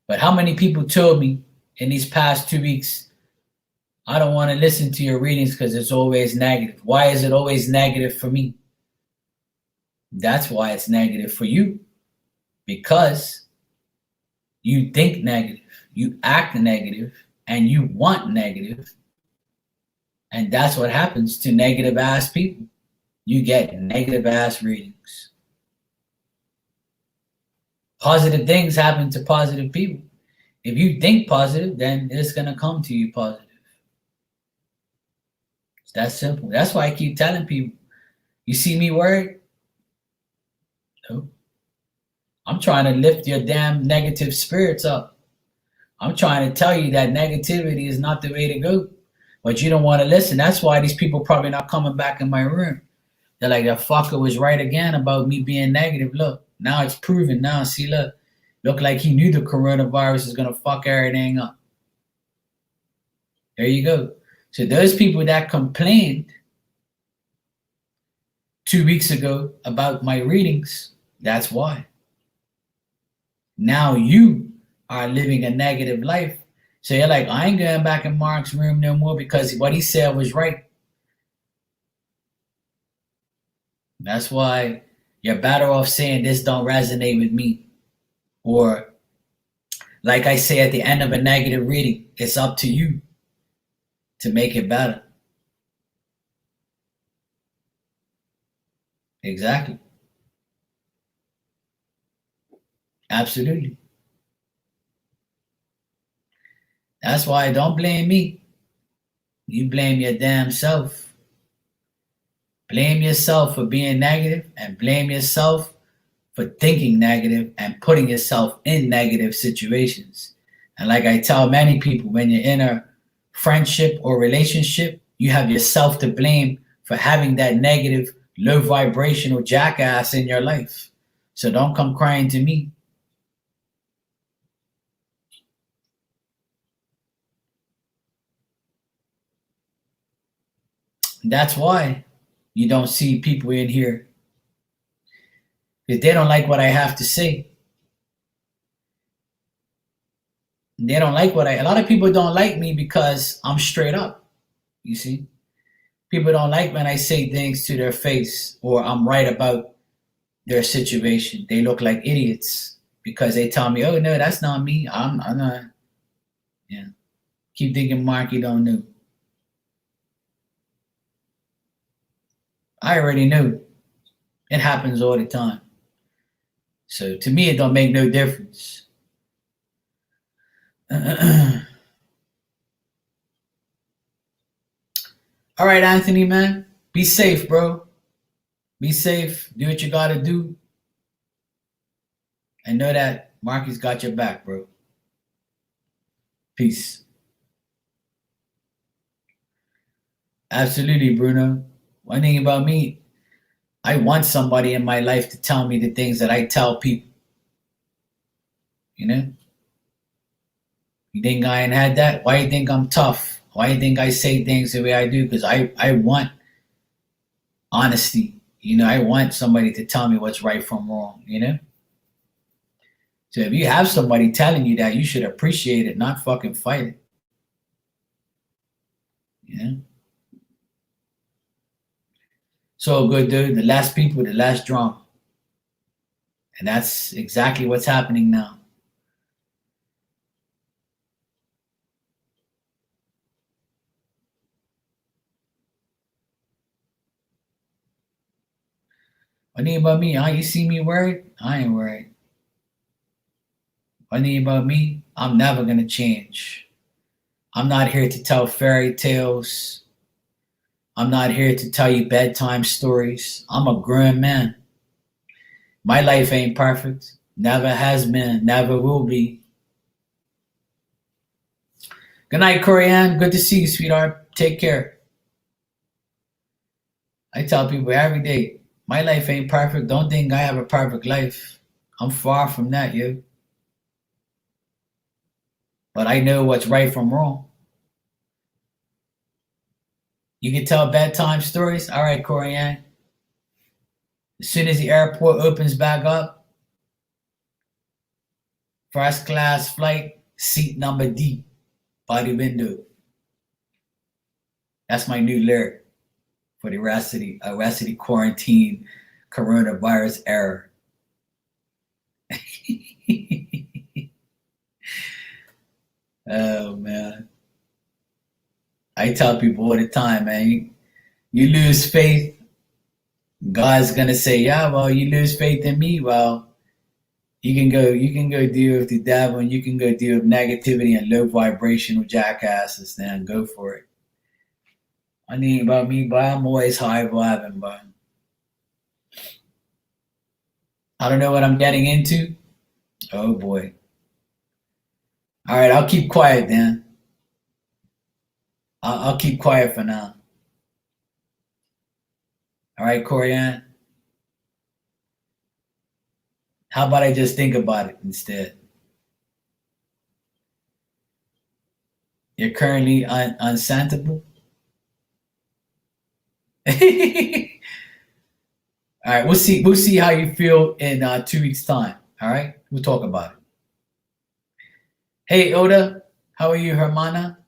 But how many people told me in these past 2 weeks, I don't want to listen to your readings because it's always negative. Why is it always negative for me? That's why it's negative for you. Because you think negative, you act negative, and you want negative. And that's what happens to negative ass people. You get negative ass readings. Positive things happen to positive people. If you think positive, then it's going to come to you positive. It's that simple. That's why I keep telling people, you see me worried? No. I'm trying to lift your damn negative spirits up. I'm trying to tell you that negativity is not the way to go. But you don't want to listen. That's why these people probably not coming back in my room. They're like, that fucker was right again about me being negative. Look, now it's proven. Now, see, look like he knew the coronavirus is going to fuck everything up. There you go. So those people that complained 2 weeks ago about my readings, that's why. Now you are living a negative life. So you're like, I ain't going back in Mark's room no more because what he said was right. That's why you're better off saying this don't resonate with me. Or Like I say at the end of a negative reading, it's up to you to make it better. Exactly. Absolutely. That's why don't blame me. You blame your damn self. Blame yourself for being negative and blame yourself for thinking negative and putting yourself in negative situations. And like I tell many people, when you're in a friendship or relationship, you have yourself to blame for having that negative, low vibrational jackass in your life. So don't come crying to me. That's why you don't see people in here because they don't like what I have to say. They don't like a lot of people don't like me because I'm straight up. You see, people don't like when I say things to their face or I'm right about their situation. They look like idiots because they tell me, "Oh no, that's not me. I'm not." Yeah, keep thinking, Mark, you don't know. I already knew. It happens all the time. So to me, it don't make no difference. All right, Anthony, man, be safe, bro. Be safe. Do what you gotta do, and know that Marky's got your back, bro. Peace. Absolutely, Bruno. One thing about me, I want somebody in my life to tell me the things that I tell people. You know, you think I ain't had that? Why you think I'm tough? Why you think I say things the way I do? Because I want honesty. You know, I want somebody to tell me what's right from wrong. You know, so if you have somebody telling you that, you should appreciate it, not fucking fight it. You know, so good, dude. The last people, the last drum, and that's exactly what's happening now. One thing about me, huh? You see me worried? I ain't worried. One thing about me, I'm never gonna change. I'm not here to tell fairy tales. I'm not here to tell you bedtime stories. I'm a grown man. My life ain't perfect. Never has been. Never will be. Good night, Corianne. Good to see you, sweetheart. Take care. I tell people every day, my life ain't perfect. Don't think I have a perfect life. I'm far from that, yo. But I know what's right from wrong. You can tell bedtime stories? All right, Corianne. As soon as the airport opens back up, first class flight, seat number D by the window. That's my new lyric for the rest of the quarantine coronavirus era. Oh man. I tell people all the time, man, you lose faith, God's gonna say, yeah, well, you lose faith in me, well, you can go deal with the devil and you can go deal with negativity and low vibrational jackasses, then go for it. I mean about me, but I'm always high vibing, but I don't know what I'm getting into. Oh boy. All right, I'll keep quiet then. I'll keep quiet for now. All right, Corianne. How about I just think about it instead? You're currently unsentable. All right, we'll see. We'll see how you feel in 2 weeks' time. All right, we'll talk about it. Hey, Oda, how are you, hermana?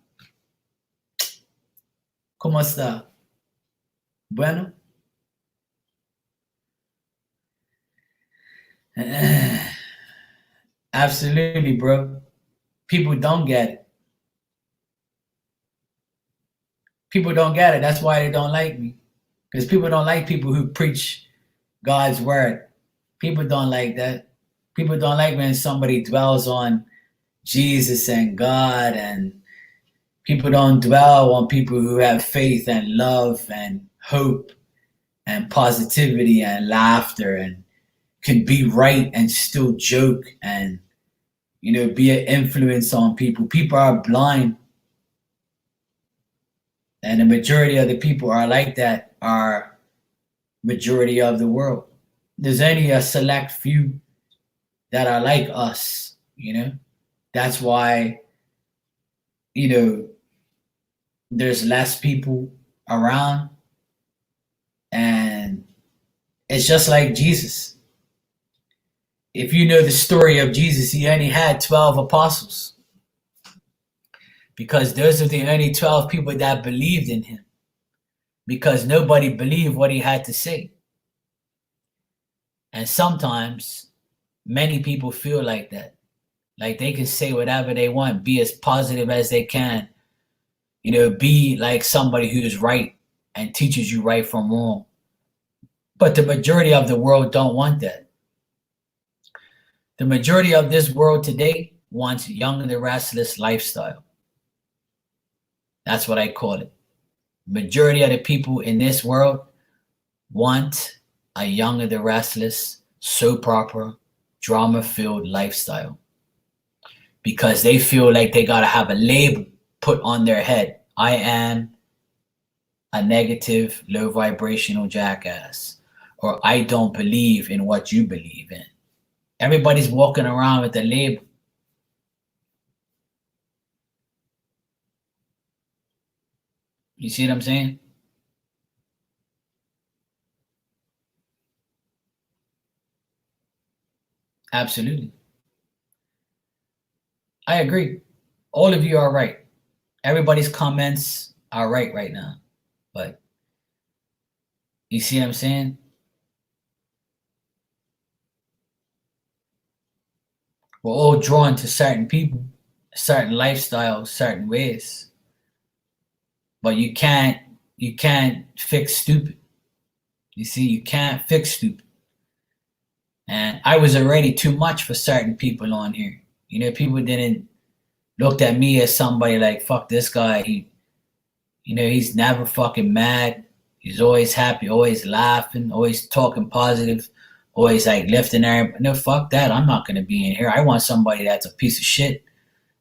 ¿Cómo está? Bueno. Absolutely, bro. People don't get it. People don't get it. That's why they don't like me. Because people don't like people who preach God's word. People don't like that. People don't like when somebody dwells on Jesus and God, and people don't dwell on people who have faith and love and hope and positivity and laughter and can be right and still joke and be an influence on people. People are blind, and the majority of the people are like that. Are majority of the world. There's only a select few that are like us. That's why there's less people around, and it's just like Jesus. If you know the story of Jesus, he only had 12 apostles because those are the only 12 people that believed in him, because nobody believed what he had to say. And sometimes many people feel like that, like they can say whatever they want, be as positive as they can, be like somebody who's right and teaches you right from wrong. But the majority of the world don't want that. The majority of this world today wants young and the restless lifestyle. That's what I call it. Majority of the people in this world want a young and the restless, soap opera, drama-filled lifestyle, because they feel like they gotta have a label put on their head. I am a negative, low vibrational jackass, or I don't believe in what you believe in. Everybody's walking around with a label. You see what I'm saying? Absolutely. I agree. All of you are right. Everybody's comments are right now. But you see what I'm saying? We're all drawn to certain people, certain lifestyles, certain ways. But you can't fix stupid. You see, you can't fix stupid. And I was already too much for certain people on here. People didn't look at me as somebody like, fuck this guy. He's never fucking mad. He's always happy, always laughing, always talking positive, always like lifting everybody. No, fuck that. I'm not gonna be in here. I want somebody that's a piece of shit.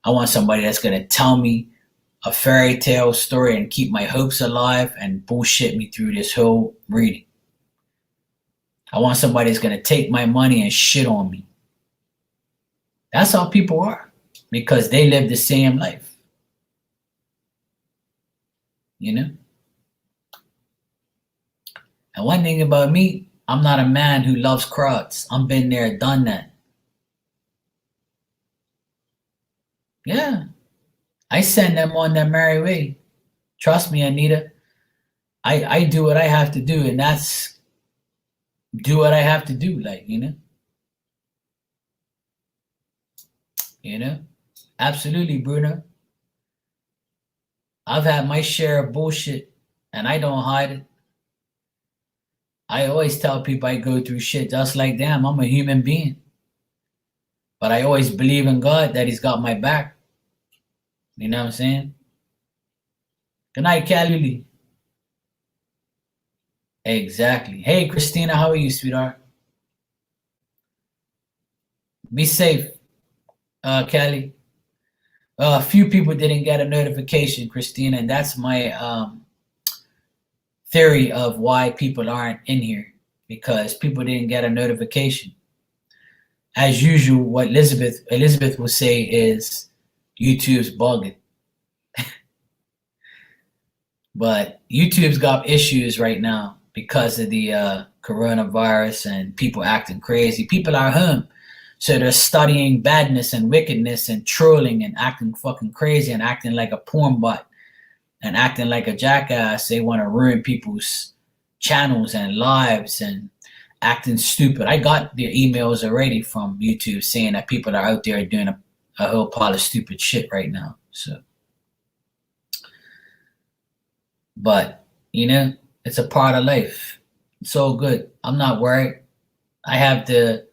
I want somebody that's gonna tell me a fairy tale story and keep my hopes alive and bullshit me through this whole reading. I want somebody that's gonna take my money and shit on me. That's how people are, because they live the same life. And one thing about me, I'm not a man who loves crowds. I've been there, done that. Yeah. I send them on their merry way. Trust me, Anita. I do what I have to do, and that's do what I have to do, Absolutely, Bruno. I've had my share of bullshit, and I don't hide it. I always tell people I go through shit just like them. I'm a human being. But I always believe in God that he's got my back. You know what I'm saying? Good night, Kelly. Exactly. Hey, Christina, how are you, sweetheart? Be safe, Kelly. A few people didn't get a notification, Christina, and that's my theory of why people aren't in here, because people didn't get a notification. As usual, what Elizabeth will say is YouTube's bugging. But YouTube's got issues right now because of the coronavirus and people acting crazy. People are home, so they're studying badness and wickedness and trolling and acting fucking crazy and acting like a porn butt and acting like a jackass. They want to ruin people's channels and lives and acting stupid. I got the emails already from YouTube saying that people are out there doing a whole pile of stupid shit right now. So, but it's a part of life. It's all good. I'm not worried. I have the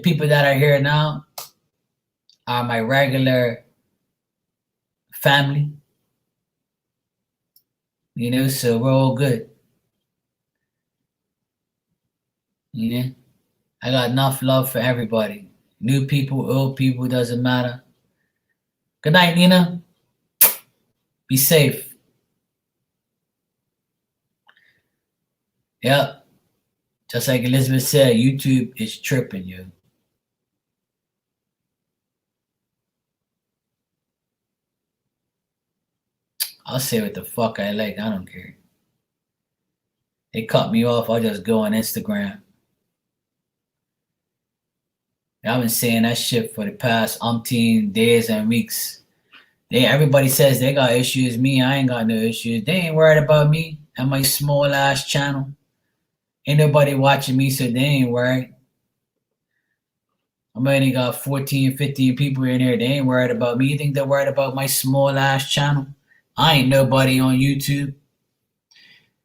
people that are here now are my regular family. So we're all good. I got enough love for everybody. New people, old people, doesn't matter. Good night, Nina. Be safe. Yep. Just like Elizabeth said, YouTube is tripping you. I'll say what the fuck I like. I don't care. They cut me off. I'll just go on Instagram. I've been saying that shit for the past umpteen days and weeks. Everybody says they got issues. Me, I ain't got no issues. They ain't worried about me and my small ass channel. Ain't nobody watching me, so they ain't worried. I only got 14, 15 people in here. They ain't worried about me. You think they're worried about my small ass channel? I ain't nobody on YouTube.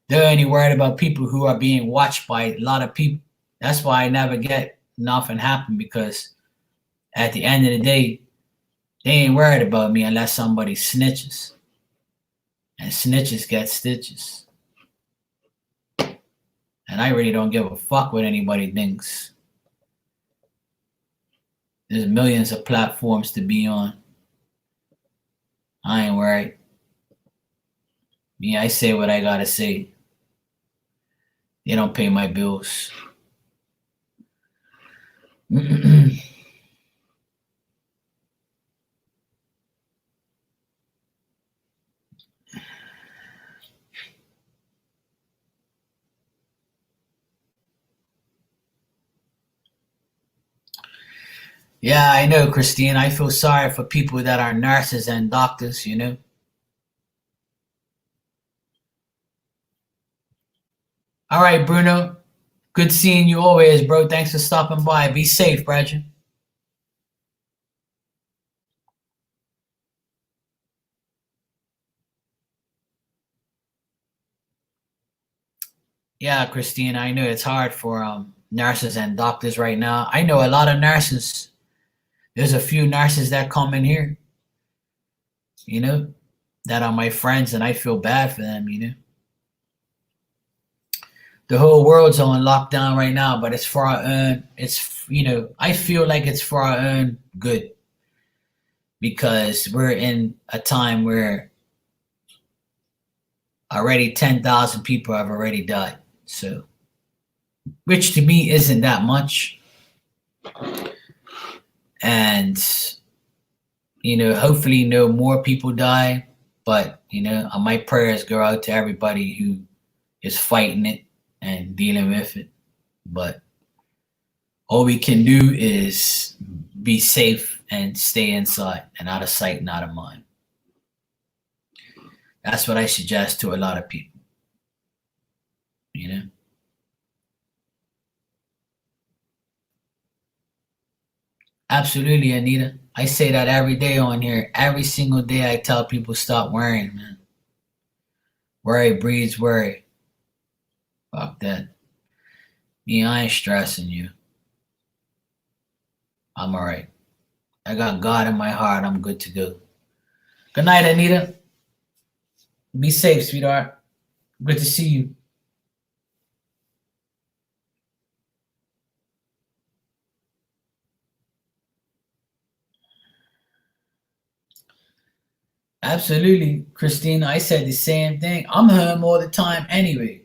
They're only worried about people who are being watched by a lot of people. That's why I never get nothing happen, because at the end of the day, they ain't worried about me unless somebody snitches. And snitches get stitches. And I really don't give a fuck what anybody thinks. There's millions of platforms to be on. I ain't worried. Me, I say what I gotta say. They don't pay my bills. Yeah, I know, Christine. I feel sorry for people that are nurses and doctors, All right, Bruno. Good seeing you always, bro. Thanks for stopping by. Be safe, Bradger. Yeah, Christine, I know it's hard for nurses and doctors right now. I know a lot of nurses. There's a few nurses that come in here, that are my friends, and I feel bad for them, The whole world's on lockdown right now, but it's for our own, I feel like it's for our own good, because we're in a time where already 10,000 people have already died. So, which to me isn't that much. And, hopefully no more people die. But, my prayers go out to everybody who is fighting it and dealing with it. But all we can do is be safe and stay inside and out of sight and out of mind. That's what I suggest to a lot of people. Absolutely, Anita. I say that every day on here. Every single day I tell people stop worrying, man. Worry breeds worry. Fuck that. Me, I ain't stressing you. I'm alright. I got God in my heart. I'm good to go. Good night, Anita. Be safe, sweetheart. Good to see you. Absolutely, Christina. I said the same thing. I'm home all the time anyway.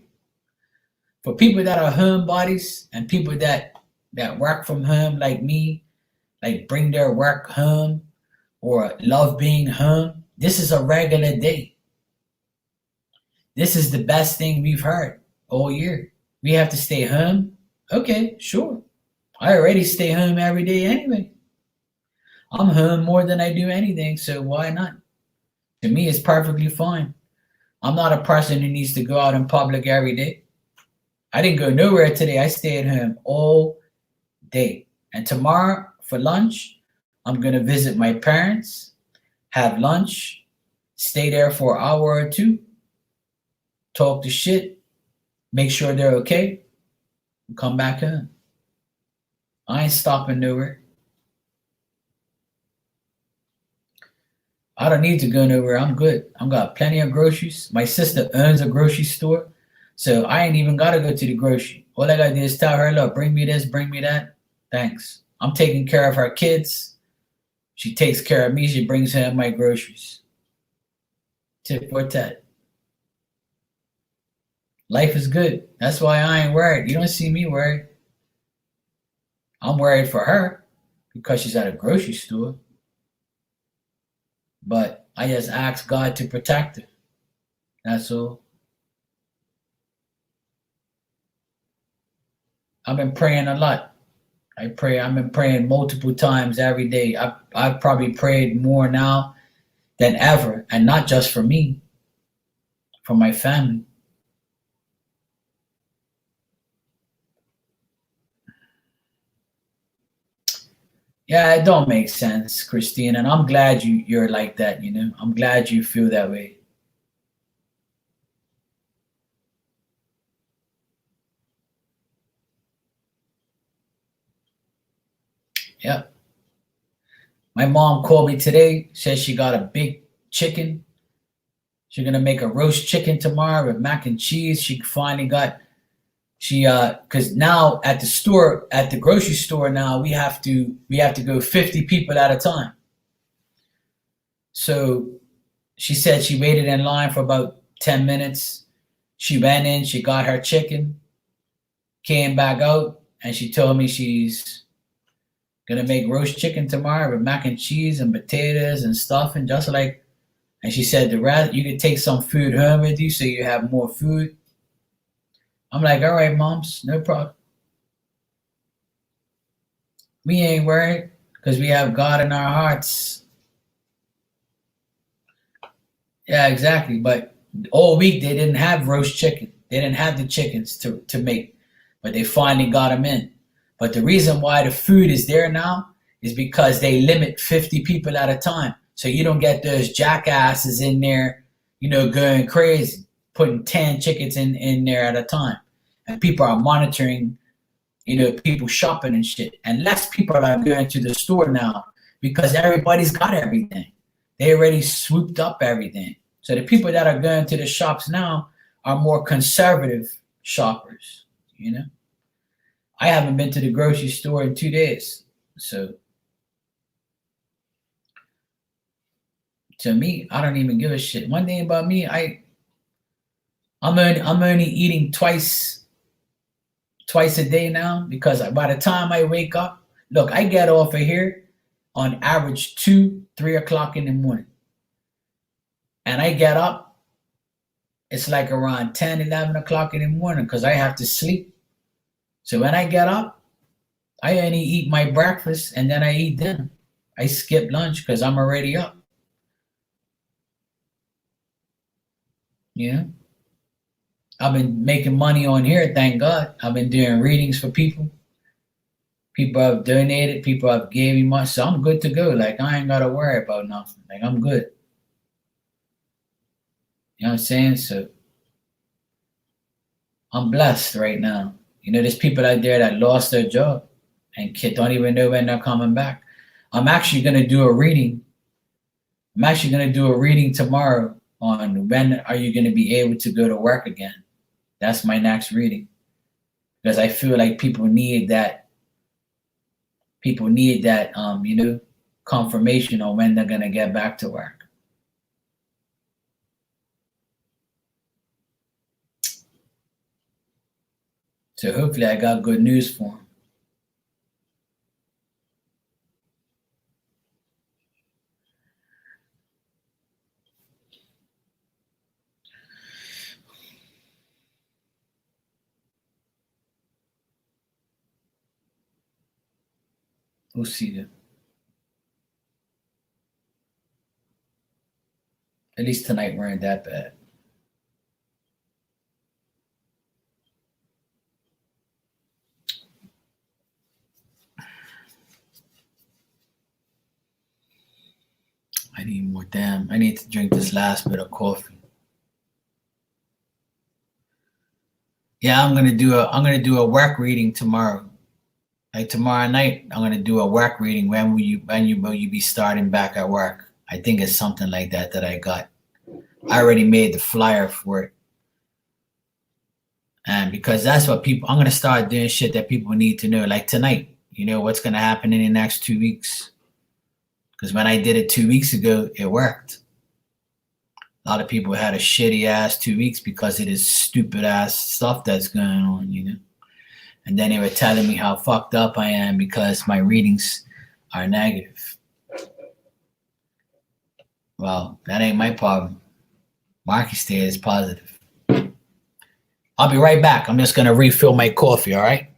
For people that are homebodies and people that work from home like me, like bring their work home or love being home, this is a regular day. This is the best thing we've heard all year. We have to stay home. Okay, sure. I already stay home every day anyway. I'm home more than I do anything, so why not? To me, it's perfectly fine. I'm not a person who needs to go out in public every day. I didn't go nowhere today. I stayed home all day. And tomorrow for lunch, I'm gonna visit my parents, have lunch, stay there for an hour or two, talk the shit, make sure they're okay, and come back home. I ain't stopping nowhere. I don't need to go nowhere. I'm good. I've got plenty of groceries. My sister owns a grocery store, so I ain't even gotta go to the grocery. All I gotta do is tell her, look, bring me this, bring me that. Thanks. I'm taking care of her kids. She takes care of me. She brings home my groceries. Tip for tat. Life is good. That's why I ain't worried. You don't see me worried. I'm worried for her because she's at a grocery store. But I just ask God to protect her. That's all. I've been praying a lot. I've been praying multiple times every day. I've probably prayed more now than ever, and not just for me, for my family. Yeah, it don't make sense, Christine, and I'm glad you're like that. I'm glad you feel that way. Yeah. My mom called me today. Says she got a big chicken. She's gonna make a roast chicken tomorrow with mac and cheese. She finally got because now at the store, at the grocery store now, we have to go 50 people at a time. So she said she waited in line for about 10 minutes. She went in, she got her chicken, came back out, and she told me she's gonna make roast chicken tomorrow with mac and cheese and potatoes and stuff, and just like, and she said the rest you could take some food home with you so you have more food. I'm like, all right, moms, no problem. We ain't worried because we have God in our hearts. Yeah, exactly. But all week they didn't have roast chicken. They didn't have the chickens to make, but they finally got them in. But the reason why the food is there now is because they limit 50 people at a time. So you don't get those jackasses in there, going crazy, putting 10 chickens in there at a time. And people are monitoring, people shopping and shit. And less people are going to the store now because everybody's got everything. They already swooped up everything. So the people that are going to the shops now are more conservative shoppers, you know. I haven't been to the grocery store in 2 days. So to me, I don't even give a shit. One thing about me, I'm only eating twice a day now because by the time I wake up, look, I get off of here on average 2, 3 o'clock in the morning. And I get up, it's like around 10, 11 o'clock in the morning because I have to sleep. So when I get up, I only eat my breakfast and then I eat dinner. I skip lunch because I'm already up. You know, I've been making money on here, thank God. I've been doing readings for people. People have donated, people have gave me money, so I'm good to go. Like I ain't gotta worry about nothing. Like I'm good. You know what I'm saying? So I'm blessed right now. There's people out there that lost their job and don't even know when they're coming back. I'm actually gonna do a reading. I'm actually gonna do a reading tomorrow on when are you gonna be able to go to work again. That's my next reading because I feel like people need that. People need that, confirmation on when they're gonna get back to work. So hopefully, I got good news for them. We'll see them. At least tonight weren't that bad. I need more. Damn, I need to drink this last bit of coffee. Yeah, I'm gonna do a work reading tomorrow. Like tomorrow night, I'm gonna do a work reading. When will you be starting back at work? I think it's something like that that I got. I already made the flyer for it. And because that's what people, I'm gonna start doing shit that people need to know. Like tonight, you know what's gonna happen in the next 2 weeks. Because when I did it 2 weeks ago, it worked. A lot of people had a shitty ass 2 weeks because of this stupid ass stuff that's going on, you know. And then they were telling me how fucked up I am because my readings are negative. Well, that ain't my problem. Marky State is positive. I'll be right back. I'm just gonna refill my coffee, all right?